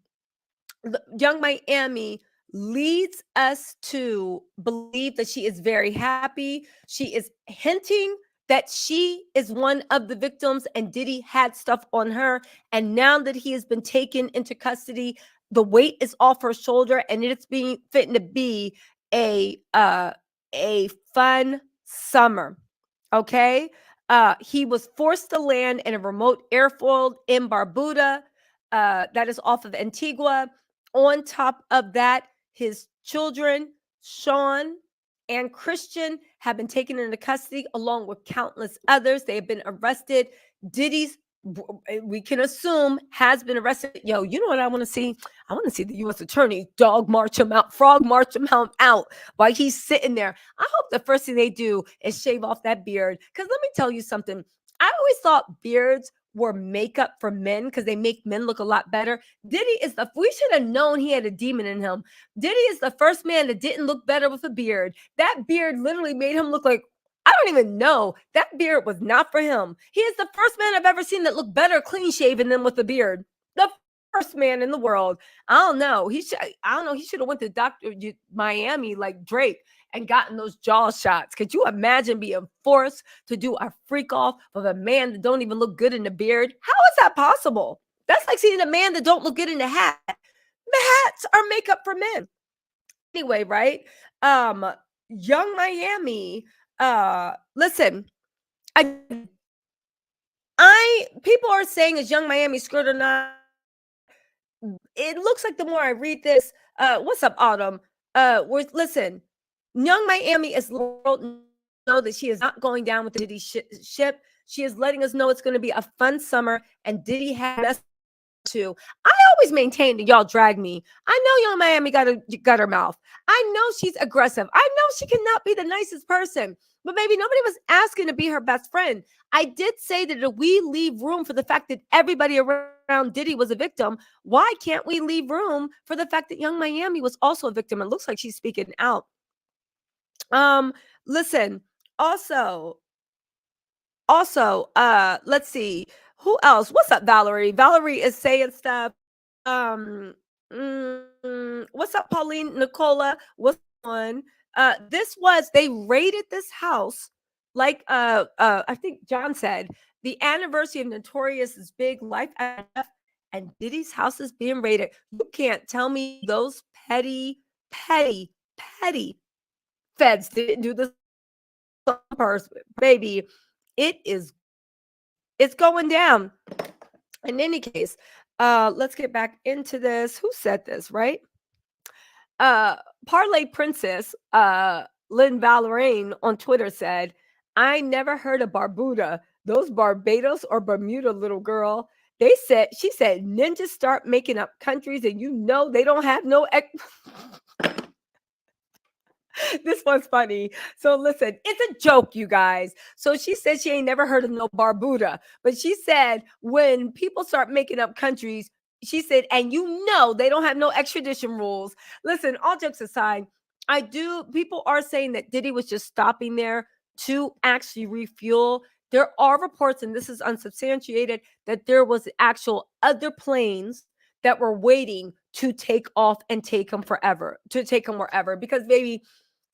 Miami leads us to believe that she is very happy. She is hinting that she is one of the victims and Diddy had stuff on her. And now that he has been taken into custody, the weight is off her shoulder and it's being fitting to be a fun summer. Okay. He was forced to land in a remote airfield in Barbuda. That is off of Antigua. On top of that, his children, Sean and Christian, have been taken into custody along with countless others. They have been arrested. Diddy's, we can assume, has been arrested. Yo, you know what I want to see? I want to see the U.S. attorney dog march him out, frog march him out while he's sitting there. I hope the first thing they do is shave off that beard. Because let me tell you something. I always thought beards were makeup for men because they make men look a lot better. Diddy is we should have known he had a demon in him. Diddy is the first man that didn't look better with a beard. That beard literally made him look like, I don't even know. That beard was not for him. He is the first man I've ever seen that looked better clean shaven than with a beard. The first man in the world. I don't know. He should have went to Dr. Miami like Drake and gotten those jaw shots. Could you imagine being forced to do a freak off of a man that don't even look good in the beard? How is that possible? That's like seeing a man that don't look good in the hat. The hats are makeup for men. Anyway, right? Young Miami. Listen, people are saying is Young Miami screwed or not? It looks like the more I read this, what's up, Autumn? Listen, Young Miami is know that she is not going down with the Diddy ship. She is letting us know it's going to be a fun summer, and Diddy had us too. I always maintain that y'all drag me. I know Young Miami got her mouth. I know she's aggressive. I know she cannot be the nicest person, but maybe nobody was asking to be her best friend. I did say that if we leave room for the fact that everybody around Diddy was a victim, why can't we leave room for the fact that Young Miami was also a victim? It looks like she's speaking out. Listen, also, let's see. Who else? What's up, Valerie? Valerie is saying stuff. What's up, Pauline? Nicola? What's on? They raided this house, like I think John said, the anniversary of Notorious's big life, and Diddy's house is being raided. You can't tell me those petty feds didn't do this on purpose, baby. It's going down. In any case, let's get back into this. Who said this, right? Uh, Parlay Princess, Lynn Valerain on Twitter said, I never heard of Barbuda. Those Barbados or Bermuda little girl. She said, ninjas start making up countries and they don't have no. This one's funny. So listen, it's a joke, you guys. So she said she ain't never heard of no Barbuda, but she said when people start making up countries, she said, and they don't have no extradition rules. Listen, all jokes aside, people are saying that Diddy was just stopping there to actually refuel. There are reports, and this is unsubstantiated, that there was actual other planes that were waiting to take off and take him wherever. Because baby,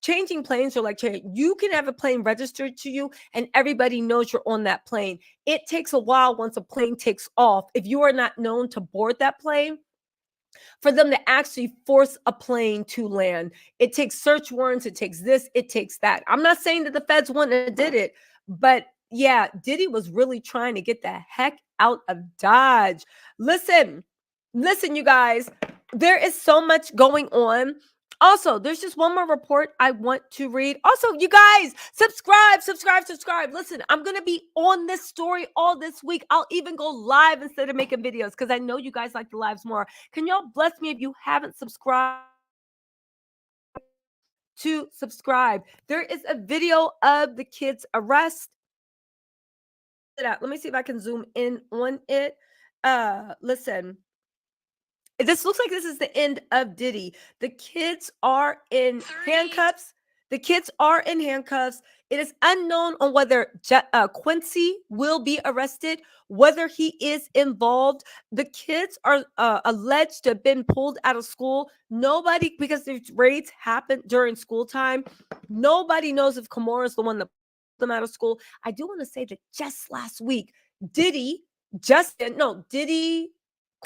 changing planes are like you can have a plane registered to you and everybody knows you're on that plane. It takes a while once a plane takes off, if you are not known to board that plane, for them to actually force a plane to land. It takes search warrants, it takes this, it takes that. I'm not saying that the feds wouldn't have did it, but yeah, Diddy was really trying to get the heck out of Dodge. Listen, you guys, there is so much going on. Also, there's just one more report I want to read. Also, you guys, subscribe. Listen, I'm going to be on this story all this week. I'll even go live instead of making videos because I know you guys like the lives more. Can y'all bless me if you haven't subscribed? To subscribe. There is a video of the kid's arrest. Let me see if I can zoom in on it. Listen. This looks like this is the end of Diddy. The kids are in handcuffs. It is unknown on whether Quincy will be arrested, whether he is involved. The kids are alleged to have been pulled out of school. Nobody, because the raids happened during school time, nobody knows if Kimura is the one that pulled them out of school. I do want to say that just last week, Diddy,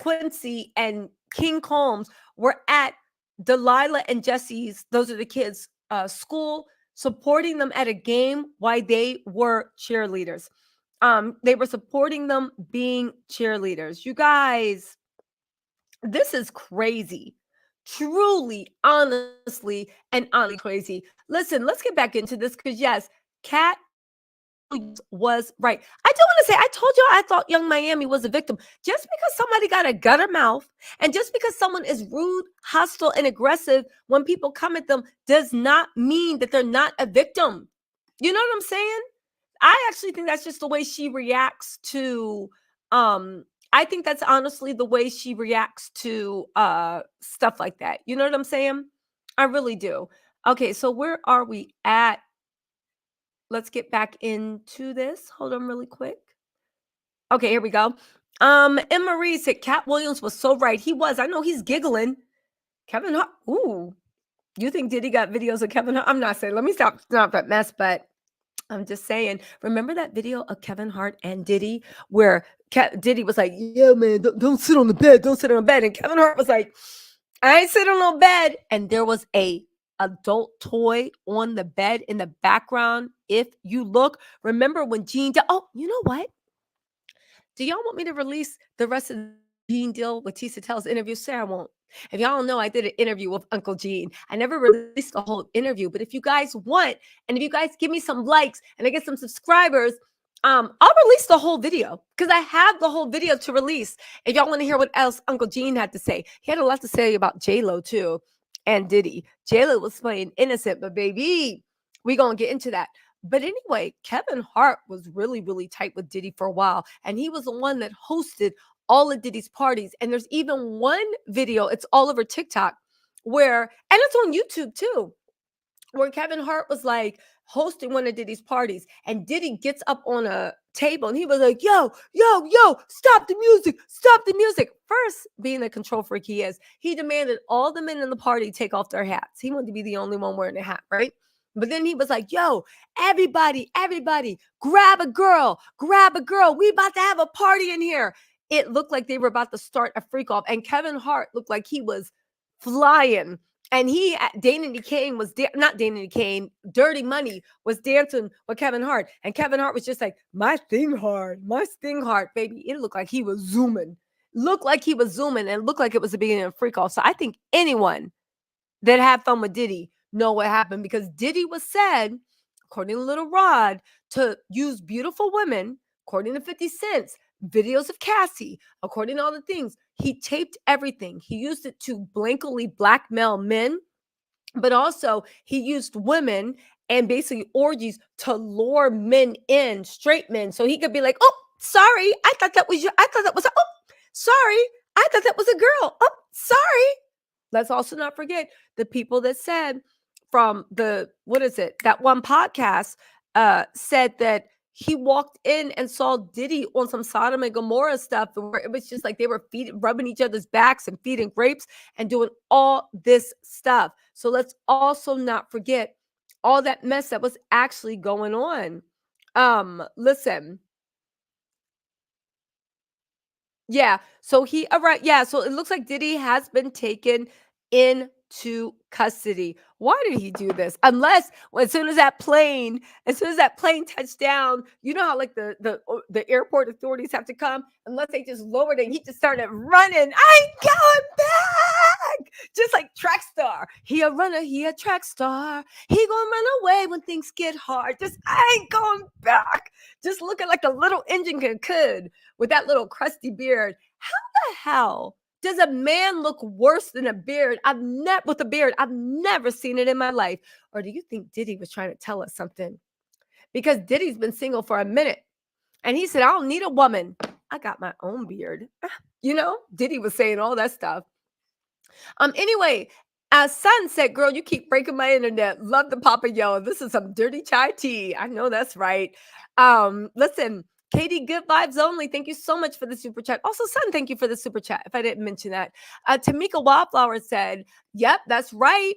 Quincy, and King Combs were at Delilah and Jesse's, those are the kids' school, supporting them at a game while they were cheerleaders. They were supporting them being cheerleaders. You guys, this is crazy. Truly, honestly, and honestly crazy. Listen, let's get back into this because yes, Cat was right. I do want to say, I told you I thought Young Miami was a victim. Just because somebody got a gutter mouth and just because someone is rude, hostile, and aggressive when people come at them does not mean that they're not a victim. You know what I'm saying? I actually think that's just the way she reacts to I think that's honestly the way she reacts to stuff like that. You know what I'm saying? I really do. Okay, so where are we at? Let's get back into this. Hold on really quick. Okay, here we go. M. Marie said Cat Williams was so right. He was. I know he's giggling. Kevin Hart. Ooh. You think Diddy got videos of Kevin Hart? I'm not saying. Let me stop that mess, but I'm just saying. Remember that video of Kevin Hart and Diddy where Diddy was like, yeah, man, don't sit on the bed. Don't sit on the bed. And Kevin Hart was like, I ain't sitting on no bed. And there was a adult toy on the bed in the background. If you look, remember when Gene oh, you know what? Do y'all want me to release the rest of the Gene deal with Tisa Tell's interview? Say I won't. If y'all don't know, I did an interview with Uncle Gene. I never released the whole interview, but if you guys want, and if you guys give me some likes and I get some subscribers, I'll release the whole video because I have the whole video to release. If y'all want to hear what else Uncle Gene had to say, he had a lot to say about J-Lo too and Diddy. J-Lo was playing innocent, but baby, we gonna get into that. But anyway, Kevin Hart was really, really tight with Diddy for a while, and he was the one that hosted all of Diddy's parties. And there's even one video, it's all over TikTok, where, and it's on YouTube too, where Kevin Hart was like hosting one of Diddy's parties, and Diddy gets up on a table and he was like, yo, stop the music. First, being the control freak he is, he demanded all the men in the party take off their hats. He wanted to be the only one wearing a hat, right? But then he was like, yo, everybody, grab a girl. We about to have a party in here. It looked like they were about to start a freak off. And Kevin Hart looked like he was flying. And Dirty Money was dancing with Kevin Hart. And Kevin Hart was just like, my sting hard, baby. It looked like he was zooming. And looked like it was the beginning of Freak Off. So I think anyone that had fun with Diddy know what happened, because Diddy was said, according to Little Rod, to use beautiful women, according to 50 Cent's videos of Cassie, according to all the things. He taped everything. He used it to blankly blackmail men, but also he used women and basically orgies to lure men in, straight men. So he could be like, oh, sorry, I thought that was oh, sorry, I thought that was a girl. Oh, sorry. Let's also not forget the people that said from that one podcast said that he walked in and saw Diddy on some Sodom and Gomorrah stuff, where it was just like they were rubbing each other's backs and feeding grapes and doing all this stuff. So let's also not forget all that mess that was actually going on. Listen. Yeah. So so it looks like Diddy has been taken into custody. Why did he do this? Unless as soon as that plane touched down, you know how like the airport authorities have to come, unless they just lowered it and he just started running. I ain't going back. Just like track star. He a runner, he a track star. He gonna run away when things get hard. I ain't going back. Just looking like a little engine could with that little crusty beard. How the hell does a man look worse than a beard? I've never seen it in my life. Or do you think Diddy was trying to tell us something? Because Diddy's been single for a minute. And he said, I don't need a woman. I got my own beard. Diddy was saying all that stuff. Anyway, as Sun said, girl, you keep breaking my internet. Love the Papa Yo. This is some dirty chai tea. I know that's right. Listen, Katie, good vibes only. Thank you so much for the super chat. Also, Sun, thank you for the super chat, if I didn't mention that. Tamika Wildflower said, yep, that's right.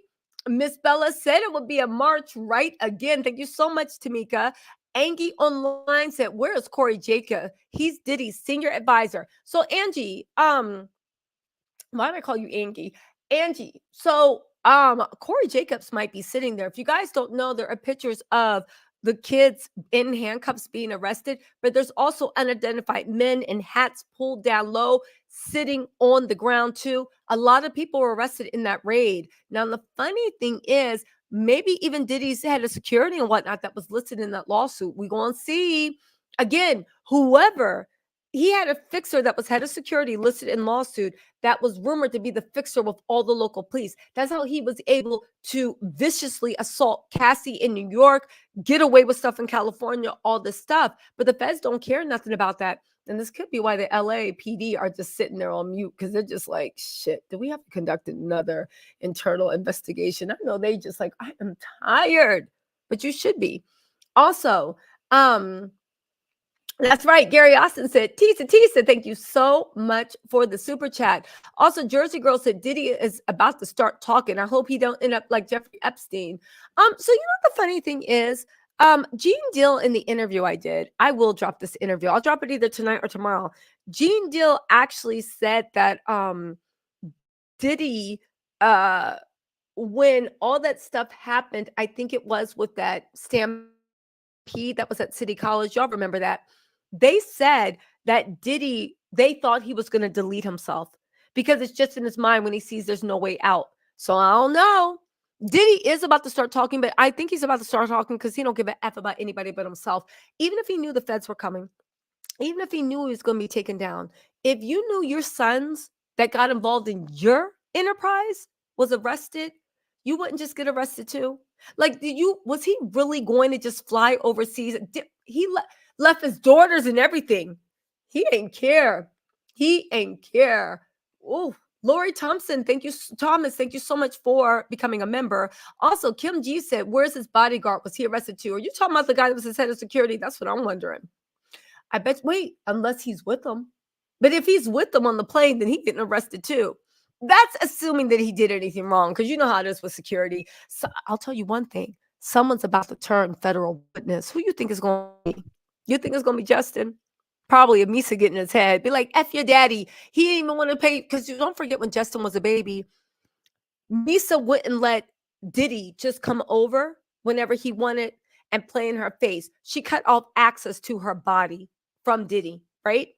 Miss Bella said it would be a march right again. Thank you so much, Tamika. Angie Online said, where is Corey Jacob? He's Diddy's senior advisor. So Angie, why did I call you Angie? Angie. So Corey Jacobs might be sitting there. If you guys don't know, there are pictures of the kids in handcuffs being arrested, but there's also unidentified men in hats pulled down low, sitting on the ground too. A lot of people were arrested in that raid. Now, the funny thing is, maybe even Diddy's head of security and whatnot that was listed in that lawsuit. We're going to see, again, whoever. He had a fixer that was head of security listed in lawsuit that was rumored to be the fixer with all the local police. That's how he was able to viciously assault Cassie in New York, get away with stuff in California, all this stuff. But the feds don't care nothing about that. And this could be why the LA PD are just sitting there on mute, because they're just like, shit, do we have to conduct another internal investigation? I know they just like, I am tired, but you should be. Also, that's right. Gary Austin said, Tisa, thank you so much for the super chat. Also, Jersey Girl said, Diddy is about to start talking. I hope he don't end up like Jeffrey Epstein. So you know the funny thing is, Gene Deal in the interview I did, I will drop this interview. I'll drop it either tonight or tomorrow. Gene Deal actually said that Diddy, when all that stuff happened, I think it was with that stampede that was at City College. Y'all remember that? They said that Diddy, they thought he was going to delete himself because it's just in his mind when he sees there's no way out. So I don't know. Diddy is about to start talking, but I think he's about to start talking because he don't give a F about anybody but himself. Even if he knew the feds were coming, even if he knew he was going to be taken down, if you knew your sons that got involved in your enterprise was arrested, you wouldn't just get arrested too. Like, was he really going to just fly overseas? He left his daughters and everything. He ain't care. Oh, Lori Thompson, thank you. Thomas, thank you so much for becoming a member. Also, Kim G said, where's his bodyguard? Was he arrested too? Are you talking about the guy that was his head of security? That's what I'm wondering. I bet, unless he's with them. But if he's with them on the plane, then he's getting arrested too. That's assuming that he did anything wrong, because you know how it is with security. So I'll tell you one thing. Someone's about to turn federal witness. Who you think is going to be? You think it's going to be Justin? Probably a Misa getting his head. Be like, F your daddy. He didn't even want to pay. Because you don't forget when Justin was a baby, Misa wouldn't let Diddy just come over whenever he wanted and play in her face. She cut off access to her body from Diddy, right?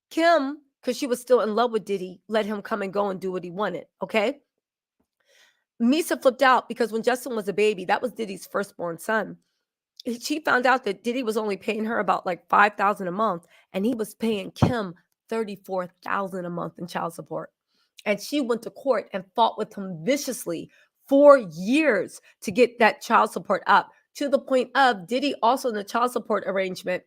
Kim, because she was still in love with Diddy, let him come and go and do what he wanted, okay? Misa flipped out because when Justin was a baby, that was Diddy's firstborn son. She found out that Diddy was only paying her about like $5,000 a month, and he was paying Kim $34,000 a month in child support. And she went to court and fought with him viciously for years to get that child support up, to the point of Diddy also in the child support arrangement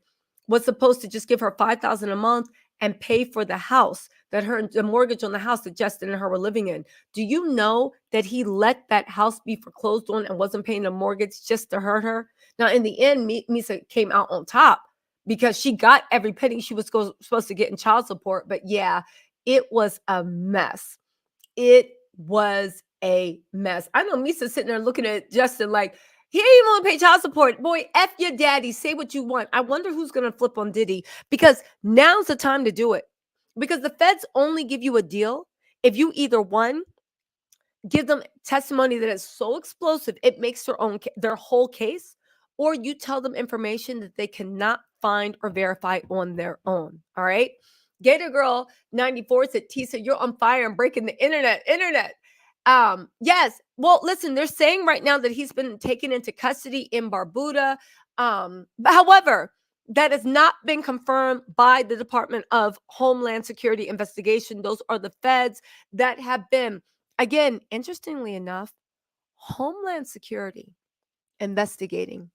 was supposed to just give her $5,000 a month and pay for the house that the mortgage on the house that Justin and her were living in. Do you know that he let that house be foreclosed on and wasn't paying the mortgage just to hurt her? Now, in the end, Misa came out on top because she got every penny she was supposed to get in child support. But yeah, it was a mess. It was a mess. I know Misa's sitting there looking at Justin like, he ain't even want to pay child support. Boy, F your daddy. Say what you want. I wonder who's going to flip on Diddy, because now's the time to do it. Because the feds only give you a deal if you either, one, give them testimony that is so explosive it makes their whole case, or you tell them information that they cannot find or verify on their own. All right. Gator Girl 94 said, Tisa, you're on fire and breaking the internet. Yes. Well, listen, they're saying right now that he's been taken into custody in Barbuda. But however, that has not been confirmed by the Department of Homeland Security investigation. Those are the feds that have been, again, interestingly enough, Homeland Security investigating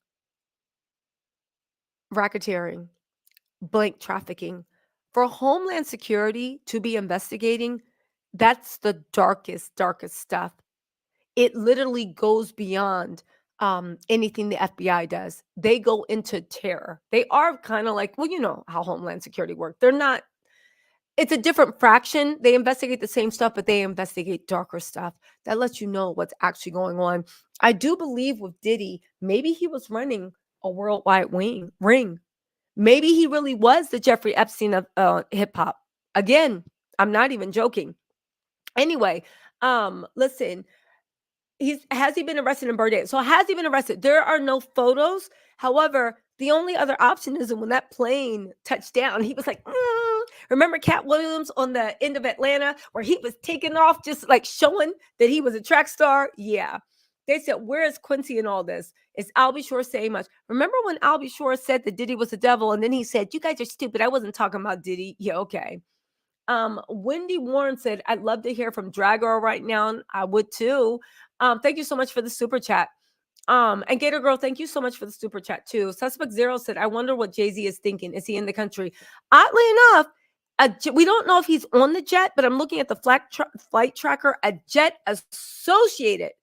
racketeering, blank trafficking. For Homeland Security to be investigating, that's the darkest stuff. It literally goes beyond anything the FBI does. They go into terror. They are kind of like, well, you know how Homeland Security works. They're not, it's a different fraction. They investigate the same stuff, but they investigate darker stuff. That lets you know what's actually going on. I do believe with Diddy, maybe he was running a worldwide ring. Maybe he really was the Jeffrey Epstein of hip hop. Again, I'm not even joking. Anyway, listen, has he been arrested in Birdie? So has he been arrested? There are no photos. However, the only other option is when that plane touched down, he was like, remember Cat Williams on the end of Atlanta where he was taking off, just like showing that he was a track star? Yeah. They said, where is Quincy in all this? Is Albie Shore saying much? Remember when Albie Shore said that Diddy was the devil, and then he said, you guys are stupid. I wasn't talking about Diddy. Yeah, okay. Wendy Warren said, I'd love to hear from Drag Girl right now. I would too. Thank you so much for the super chat. And Gator Girl, thank you so much for the super chat too. Suspect Zero said, I wonder what Jay-Z is thinking. Is he in the country? Oddly enough, we don't know if he's on the jet, but I'm looking at the flight tracker. A jet associated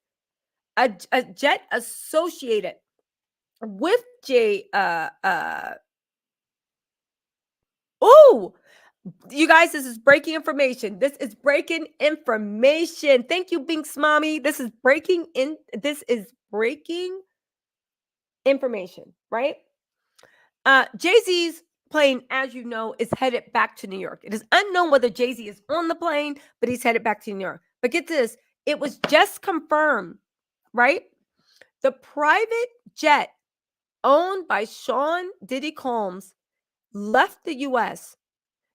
with oh, you guys, this is breaking information. Thank you, Binks Mommy. This is breaking information, right? Jay-Z's plane, as you know, is headed back to New York. It is unknown whether Jay-Z is on the plane, but he's headed back to New York. But get this, it was just confirmed, right? The private jet owned by Sean Diddy Combs left the U.S.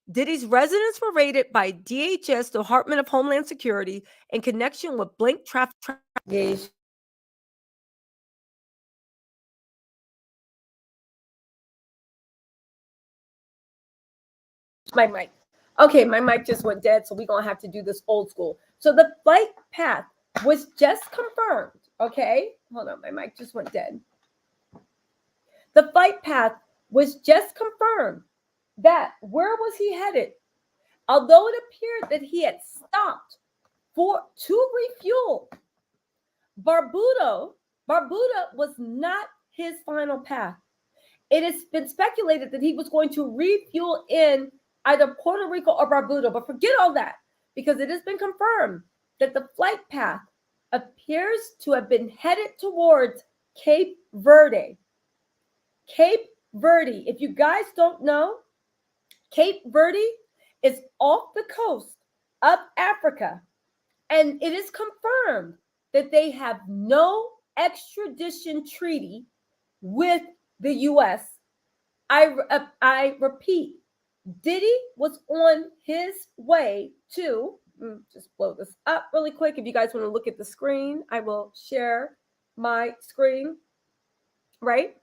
Diddy's residence were raided by DHS, the Department of Homeland Security, in connection with blank traffic. My mic. Okay, my mic just went dead, so we're going to have to do this old school. So the flight path was just confirmed, okay? Hold on, my mic just went dead. The flight path was just confirmed. That where was he headed? Although it appeared that he had stopped to refuel, Barbuda was not his final path. It has been speculated that he was going to refuel in either Puerto Rico or Barbuda, but forget all that, because it has been confirmed that the flight path appears to have been headed towards Cape Verde. Cape Verde, if you guys don't know, Cape Verde is off the coast of Africa, And it is confirmed that they have no extradition treaty with the U.S. I repeat, Diddy was on his way to, just blow this up really quick. If you guys want to look at the screen, I will share my screen, right?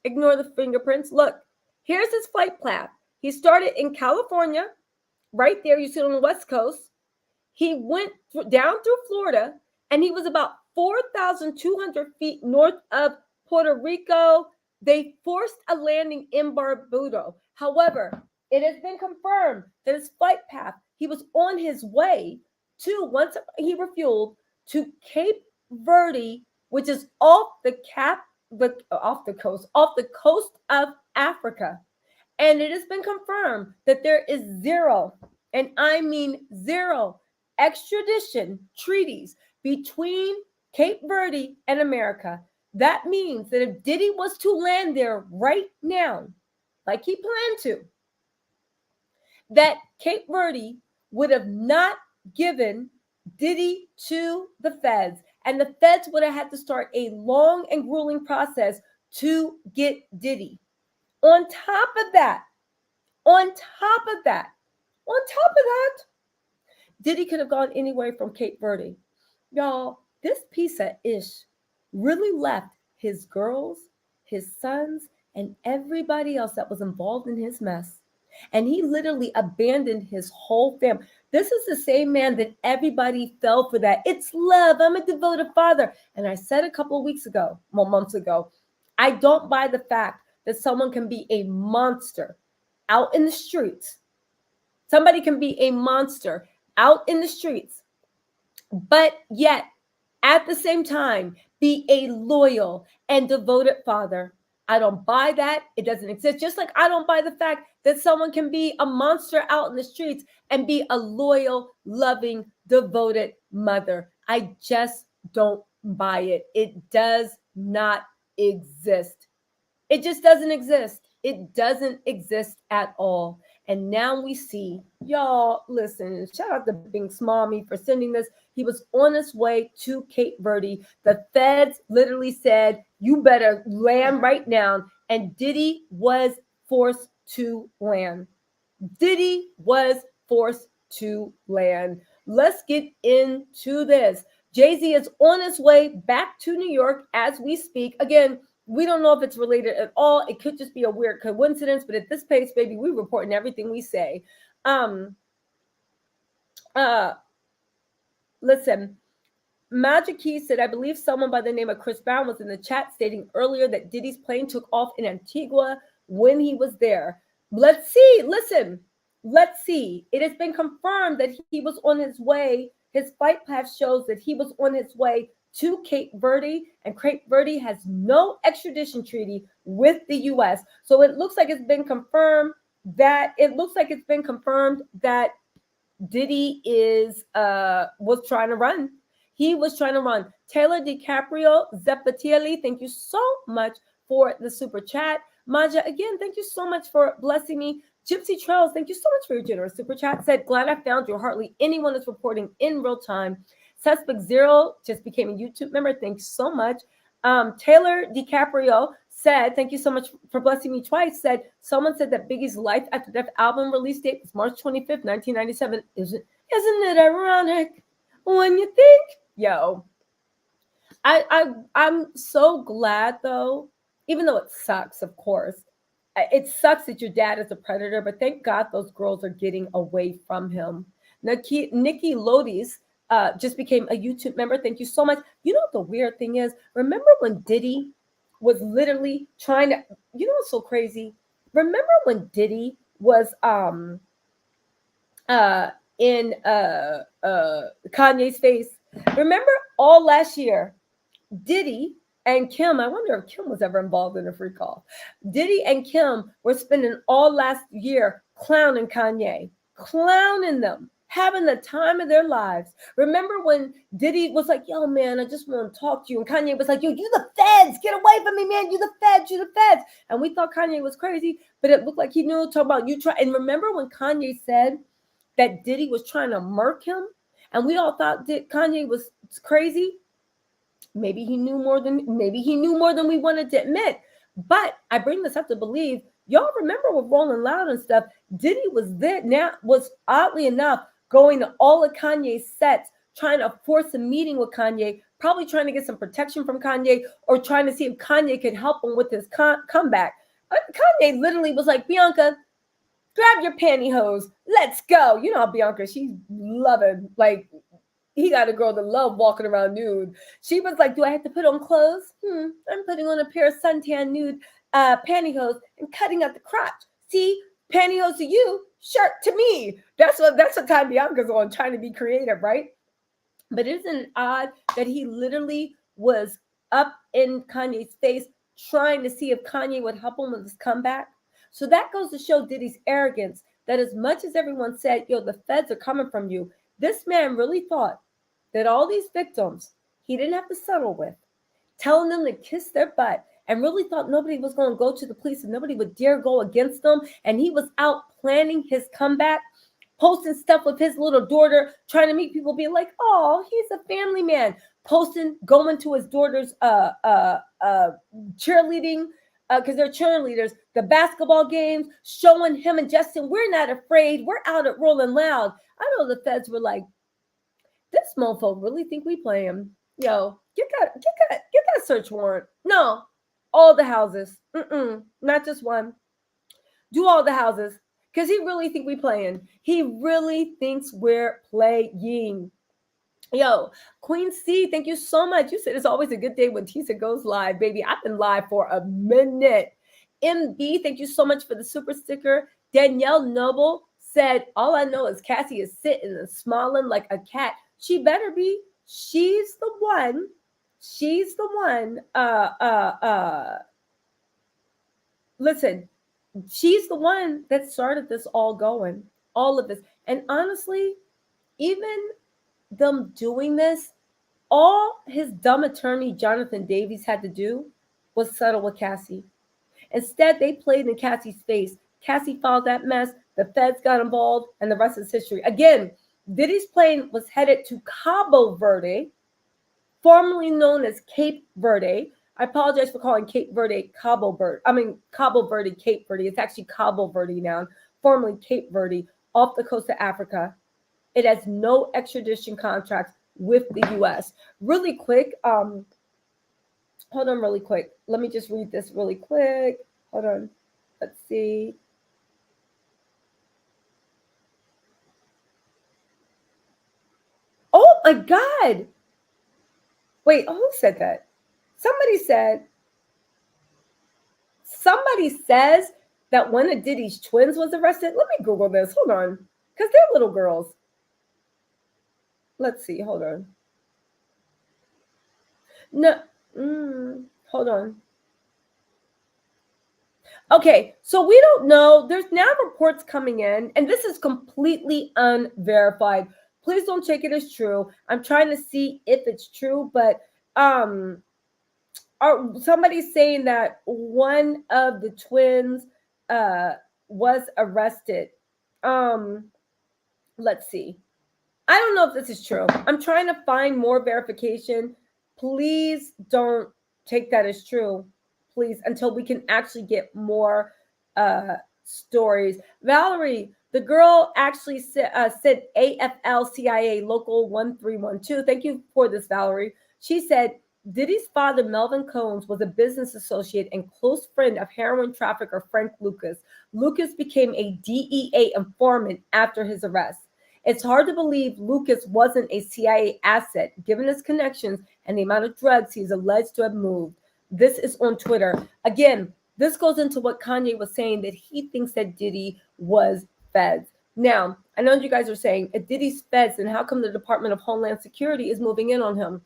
Ignore the fingerprints. Look, here's his flight plan. He started in California, right there. You see it on the West Coast. He went down through Florida, and he was about 4,200 feet north of Puerto Rico. They forced a landing in Barbuda. However, it has been confirmed that his flight path, he was on his way to, once he refueled, to Cape Verde, which is off the coast of Africa. And it has been confirmed that there is zero, and I mean zero, extradition treaties between Cape Verde and America. That means that if Diddy was to land there right now, like he planned to, that Cape Verde would have not given Diddy to the feds, and the feds would have had to start a long and grueling process to get Diddy. On top of that, Diddy could have gone anywhere from Cape Verde. Y'all, this piece of ish really left his girls, his sons, and everybody else that was involved in his mess. And he literally abandoned his whole family. This is the same man that everybody fell for that. It's love. I'm a devoted father. And I said a couple of months ago, I don't buy the fact that someone can be a monster out in the streets. Somebody can be a monster out in the streets, but yet at the same time be a loyal and devoted father. I don't buy that. It doesn't exist. Just like I don't buy the fact that someone can be a monster out in the streets and be a loyal, loving, devoted mother. I just don't buy it. It does not exist. It just doesn't exist. It doesn't exist at all. And now we see, y'all, listen, shout out to Bing Smallmy for sending this. He was on his way to Cape Verde. The feds literally said, you better land right now. And Diddy was forced to land. Diddy was forced to land. Let's get into this. Jay-Z is on his way back to New York as we speak. Again, we don't know if it's related at all. It could just be a weird coincidence, but at this pace, baby, we're reporting everything we say. Listen, Magic Key said, I believe someone by the name of Chris Brown was in the chat stating earlier that Diddy's plane took off in Antigua when he was there. Let's see. Listen, let's see. It has been confirmed that he was on his way. His flight path shows that he was on his way to Cape Verde, and Cape Verde has no extradition treaty with the U.S. So it looks like it's been confirmed that Diddy was trying to run. He was trying to run. Taylor DiCaprio Zepatielli, thank you so much for the super chat. Maja, again, thank you so much for blessing me. Gypsy Trails, thank you so much for your generous super chat. Said, glad I found you. Hardly anyone is reporting in real time. Suspect Zero just became a YouTube member. Thanks so much. Taylor DiCaprio said, thank you so much for blessing me twice. Said, someone said that Biggie's Life After Death album release date was March 25th, 1997. Isn't it ironic when you think? Yo, I'm so glad though, even though it sucks, of course. It sucks that your dad is a predator, but thank God those girls are getting away from him. Nikki Lodis just became a YouTube member. Thank you so much. You know what the weird thing is? Remember when Diddy was literally trying to, you know what's so crazy? Remember when Diddy was in Kanye's face? Remember all last year, Diddy and Kim, I wonder if Kim was ever involved in a free call. Diddy and Kim were spending all last year clowning Kanye, clowning them, having the time of their lives. Remember when Diddy was like, yo, man, I just want to talk to you. And Kanye was like, yo, you the feds. Get away from me, man. You the feds. And we thought Kanye was crazy, but it looked like he knew, talking about you try. And remember when Kanye said that Diddy was trying to murk him? and we all thought that Kanye was crazy. Maybe he knew more than we wanted to admit. But I bring this up to believe y'all remember with Rolling Loud and stuff. Diddy was there now, was oddly enough going to all of Kanye's sets, trying to force a meeting with Kanye, probably trying to get some protection from Kanye, or trying to see if Kanye could help him with his comeback. Kanye literally was like, Bianca, grab your pantyhose, let's go. You know how Bianca, she's loving, like, he got a girl that love walking around nude. She was like, do I have to put on clothes? I'm putting on a pair of suntan nude pantyhose and cutting out the crotch. See, pantyhose to you, shirt to me. That's what time Bianca's on, trying to be creative, right? But isn't it odd that he literally was up in Kanye's face trying to see if Kanye would help him with his comeback? So that goes to show Diddy's arrogance, that as much as everyone said, yo, the feds are coming from you, this man really thought that all these victims he didn't have to settle with, telling them to kiss their butt, and really thought nobody was going to go to the police and nobody would dare go against them. And he was out planning his comeback, posting stuff with his little daughter, trying to meet people, being like, oh, he's a family man, posting, going to his daughter's cheerleading, because they're cheerleaders, the basketball games, showing him and Justin, we're not afraid, we're out at Rolling Loud. I know the feds were like, this mofo really think we play him. Yo, get that search warrant. No, all the houses. Not just one. Do all the houses. Because he really think we playing. He really thinks we're playing. Yo, Queen C, thank you so much. You said it's always a good day when Tisa goes live, baby. I've been live for a minute. MB, thank you so much for the super sticker. Danielle Noble said, all I know is Cassie is sitting and smiling like a cat. She better be. She's the one. Listen, she's the one that started this all going, all of this. And honestly, even them doing this, all his dumb attorney, Jonathan Davies, had to do was settle with Cassie. Instead, they played in Cassie's face. Cassie filed that mess. The feds got involved, and the rest is history. Again, Diddy's plane was headed to Cabo Verde, formerly known as Cape Verde. I apologize for calling Cape Verde Cabo Verde Cape Verde. It's actually Cabo Verde now, formerly Cape Verde, off the coast of Africa. It has no extradition contracts with the U.S. Really quick, hold on really quick. Let me just read this really quick. Hold on. Let's see. Oh my God. Wait, who said that? Somebody says that one of Diddy's twins was arrested. Let me Google this. Hold on. Because they're little girls. Let's see. Hold on. No. Hold on. Okay, so we don't know. There's now reports coming in, and this is completely unverified. Please don't take it as true. I'm trying to see if it's true, but somebody's saying that one of the twins was arrested. Let's see. I don't know if this is true. I'm trying to find more verification. Please don't take that as true, please, until we can actually get more stories. Valerie, the girl actually said AFL-CIA Local 1312. Thank you for this, Valerie. She said, Diddy's father, Melvin Combs, was a business associate and close friend of heroin trafficker Frank Lucas. Lucas became a DEA informant after his arrest. It's hard to believe Lucas wasn't a CIA asset, given his connections and the amount of drugs he's alleged to have moved. This is on Twitter. Again, this goes into what Kanye was saying, that he thinks that Diddy was feds. Now, I know you guys are saying, if Diddy's feds, then how come the Department of Homeland Security is moving in on him?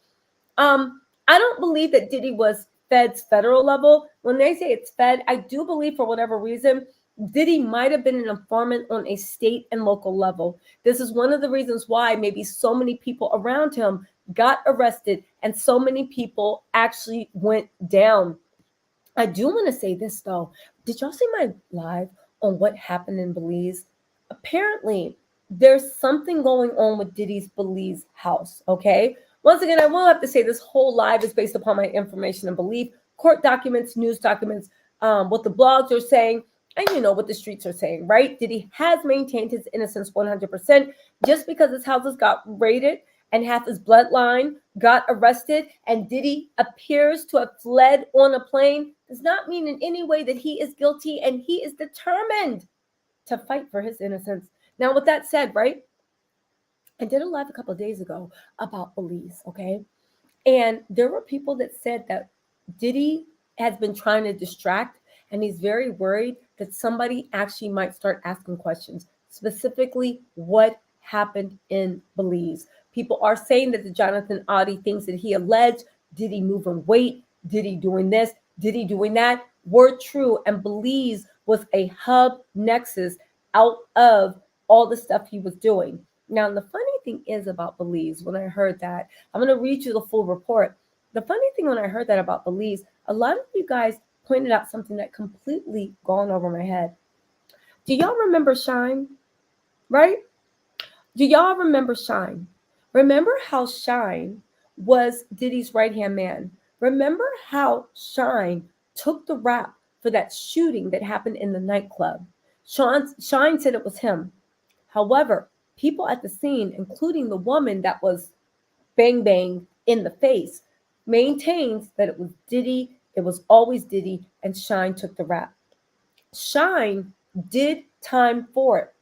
I don't believe that Diddy was feds federal level. When they say it's fed, I do believe for whatever reason, Diddy might have been an informant on a state and local level. This is one of the reasons why maybe so many people around him got arrested and so many people actually went down. I do want to say this though. Did y'all see my live on what happened in Belize? Apparently, there's something going on with Diddy's Belize house, okay? Once again, I will have to say this whole live is based upon my information and belief, court documents, news documents, what the blogs are saying, and you know what the streets are saying, right? Diddy has maintained his innocence 100%. Just because his houses got raided and half his bloodline got arrested and Diddy appears to have fled on a plane does not mean in any way that he is guilty, and he is determined to fight for his innocence. Now, with that said, right, I did a live a couple of days ago about Belize, okay? And there were people that said that Diddy has been trying to distract, and he's very worried that somebody actually might start asking questions, specifically what happened in Belize. People are saying that the Jonathan Oddie things that he alleged, Diddy moving weight, Diddy doing this, Diddy doing that, were true, and Belize was a hub nexus out of all the stuff he was doing. Now, the funny thing is about Belize, when I heard that, I'm going to read you the full report. The funny thing when I heard that about Belize, a lot of you guys pointed out something that completely gone over my head. Do y'all remember Shine? Right? Do y'all remember Shine? Remember how Shine was Diddy's right-hand man? Remember how Shine took the rap for that shooting that happened in the nightclub? Shine said it was him. However, people at the scene, including the woman that was bang bang in the face, maintains that it was Diddy, it was always Diddy, and Shine took the rap. Shine did time for it.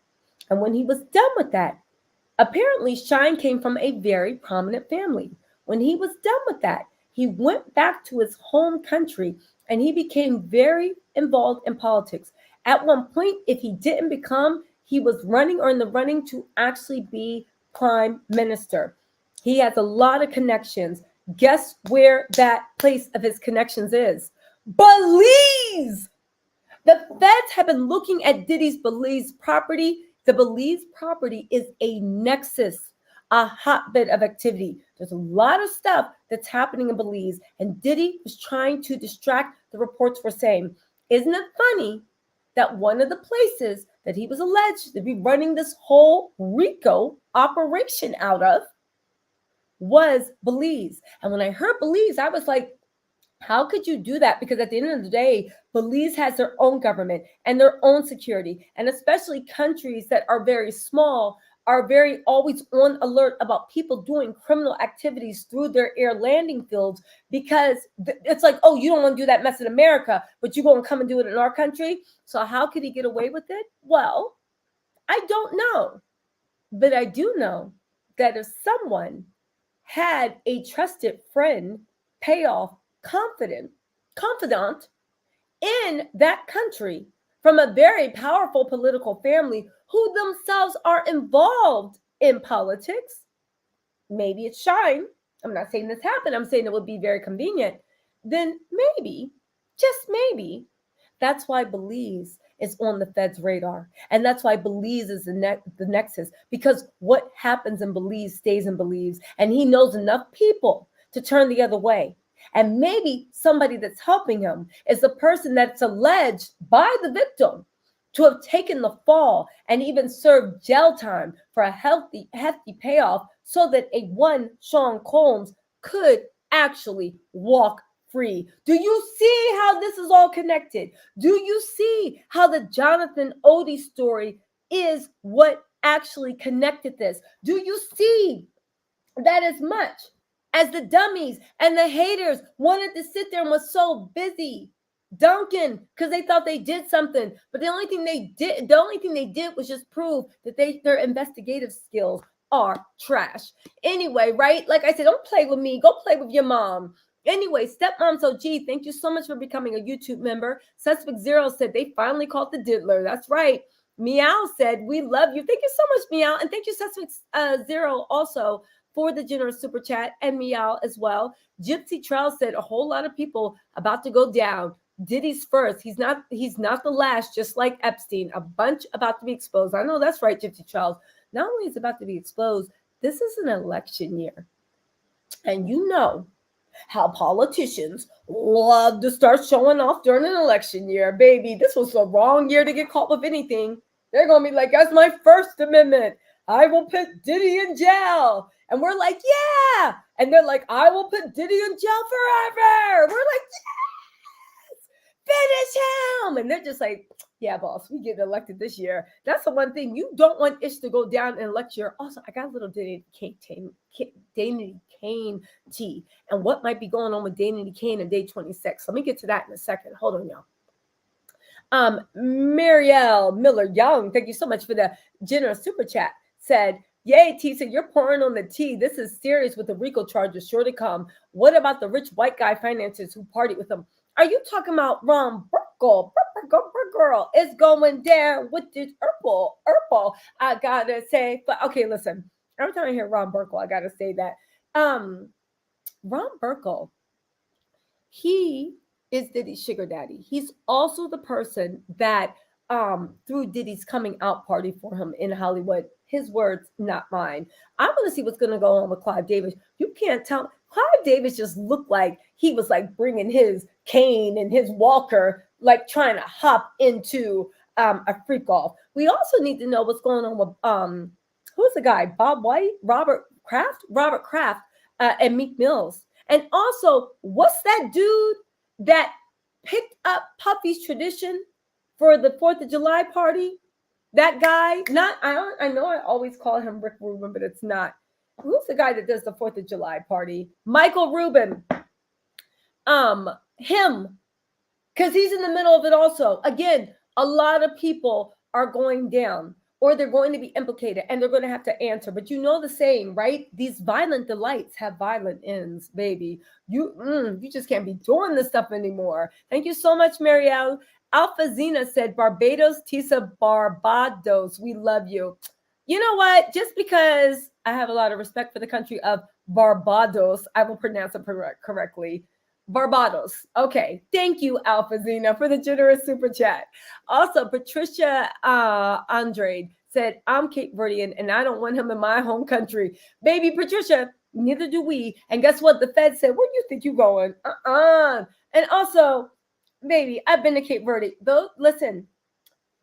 And when he was done with that, apparently Shine came from a very prominent family. When he was done with that, he went back to his home country and he became very involved in politics. At one point, if he didn't become, he was running or in the running to actually be prime minister. He has a lot of connections. Guess where that place of his connections is? Belize! The feds have been looking at Diddy's Belize property. The Belize property is a nexus, a hotbed of activity. There's a lot of stuff that's happening in Belize, and Diddy was trying to distract. The reports were saying, isn't it funny that one of the places that he was alleged to be running this whole RICO operation out of was Belize? And when I heard Belize, I was like, how could you do that? Because at the end of the day, Belize has their own government and their own security. And especially countries that are very small are very always on alert about people doing criminal activities through their air landing fields, because it's like, oh, you don't want to do that mess in America, but you're going to come and do it in our country. So how could he get away with it? Well, I don't know. But I do know that if someone had a trusted friend, payoff, confidant in that country from a very powerful political family who themselves are involved in politics, maybe it's Shine. I'm not saying this happened. I'm saying it would be very convenient. Then maybe, just maybe, that's why Belize is on the Fed's radar. And that's why Belize is the nexus, because what happens in Belize stays in Belize. And he knows enough people to turn the other way. And maybe somebody that's helping him is the person that's alleged by the victim to have taken the fall and even served jail time for a hefty payoff so that a one Sean Combs could actually walk free. Do you see how this is all connected? Do you see how the Jonathan Oddie story is what actually connected this? Do you see that as much as the dummies and the haters wanted to sit there and was so busy dunking because they thought they did something, but the only thing they did was just prove that their investigative skills are trash. Anyway, right? Like I said, don't play with me. Go play with your mom. Anyway, Stepmom's OG, thank you so much for becoming a YouTube member. Suspect Zero said they finally caught the diddler. That's right. Meow said, we love you. Thank you so much, Meow. And thank you, Suspect Zero, also for the generous super chat, and Meow as well. Gypsy Trail said a whole lot of people about to go down. Diddy's first. He's not the last, just like Epstein. A bunch about to be exposed. I know that's right, Gypsy Charles. Not only is about to be exposed, this is an election year. And you know how politicians love to start showing off during an election year. Baby, this was the wrong year to get caught with anything. They're going to be like, that's my First Amendment. I will put Diddy in jail. And we're like, yeah. And they're like, I will put Diddy in jail forever. We're like, finish him. And they're just like, yeah, boss, we get elected this year. That's the one thing. You don't want Ish to go down and elect year. Also, I got a little Danity Kane tea. And what might be going on with Danity Kane in day 26. Let me get to that in a second. Hold on, y'all. Marielle Miller Young, thank you so much for the generous super chat. Said, yay, T, so you're pouring on the tea. This is serious with the RICO charges sure to come. What about the rich white guy financiers who partied with him? Are you talking about Ron Burkle? Girl, it's going down with this Urple. I gotta say, but okay, listen. Every time I hear Ron Burkle, I gotta say that. Ron Burkle, he is Diddy's sugar daddy. He's also the person that threw Diddy's coming out party for him in Hollywood. His words, not mine. I want to see what's going to go on with Clive Davis. You can't tell. Clive Davis just looked like he was like bringing his cane and his walker, like trying to hop into a freak off. We also need to know what's going on with who's the guy? Bob White, Robert Kraft, and Meek Mills. And also, what's that dude that picked up Puffy's tradition for the 4th of July party? That guy, I know I always call him Rick Rubin, but it's not. Who's the guy that does the 4th of July party? Michael Rubin. Him. Because he's in the middle of it also. Again, a lot of people are going down, or they're going to be implicated, and they're going to have to answer. But you know the saying, right? These violent delights have violent ends, baby. You just can't be doing this stuff anymore. Thank you so much, Marielle. Alpha Zena said, Barbados, Tisa Barbados, we love you. You know what? Just because I have a lot of respect for the country of Barbados, I will pronounce it correctly. Barbados. Okay. Thank you, Alpha Zena, for the generous super chat. Also, Patricia Andrade said, I'm Cape Verdean and I don't want him in my home country. Baby Patricia, neither do we. And guess what? The Fed said, where do you think you're going? And also, baby, I've been to Cape Verde. Though, listen,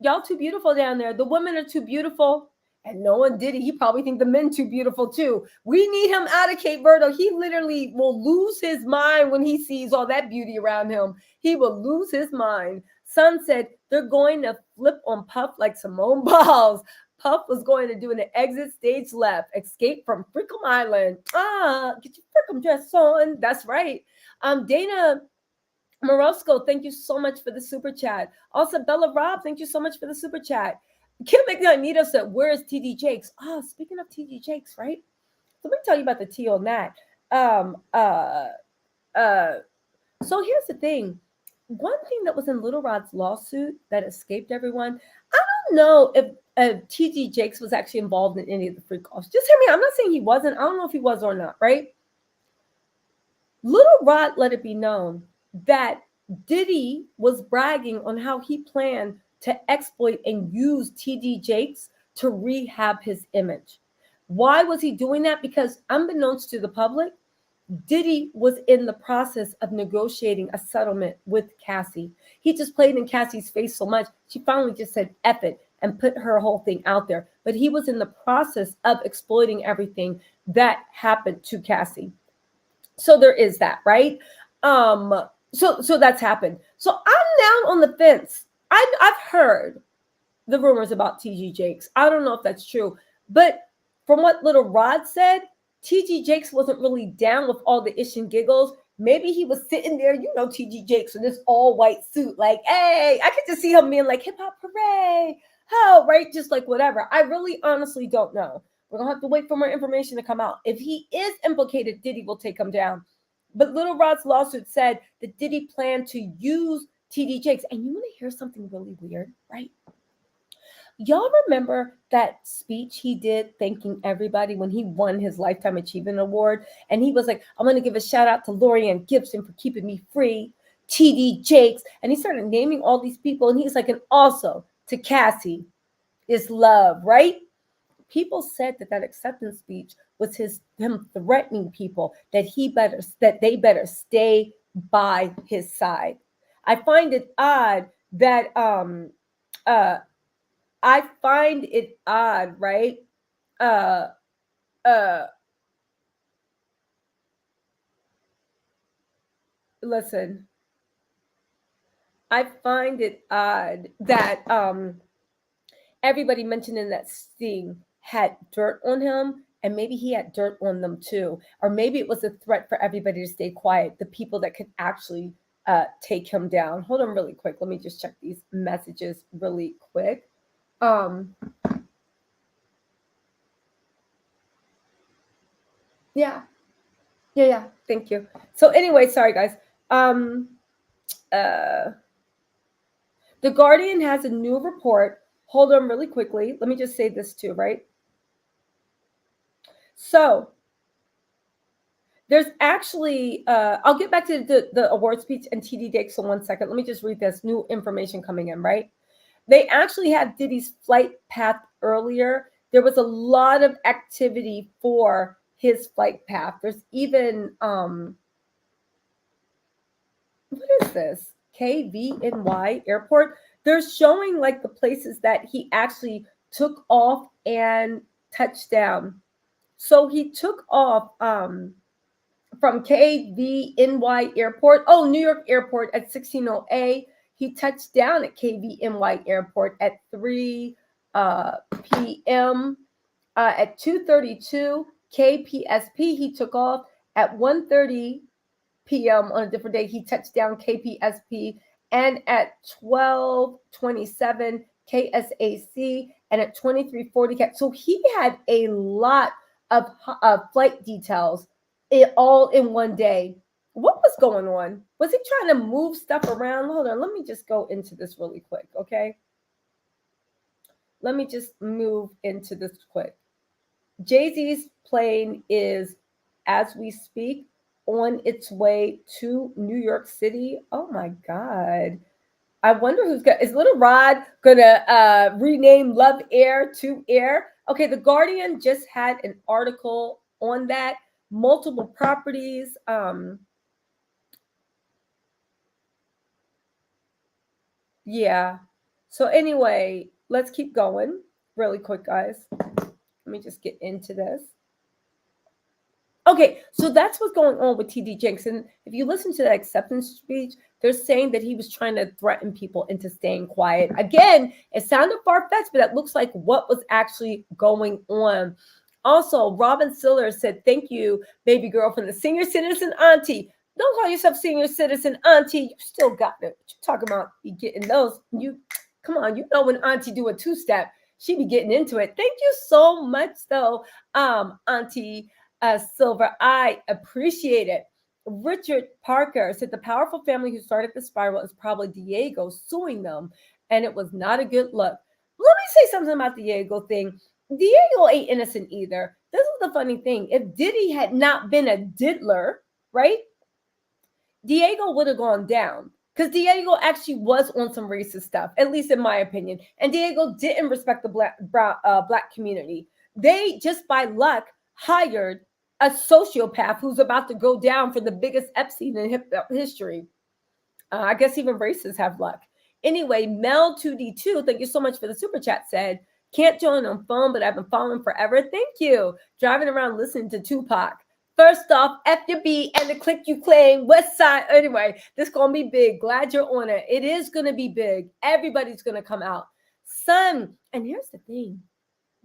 y'all too beautiful down there. The women are too beautiful. And no one did it. He probably think the men too beautiful too. We need him out of Cape Verde. He literally will lose his mind when he sees all that beauty around him. He will lose his mind. Son said they're going to flip on Puff like Simone Biles. Puff was going to do an exit stage left, escape from Freakum Island. Get your Freakum dress on. That's right. Dana Morosco, thank you so much for the super chat. Also, Bella Robb, thank you so much for the super chat. Kim McNanita said, where is TD Jakes? Speaking of TD Jakes, right? Let me tell you about the tea on that. So here's the thing. One thing that was in Little Rod's lawsuit that escaped everyone, I don't know if TD Jakes was actually involved in any of the freak offs. Just hear me. I'm not saying he wasn't. I don't know if he was or not, right? Little Rod let it be known that Diddy was bragging on how he planned to exploit and use TD Jakes to rehab his image. Why was he doing that? Because unbeknownst to the public, Diddy was in the process of negotiating a settlement with Cassie. He just played in Cassie's face so much, she finally just said, F it, and put her whole thing out there. But he was in the process of exploiting everything that happened to Cassie. So there is that, right? So that's happened. So I'm now on the fence. I've heard the rumors about TG Jakes. I don't know if that's true, but from what Little Rod said, TG Jakes wasn't really down with all the ish and giggles. Maybe he was sitting there, TG Jakes in this all white suit, like, hey, I could just see him being like, hip hop hooray, oh, right, just like whatever. I really honestly don't know. We're gonna have to wait for more information to come out. If he is implicated, Diddy will take him down. But Little Rod's lawsuit said that Diddy planned to use TD Jakes. And you want to hear something really weird, right? Y'all remember that speech he did thanking everybody when he won his Lifetime Achievement Award? And he was like, I'm going to give a shout out to Lorianne Gibson for keeping me free, TD Jakes. And he started naming all these people. And he's like, and also to Cassie is love, right? People said that acceptance speech was him threatening people that they better stay by his side. I find it odd that right? uh, listen, I find it odd that everybody mentioned in that sting had dirt on him, and maybe he had dirt on them too, or maybe it was a threat for everybody to stay quiet, the people that could actually take him down. Hold on really quick, let me just check these messages really quick. Yeah, thank you. So anyway, sorry guys. The Guardian has a new report. Hold on really quickly, let me just say this too, right? So there's actually, I'll get back to the award speech and TD Jakes in 1 second. Let me just read this new information coming in, right? They actually had Diddy's flight path earlier. There was a lot of activity for his flight path. There's even, what is this? KVNY Airport. They're showing like the places that he actually took off and touched down. So he took off, from KVNY Airport. Oh, New York Airport at 16:08. He touched down at KVNY Airport at 3 p.m. At 2:32 KPSP, he took off. At 1:30 p.m. on a different day, he touched down KPSP. And at 12:27 KSAC, and at 23:40. So he had a lot of flight details all in one day. What was going on? Was he trying to move stuff around? Hold on, let me just go into this really quick, okay? Let me just move into this quick. Jay-Z's plane is, as we speak, on its way to New York City. Oh my God. I wonder is Little Rod gonna rename Love Air to Air? Okay, The Guardian just had an article on that. Multiple properties. Yeah. So anyway, let's keep going really quick, guys. Let me just get into this. Okay, so that's what's going on with TD Jakes. And if you listen to that acceptance speech, they're saying that he was trying to threaten people into staying quiet. Again, it sounded far-fetched, but that looks like what was actually going on. Also, Robin Siller said, thank you, baby girl, from the senior citizen auntie. Don't call yourself senior citizen auntie. You still got it. What you talking about? You getting those? You come on, you know when auntie do a two-step, she be getting into it. Thank you so much, though, auntie Silver. I appreciate it. Richard Parker said the powerful family who started the spiral is probably Diego suing them, and it was not a good look. Let me say something about the Diego thing. Diego ain't innocent either. This is the funny thing. If Diddy had not been a diddler, right, Diego would have gone down. Because Diego actually was on some racist stuff, at least in my opinion. And Diego didn't respect the black community. They, just by luck, hired a sociopath who's about to go down for the biggest Epstein in history. I guess even racists have luck. Anyway, Mel2D2, thank you so much for the super chat, said, can't join on phone, but I've been following forever. Thank you. Driving around listening to Tupac. First off, F your B and the click you claim. West Side. Anyway, this going to be big. Glad you're on it. It is going to be big. Everybody's going to come out. Son, and here's the thing.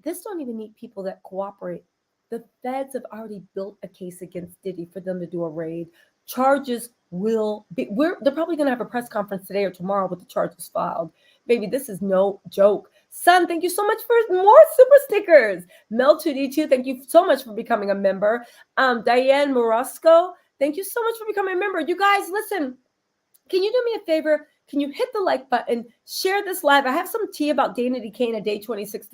This don't even need people that cooperate. The feds have already built a case against Diddy for them to do a raid. Charges will be, they're probably going to have a press conference today or tomorrow with the charges filed. Baby, this is no joke. Son, thank you so much for more super stickers. Mel2D2, thank you so much for becoming a member. Diane Morosco, thank you so much for becoming a member. You guys, listen, can you do me a favor? Can you hit the like button, share this live? I have some tea about Dana DeCane, a day 26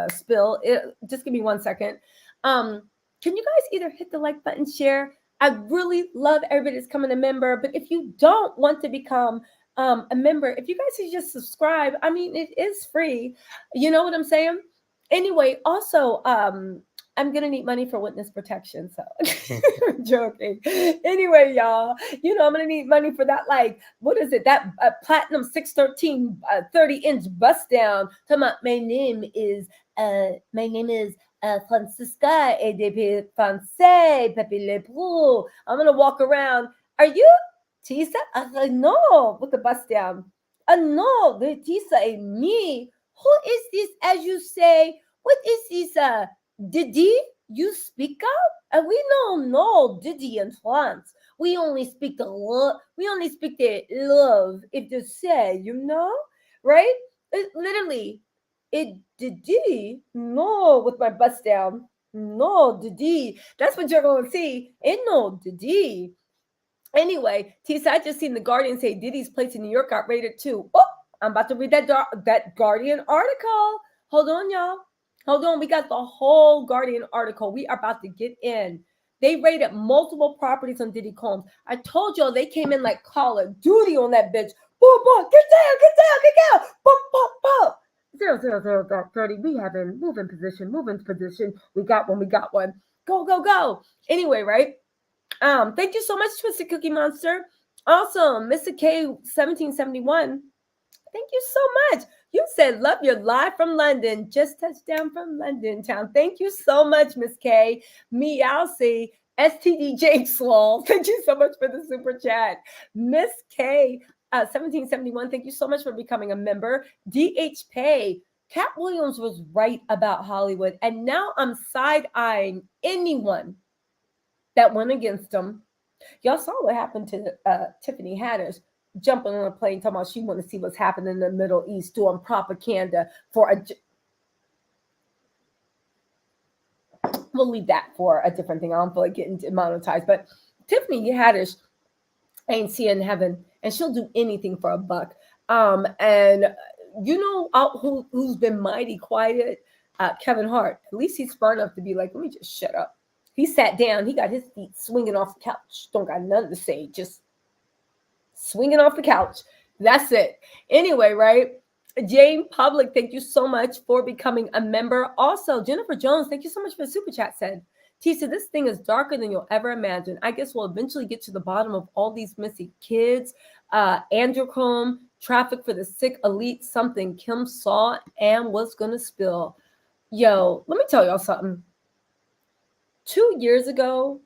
spill. Just give me 1 second. Can you guys either hit the like button, share? I really love everybody that's coming a member, but if you don't want to become a member, if you guys could just subscribe, I mean, it is free. You know what I'm saying? Anyway, also, I'm going to need money for witness protection. So I'm joking. Anyway, y'all, you know, I'm going to need money for that. Like, what is it? That platinum 613 30-inch bust down. Talking about my name is My name is Francisca et de Francais, Pepe Lebrou. I'm going to walk around. Are you Tisa? I was like, no, with the bust down. No, the Tisa et me. Who is this, as you say? What is this, Diddy you speak of? We don't know Diddy in France. We only speak the love. We only speak the love, if you say, right? Literally, it Diddy, no, with my bust down. No, Diddy. That's what you're going to see. Ain't no Diddy. Anyway, Tisa, I just seen the Guardian say Diddy's place in New York got raided too. Oh, I'm about to read that Guardian article. Hold on, y'all. Hold on. We got the whole Guardian article. We are about to get in. They raided multiple properties on Diddy Combs. I told y'all they came in like Call of Duty on that bitch. Boom, boom, get down, get down, get down. Boom, boom, boom. 000.30. We have in moving position. We got one. Go, go, go. Anyway, right? Thank you so much, Twisted Cookie Monster. Also, Mr. K 1771. Thank you so much. You said love your live from London. Just touched down from London town. Thank you so much, Miss K. Meowsy. STD Jake Swall. Thank you so much for the super chat. Miss K 1771. Thank you so much for becoming a member. DH Pay. Cat Williams was right about Hollywood, and now I'm side-eyeing anyone that went against him. Y'all saw what happened to Tiffany Haddish jumping on a plane talking about she want to see what's happening in the Middle East, doing propaganda for a... We'll leave that for a different thing. I don't feel like getting demonetized, but Tiffany Haddish ain't seeing heaven, and she'll do anything for a buck. And you know who's been mighty quiet? Kevin Hart. At least he's smart enough to be like, let me just shut up. He sat down. He got his feet swinging off the couch. Don't got nothing to say. Just swinging off the couch. That's it. Anyway, right? Jane Public, thank you so much for becoming a member. Also, Jennifer Jones, thank you so much for the super chat. Said, Tisa, this thing is darker than you'll ever imagine. I guess we'll eventually get to the bottom of all these missing kids. Androchrome, traffic for the sick elite, something Kim saw and was going to spill. Yo, let me tell y'all something. 2 years ago,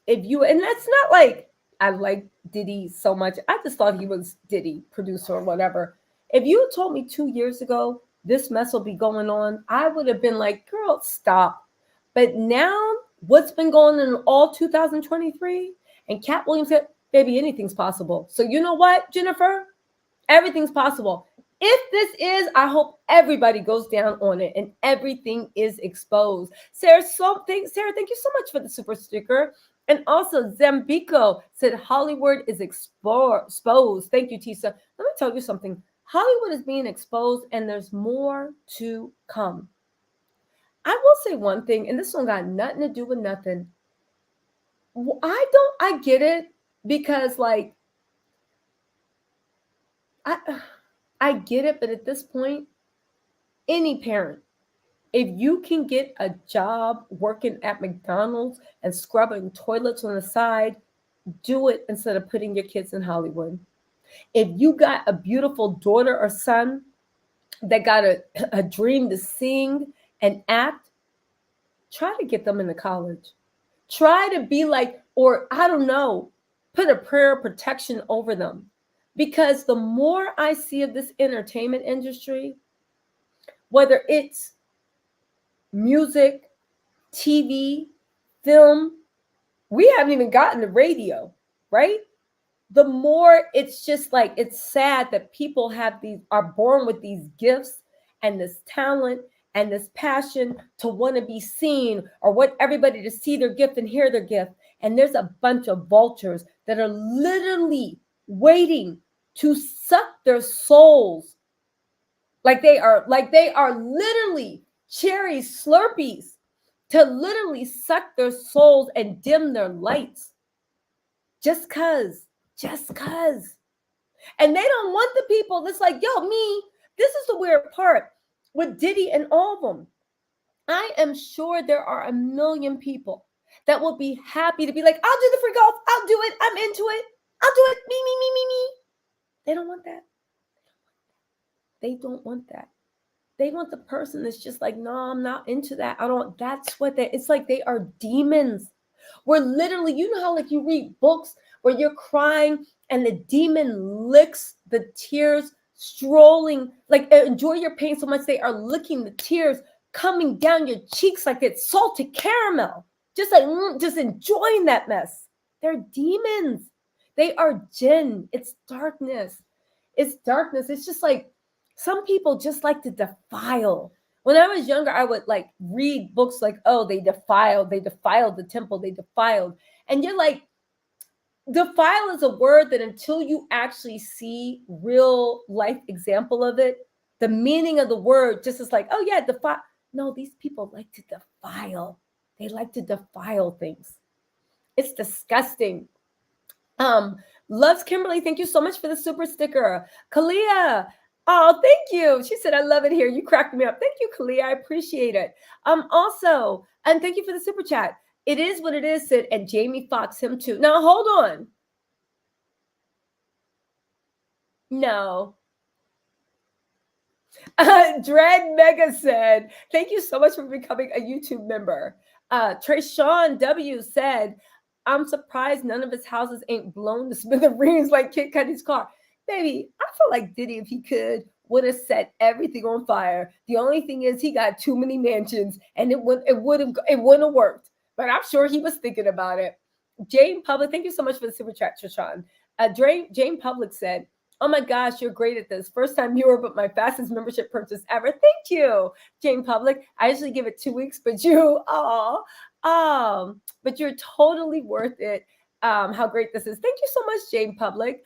and that's not like I like Diddy so much. I just thought he was Diddy, producer or whatever. If you told me 2 years ago this mess will be going on, I would have been like, girl, stop. But now, what's been going on in all 2023? And Cat Williams said, baby, anything's possible. So you know what, Jennifer? Everything's possible. If this is, I hope everybody goes down on it and everything is exposed. Sarah, thank you so much for the super sticker. And also, Zambico said Hollywood is exposed. Thank you, Tisa. Let me tell you something. Hollywood is being exposed, and there's more to come. I will say one thing, and this one got nothing to do with nothing. I get it because, like, I get it, but at this point, any parent, if you can get a job working at McDonald's and scrubbing toilets on the side, do it instead of putting your kids in Hollywood. If you got a beautiful daughter or son that got a dream to sing and act, try to get them into college. Try to be like, or I don't know, put a prayer of protection over them. Because the more I see of this entertainment industry, whether it's music, TV, film, we haven't even gotten to radio, right? The more it's just like, it's sad that people are born with these gifts and this talent and this passion to want to be seen or want everybody to see their gift and hear their gift. And there's a bunch of vultures that are literally waiting to suck their souls. Like they are literally cherry slurpees to literally suck their souls and dim their lights. Just cause. And they don't want the people that's like, yo, me, this is the weird part with Diddy and all of them. I am sure there are a million people that will be happy to be like, I'll do the free golf. I'll do it. I'm into it. I'll do it. Me. They don't want that. They don't want that. They want the person that's just like, no, I'm not into that. I don't, that's what they, it's like they are demons. We're literally, you know how like you read books where you're crying and the demon licks the tears strolling, like enjoy your pain so much they are licking the tears coming down your cheeks like it's salted caramel. Just like, just enjoying that mess. They're demons. They are jinn. It's darkness. It's darkness. It's just like some people just like to defile. When I was younger, I would like read books like, oh, they defiled the temple, they defiled. And you're like, defile is a word that until you actually see real life example of it, the meaning of the word just is like, oh yeah, defile. No, these people like to defile. They like to defile things. It's disgusting. Loves Kimberly, thank you so much for the super sticker. Kalia, oh, thank you. She said, I love it here. You cracked me up. Thank you, Kalia. I appreciate it. Also, and thank you for the super chat. It is what it is, Sid, and Jamie Foxx, him too. Now, hold on. No. Dread Mega said, thank you so much for becoming a YouTube member. Trayshawn W said, I'm surprised none of his houses ain't blown to smithereens like Kid Cudi's car. Baby, I feel like Diddy, if he could, would have set everything on fire. The only thing is he got too many mansions and it wouldn't have worked. But I'm sure he was thinking about it. Jane Public, thank you so much for the super chat, Trishan. Jane Public said, oh my gosh, you're great at this. First time viewer, but my fastest membership purchase ever. Thank you, Jane Public. I usually give it 2 weeks, but but you're totally worth it. How great this is. Thank you so much, Jane Public.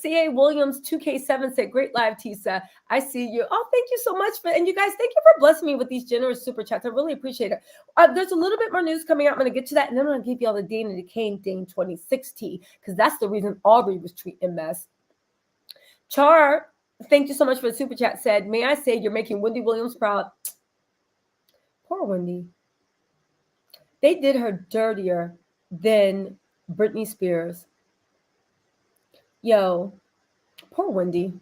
C.A. Williams 2K7 said, great live, Tisa. I see you. Oh, thank you so much. And you guys, thank you for blessing me with these generous super chats. I really appreciate it. There's a little bit more news coming out. I'm going to get to that. And then I'm going to give you all the Dane and Dane 2060, because that's the reason Aubrey was treating mess. Char, thank you so much for the super chat, said, may I say you're making Wendy Williams proud. Poor Wendy. They did her dirtier than Britney Spears. Yo, poor Wendy.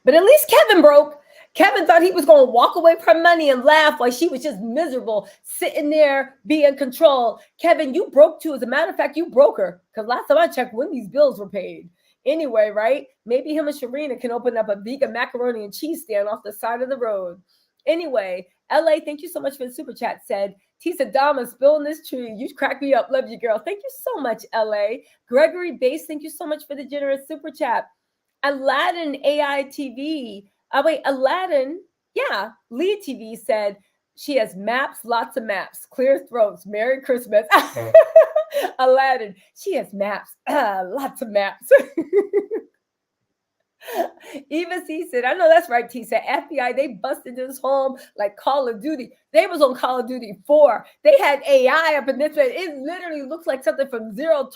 But at least Kevin broke. Kevin thought he was going to walk away from money and laugh while she was just miserable, sitting there being controlled. Kevin, you broke too. As a matter of fact, you broke her. Because last time I checked, Wendy's bills were paid. Anyway, right? Maybe him and Sharina can open up a vegan macaroni and cheese stand off the side of the road. Anyway, LA, thank you so much for the super chat, said, Tisa Dama spilling this tree. You crack me up. Love you, girl. Thank you so much, LA. Gregory Bass, thank you so much for the generous super chat. Aladdin AI TV. Aladdin. Yeah. Lee TV said she has maps, lots of maps. Clear throats. Merry Christmas. Aladdin. She has maps. Lots of maps. Eva C said, I know that's right, T said. FBI, they busted this home like Call of Duty. They was on Call of Duty 4. They had AI up in this way. It literally looks like something from Zero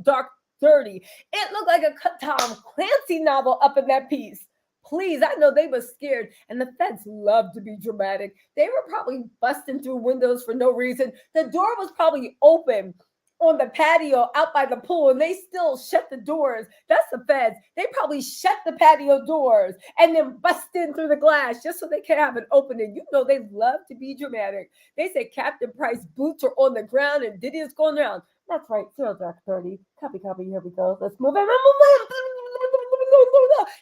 Dark 30. It looked like a Tom Clancy novel up in that piece. Please, I know they were scared. And the feds love to be dramatic. They were probably busting through windows for no reason. The door was probably open on the patio out by the pool, and they still shut the doors. That's the feds. They probably shut the patio doors and then bust in through the glass just so they can have an opening. You know they love to be dramatic. They say Captain Price boots are on the ground and Diddy is going around. That's right, Zero Dark 30. Copy, here we go. Let's move it.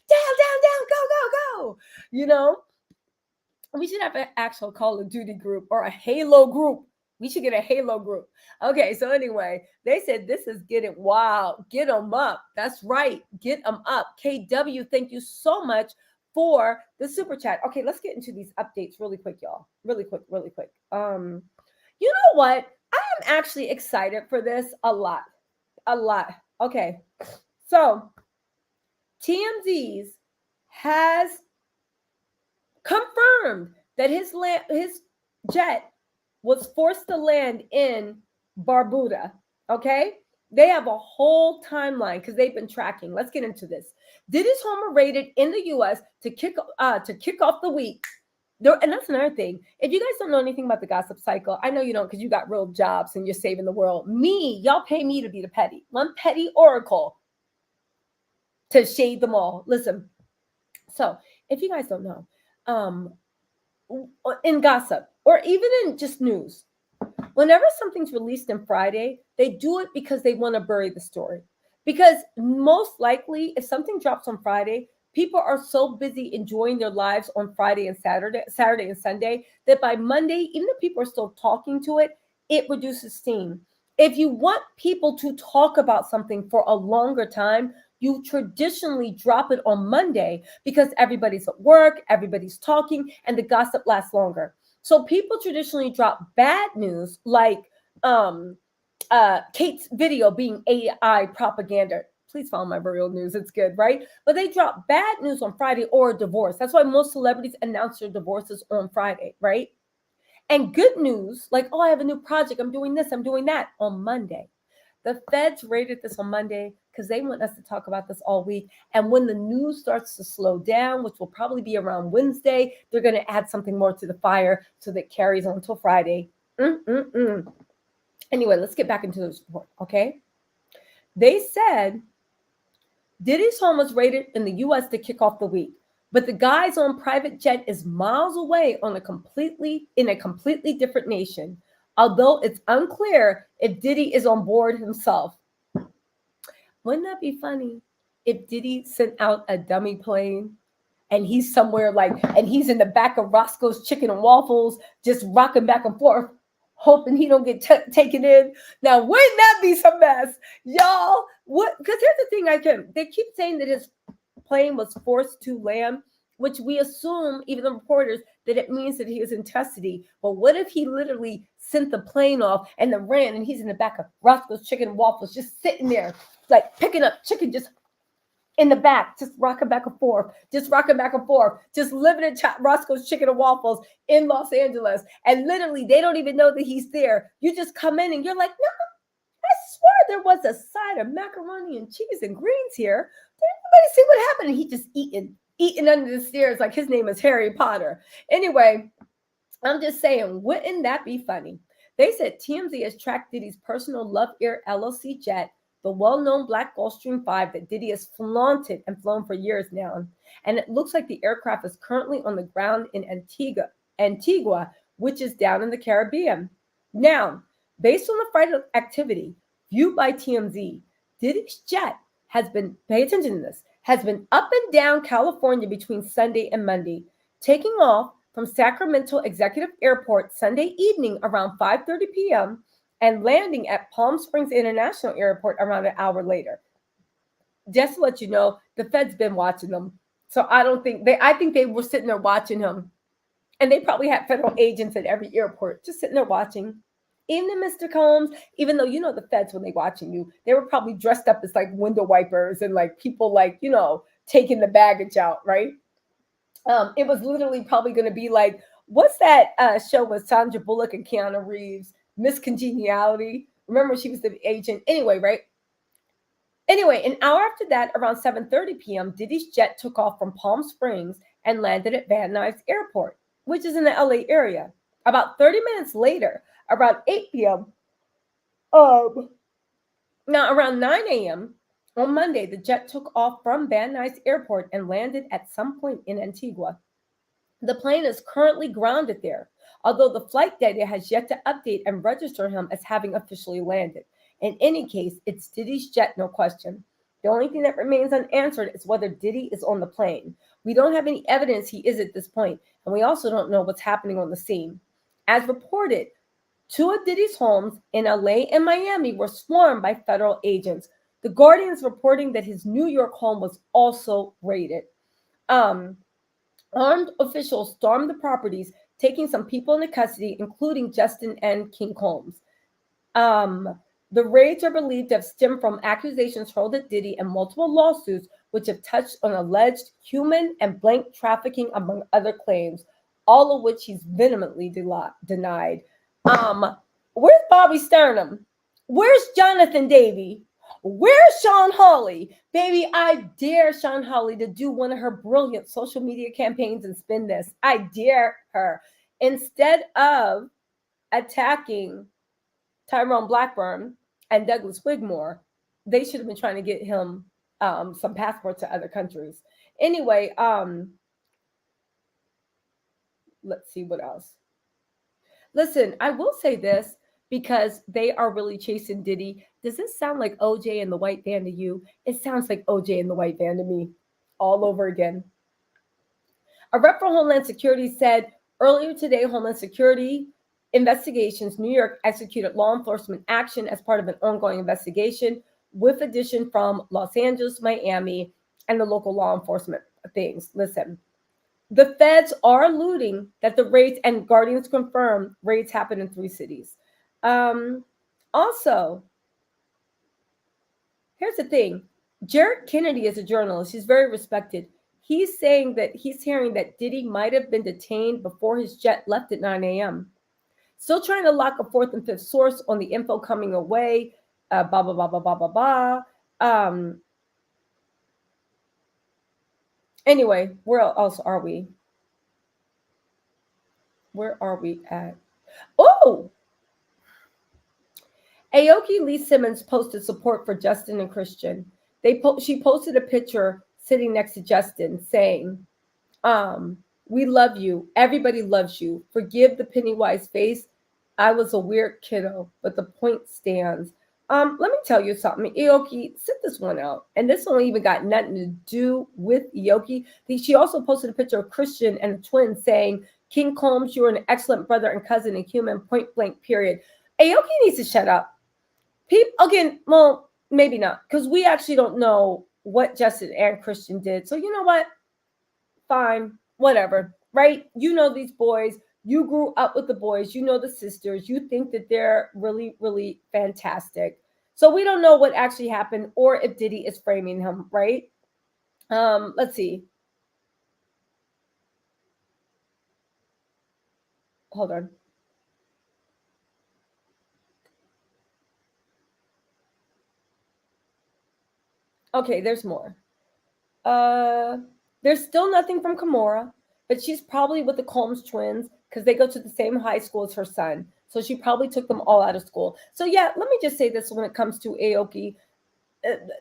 Down, go. You know, we should have an actual Call of Duty group or a Halo group. We should get a Halo group. Okay, so anyway, they said this is getting wild. Get them up. That's right. Get them up. KW, thank you so much for the super chat. Okay, let's get into these updates really quick, y'all. Really quick. You know what? I am actually excited for this a lot. Okay, so TMZ has confirmed that his jet was forced to land in Barbuda. Okay, they have a whole timeline because they've been tracking. Let's get into this. Diddy's home raided in the U.S. to kick off the week. And that's another thing. If you guys don't know anything about the gossip cycle, I know you don't because you got real jobs and you're saving the world. Y'all pay me to be the petty. One petty oracle to shade them all. Listen. So if you guys don't know, um in gossip or even in just news, whenever something's released on Friday, they do it because they want to bury the story. Because most likely, if something drops on Friday, people are so busy enjoying their lives on Friday and Saturday and Sunday, that by Monday, even if people are still talking to it, it reduces steam. If you want people to talk about something for a longer time, you traditionally drop it on Monday because everybody's at work, everybody's talking, and the gossip lasts longer. So people traditionally drop bad news like um Kate's video being AI propaganda. Please follow my real news. It's good, right? But they drop bad news on Friday or a divorce. That's why most celebrities announce their divorces on Friday, right? And good news, like, oh, I have a new project. I'm doing this, I'm doing that on Monday. The feds rated this on Monday because they want us to talk about this all week. And when the news starts to slow down, which will probably be around Wednesday, they're going to add something more to the fire so that carries on until Friday. Anyway, let's get back into this report, okay? They said Diddy's home was raided in the U.S. to kick off the week, but the guy's own private jet is miles away in a completely different nation. Although it's unclear if Diddy is on board himself. Wouldn't that be funny if Diddy sent out a dummy plane and he's somewhere and he's in the back of Roscoe's Chicken and Waffles, just rocking back and forth, hoping he don't get taken in. Now, wouldn't that be some mess, y'all? What? Because here's the thing: they keep saying that his plane was forced to land, which we assume, even the reporters, that it means that he is in custody. But what if he literally sent the plane off and then ran, and he's in the back of Roscoe's Chicken and Waffles, just sitting there, like picking up chicken, just in the back, just rocking back and forth, just living in Roscoe's Chicken and Waffles in Los Angeles. And literally, they don't even know that he's there. You just come in and you're like, no, I swear there was a side of macaroni and cheese and greens here. Did anybody see what happened? And he just eating under the stairs like his name is Harry Potter. Anyway, I'm just saying, wouldn't that be funny? They said TMZ has tracked Diddy's personal Love Air LLC jet, the well-known Black Gulfstream 5 that Diddy has flaunted and flown for years now. And it looks like the aircraft is currently on the ground in Antigua, which is down in the Caribbean. Now, based on the flight activity viewed by TMZ, Diddy's jet has been, pay attention to this, has been up and down California between Sunday and Monday, taking off from Sacramento Executive Airport Sunday evening around 5:30 p.m., and landing at Palm Springs International Airport around an hour later. Just to let you know, the Fed's been watching them. So I think they were sitting there watching him. And they probably had federal agents at every airport just sitting there watching. Even Mr. Combs, even though you know the Feds, when they're watching you, they were probably dressed up as like window wipers and like people like, taking the baggage out, right? It was literally probably going to be like, what's that show with Sandra Bullock and Keanu Reeves? Miss Congeniality. Remember, she was the agent. Anyway, right? Anyway, an hour after that, around 7:30 p.m., Diddy's jet took off from Palm Springs and landed at Van Nuys Airport, which is in the LA area. About 30 minutes later, around 8 p.m., now around 9 a.m. on Monday, the jet took off from Van Nuys Airport and landed at some point in Antigua. The plane is currently grounded there, although the flight data has yet to update and register him as having officially landed. In any case, it's Diddy's jet, no question. The only thing that remains unanswered is whether Diddy is on the plane. We don't have any evidence he is at this point, and we also don't know what's happening on the scene. As reported, two of Diddy's homes in LA and Miami were swarmed by federal agents. The Guardian is reporting that his New York home was also raided. Armed officials stormed the properties, taking some people into custody, including Justin and King Combs. The raids are believed to have stemmed from accusations hurled at Diddy and multiple lawsuits, which have touched on alleged human and blank trafficking, among other claims, all of which he's vehemently denied. Where's Bobby Sternum? Where's Jonathan Davey? Where's Sean Hawley? Baby, I dare Sean Hawley to do one of her brilliant social media campaigns and spin this. I dare her. Instead of attacking Tyrone Blackburn and Douglas Wigmore, they should have been trying to get him some passports to other countries. Anyway, Let's see what else. Listen, I will say this because they are really chasing Diddy. Does this sound like OJ and the white van to you? It sounds like OJ and the white van to me all over again. A rep for Homeland Security said earlier today, Homeland Security Investigations New York executed law enforcement action as part of an ongoing investigation with addition from Los Angeles, Miami, and the local law enforcement things. Listen, the feds are alluding that the raids and Guardians confirm raids happen in 3 cities. Also, here's the thing. Jared Kennedy is a journalist. He's very respected. He's saying that he's hearing that Diddy might have been detained before his jet left at 9 a.m. Still trying to lock a fourth and fifth source on the info coming away. Blah, blah, blah, blah, blah, blah, blah. Anyway, where else are we? Where are we at? Oh! Aoki Lee Simmons posted support for Justin and Christian. She posted a picture sitting next to Justin saying, we love you. Everybody loves you. Forgive the Pennywise face. I was a weird kiddo, but the point stands. Let me tell you something. Aoki, sit this one out. And this one even got nothing to do with Aoki. She also posted a picture of Christian and the twins saying, King Combs, you are an excellent brother and cousin and human, point blank, period. Aoki needs to shut up. Again, well, maybe not, because we actually don't know what Justin and Christian did. So you know what? Fine, whatever, right? You know these boys. You grew up with the boys. You know the sisters. You think that they're really, really fantastic. So we don't know what actually happened or if Diddy is framing him, right? Let's see. Hold on. Okay, there's more. There's still nothing from Kimora, but she's probably with the Combs twins because they go to the same high school as her son. So she probably took them all out of school. So yeah, let me just say this when it comes to Aoki.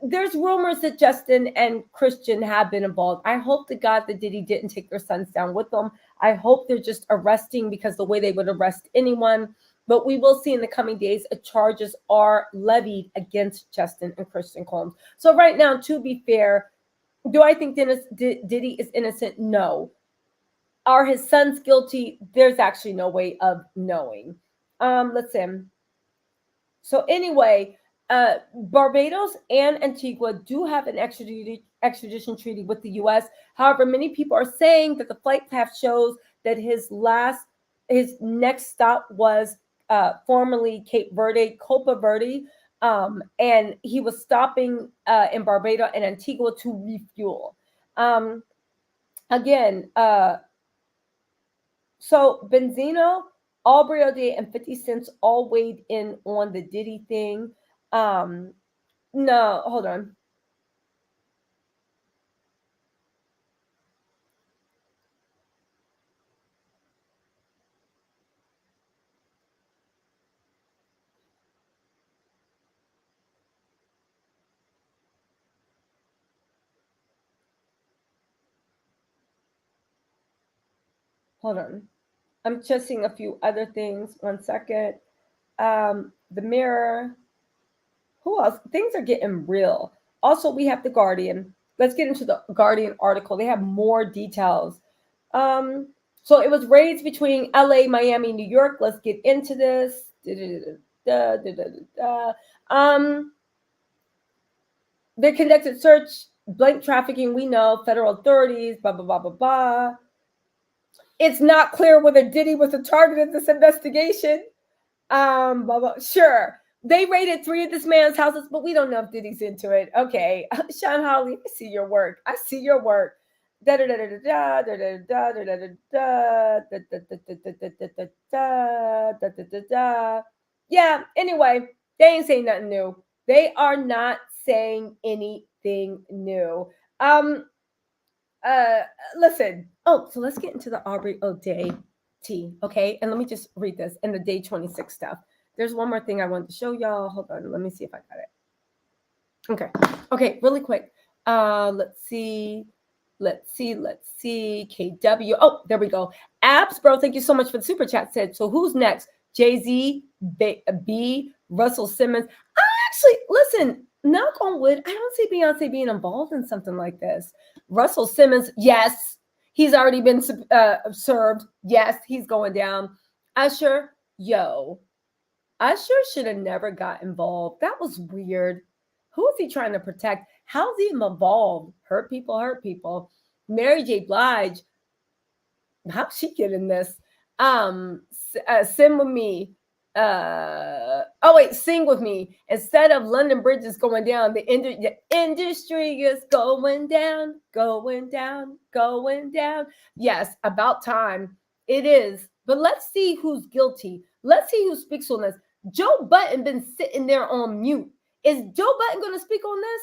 There's rumors that Justin and Christian have been involved. I hope to God that Diddy didn't take their sons down with them. I hope they're just arresting because the way they would arrest anyone. But we will see in the coming days if charges are levied against Justin and Christian Combs. So right now, to be fair, do I think Diddy is innocent? No. Are his sons guilty? There's actually no way of knowing. Let's see. So anyway, Barbados and Antigua do have an extradition treaty with the U.S. However, many people are saying that the flight path shows that his next stop was formerly Copa Verde, and he was stopping in Barbados and Antigua to refuel. Again, so Benzino, Aubrey O'Day, and 50 Cent all weighed in on the Diddy thing. No, hold on. Hold on. I'm just seeing a few other things. 1 second. The Mirror. Who else? Things are getting real. Also, we have the Guardian. Let's get into the Guardian article. They have more details. So it was raids between LA, Miami, New York. Let's get into this. They conducted search, blank trafficking. We know federal authorities. Blah blah blah blah blah. It's not clear whether Diddy was the target of this investigation. Blah, blah. Sure. They raided 3 of this man's houses, but we don't know if Diddy's into it. Okay. Sean Hawley, I see your work. I see your work. Yeah, anyway, they ain't saying nothing new. They are not saying anything new. Listen. Oh, so let's get into the Aubrey O'Day tea, okay? And let me just read this and the day 26 stuff. There's one more thing I wanted to show y'all. Hold on, let me see if I got it. Okay, really quick. Let's see. Let's see. KW. Oh, there we go. Abs, bro, thank you so much for the super chat. Said, so who's next? Jay-Z, B, Russell Simmons. I actually, listen, knock on wood, I don't see Beyonce being involved in something like this. Russell Simmons, yes, he's already been served. Yes, he's going down. Usher, Usher should have never got involved. That was weird. Who is he trying to protect? How's he involved? Hurt people. Mary J. Blige, how'd she get in this? Sing with me. Sing with me. Instead of London Bridge is going down, the industry is going down. Yes, about time. It is. But let's see who's guilty. Let's see who speaks on this. Joe Budden been sitting there on mute. Is Joe Budden going to speak on this?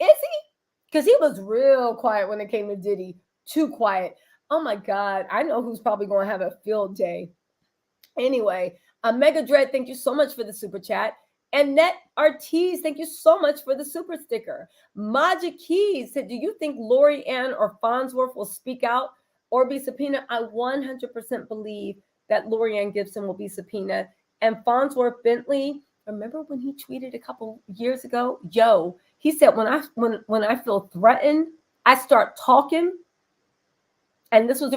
Is he? Because he was real quiet when it came to Diddy. Too quiet. Oh my God. I know who's probably going to have a field day. Anyway, Mega Dread, thank you so much for the super chat. And Net Artis, thank you so much for the super sticker. Maja Keys said, do you think Lori Ann or Farnsworth will speak out or be subpoenaed? I 100% believe that Lori Ann Gibson will be subpoenaed. And Farnsworth Bentley, remember when he tweeted a couple years ago? He said, when I feel threatened, I start talking. And this was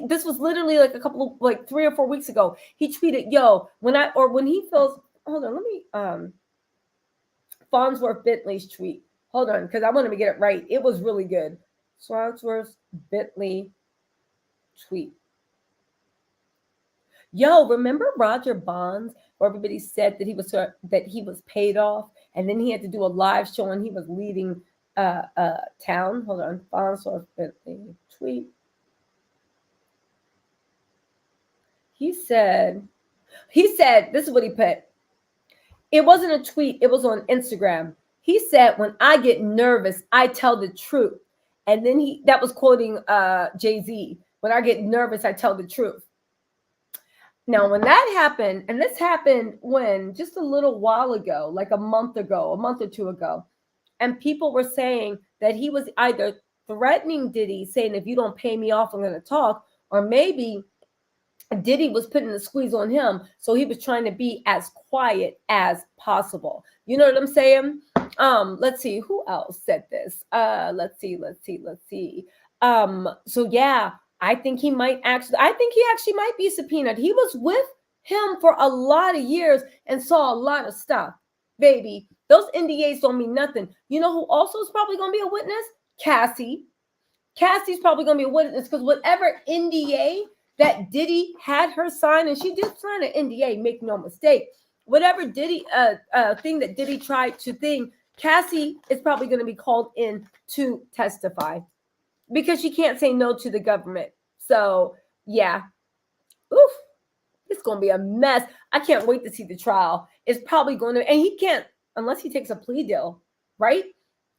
this was literally like 3 or 4 weeks ago. He tweeted, when he feels, hold on, let me, Farnsworth Bentley's tweet. Hold on, because I want to get it right. It was really good. Farnsworth Bentley tweet. Remember Roger Bonds, where everybody said that he was paid off, and then he had to do a live show and he was leaving town. Hold on, Farnsworth Bentley tweet. He said, this is what he put. It wasn't a tweet. It was on Instagram. He said, when I get nervous, I tell the truth. And then that was quoting Jay-Z. When I get nervous, I tell the truth. Now, when that happened, and this happened just a little while ago, like a month or two ago, and people were saying that he was either threatening Diddy, saying, if you don't pay me off, I'm going to talk, or maybe Diddy was putting the squeeze on him, so he was trying to be as quiet as possible. You know what I'm saying? Let's see who else said this. Let's see. So yeah, I think he actually might be subpoenaed. He was with him for a lot of years and saw a lot of stuff. Baby, those NDAs don't mean nothing. You know who also is probably going to be a witness? Cassie. Cassie's probably going to be a witness because whatever NDA that Diddy had her sign, and she did sign an NDA, make no mistake. Whatever Diddy thing that Diddy tried to think, Cassie is probably going to be called in to testify because she can't say no to the government. So yeah, it's going to be a mess. I can't wait to see the trial. It's probably going to, and he can't unless he takes a plea deal, right?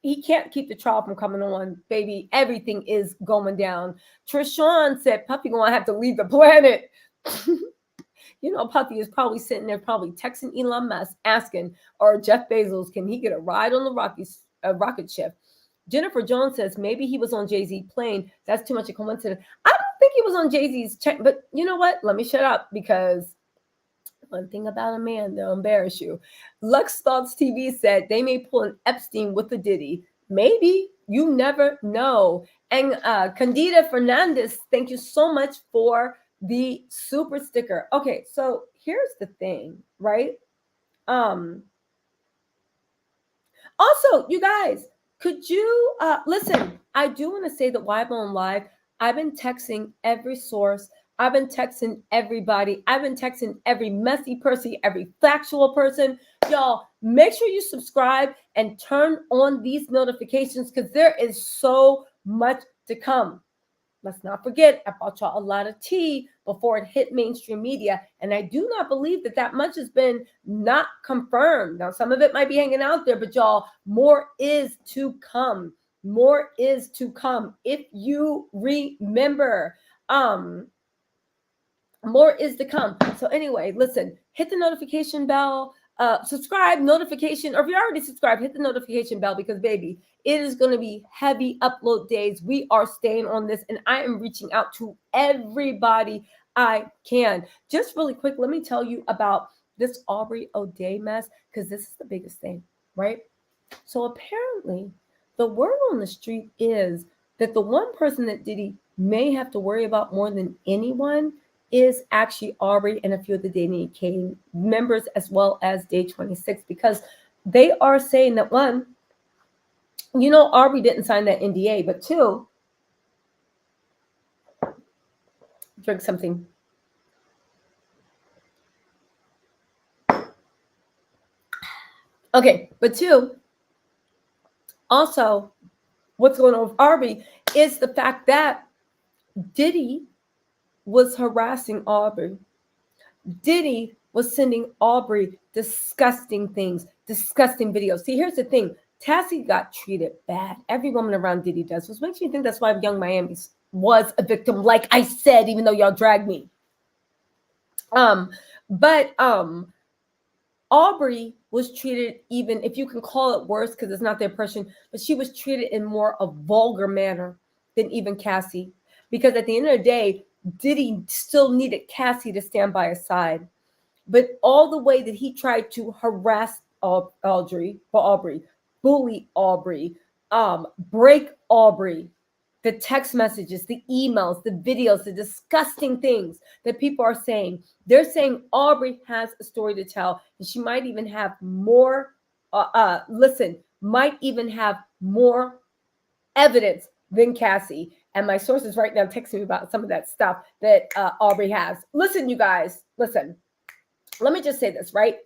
He can't keep the trial from coming on, baby. Everything is going down. Trishawn said, Puffy going to have to leave the planet. Puffy is probably sitting there, probably texting Elon Musk, asking, or Jeff Bezos, can he get a ride on the rocket ship? Jennifer Jones says, maybe he was on Jay-Z plane. That's too much a coincidence. I don't think he was on Jay-Z's check, but you know what? Let me shut up because one thing about a man, they'll embarrass you. Lux Thoughts TV said they may pull an Epstein with a Diddy. Maybe. You never know. And Candida Fernandez, thank you so much for the super sticker. Okay, so here's the thing, right? Also, you guys, could you listen? I do want to say that while I'm on live, I've been texting every source. I've been texting everybody. I've been texting every messy person, every factual person. Y'all, make sure you subscribe and turn on these notifications because there is so much to come. Let's not forget, I bought y'all a lot of tea before it hit mainstream media. And I do not believe that much has been not confirmed. Now, some of it might be hanging out there, but y'all, more is to come. More is to come. If you remember, more is to come. So anyway, listen, hit the notification bell. subscribe, notification, or if you're already subscribed, hit the notification bell because, baby, it is going to be heavy upload days. We are staying on this, and I am reaching out to everybody I can. Just really quick, let me tell you about this Aubrey O'Day mess because this is the biggest thing, right? So apparently, the word on the street is that the one person that Diddy may have to worry about more than anyone is actually Aubrey and a few of the DETAINED members, as well as Day 26, because they are saying that, one, Aubrey didn't sign that NDA, but two, drink something. Okay, but two, also, what's going on with Aubrey is the fact that Diddy was harassing Aubrey. Diddy was sending Aubrey disgusting things, disgusting videos. See, here's the thing. Cassie got treated bad. Every woman around Diddy does, which makes me think that's why Young Miami was a victim, like I said, even though y'all dragged me. But Aubrey was treated, even if you can call it worse, because it's not their person, but she was treated in more a vulgar manner than even Cassie. Because at the end of the day, Diddy still needed Cassie to stand by his side. But all the way that he tried to harass Aubrey, bully Aubrey, break Aubrey, the text messages, the emails, the videos, the disgusting things that people are saying. They're saying Aubrey has a story to tell, and she might even have more, might even have more evidence than Cassie. And my sources right now texting me about some of that stuff that Aubrey has. Listen, you guys, listen. Let me just say this, right?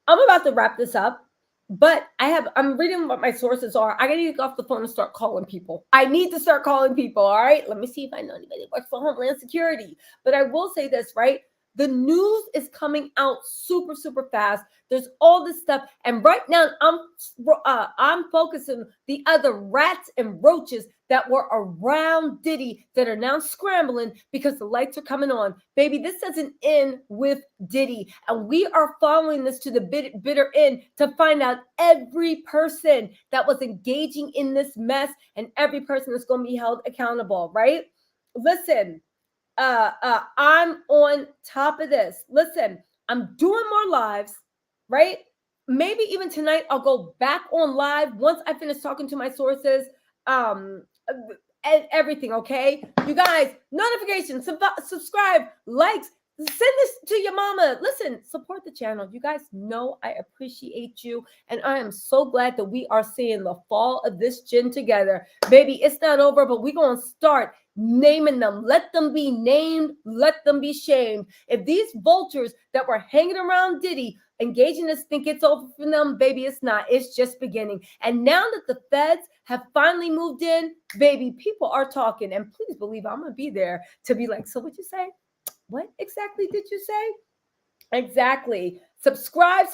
I'm about to wrap this up, but I'm reading what my sources are. I gotta get off the phone and start calling people. I need to start calling people, all right? Let me see if I know anybody that works for Homeland Security. But I will say this, right? The news is coming out super, super fast. There's all this stuff. And right now, I'm focusing the other rats and roaches that were around Diddy that are now scrambling because the lights are coming on. Baby, this doesn't end with Diddy. And we are following this to the bitter end to find out every person that was engaging in this mess and every person that's going to be held accountable, right? Listen. I'm on top of this. Listen, I'm doing more lives, right? Maybe even tonight I'll go back on live once I finish talking to my sources, and everything, okay? You guys, notifications, subscribe, likes, send this to your mama. Listen, support the channel. You guys know I appreciate you, and I am so glad that we are seeing the fall of this gen together. Baby, it's not over, but we're going to start naming them. Let them be named. Let them be shamed. If these vultures that were hanging around Diddy engaging us think it's over for them, baby, it's not. It's just beginning. And now that the feds have finally moved in, baby, people are talking. And please believe I'm going to be there to be like, so what'd you say? What exactly did you say? Exactly. Subscribe.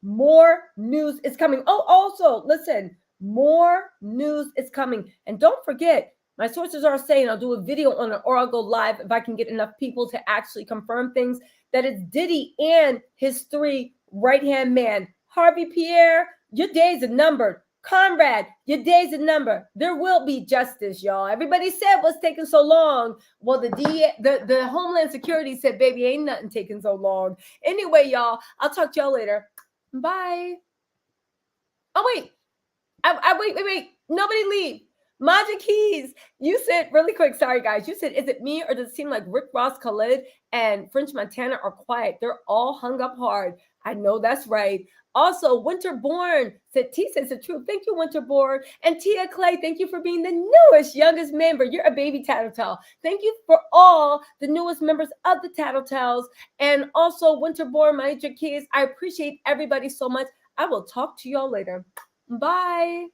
More news is coming. Oh, also, listen, more news is coming. And don't forget, my sources are saying I'll do a video on it or I'll go live if I can get enough people to actually confirm things, that it's Diddy and his 3 right-hand man. Harvey Pierre, your days are numbered. Conrad, your days are numbered. There will be justice, y'all. Everybody said what's taking so long. Well, the Homeland Security said, baby, ain't nothing taking so long. Anyway, y'all, I'll talk to y'all later. Bye. Oh, wait. Wait. Nobody leave. Magic Keys, you said really quick. Sorry, guys. You said, is it me or does it seem like Rick Ross, Khalid, and French Montana are quiet? They're all hung up hard. I know that's right. Also, Winterborn said, T says the truth. Thank you, Winterborn. And Tia Clay, thank you for being the newest, youngest member. You're a baby Tattletale. Thank you for all the newest members of the Tattletales. And also, Winterborn, Magic Keys, I appreciate everybody so much. I will talk to y'all later. Bye.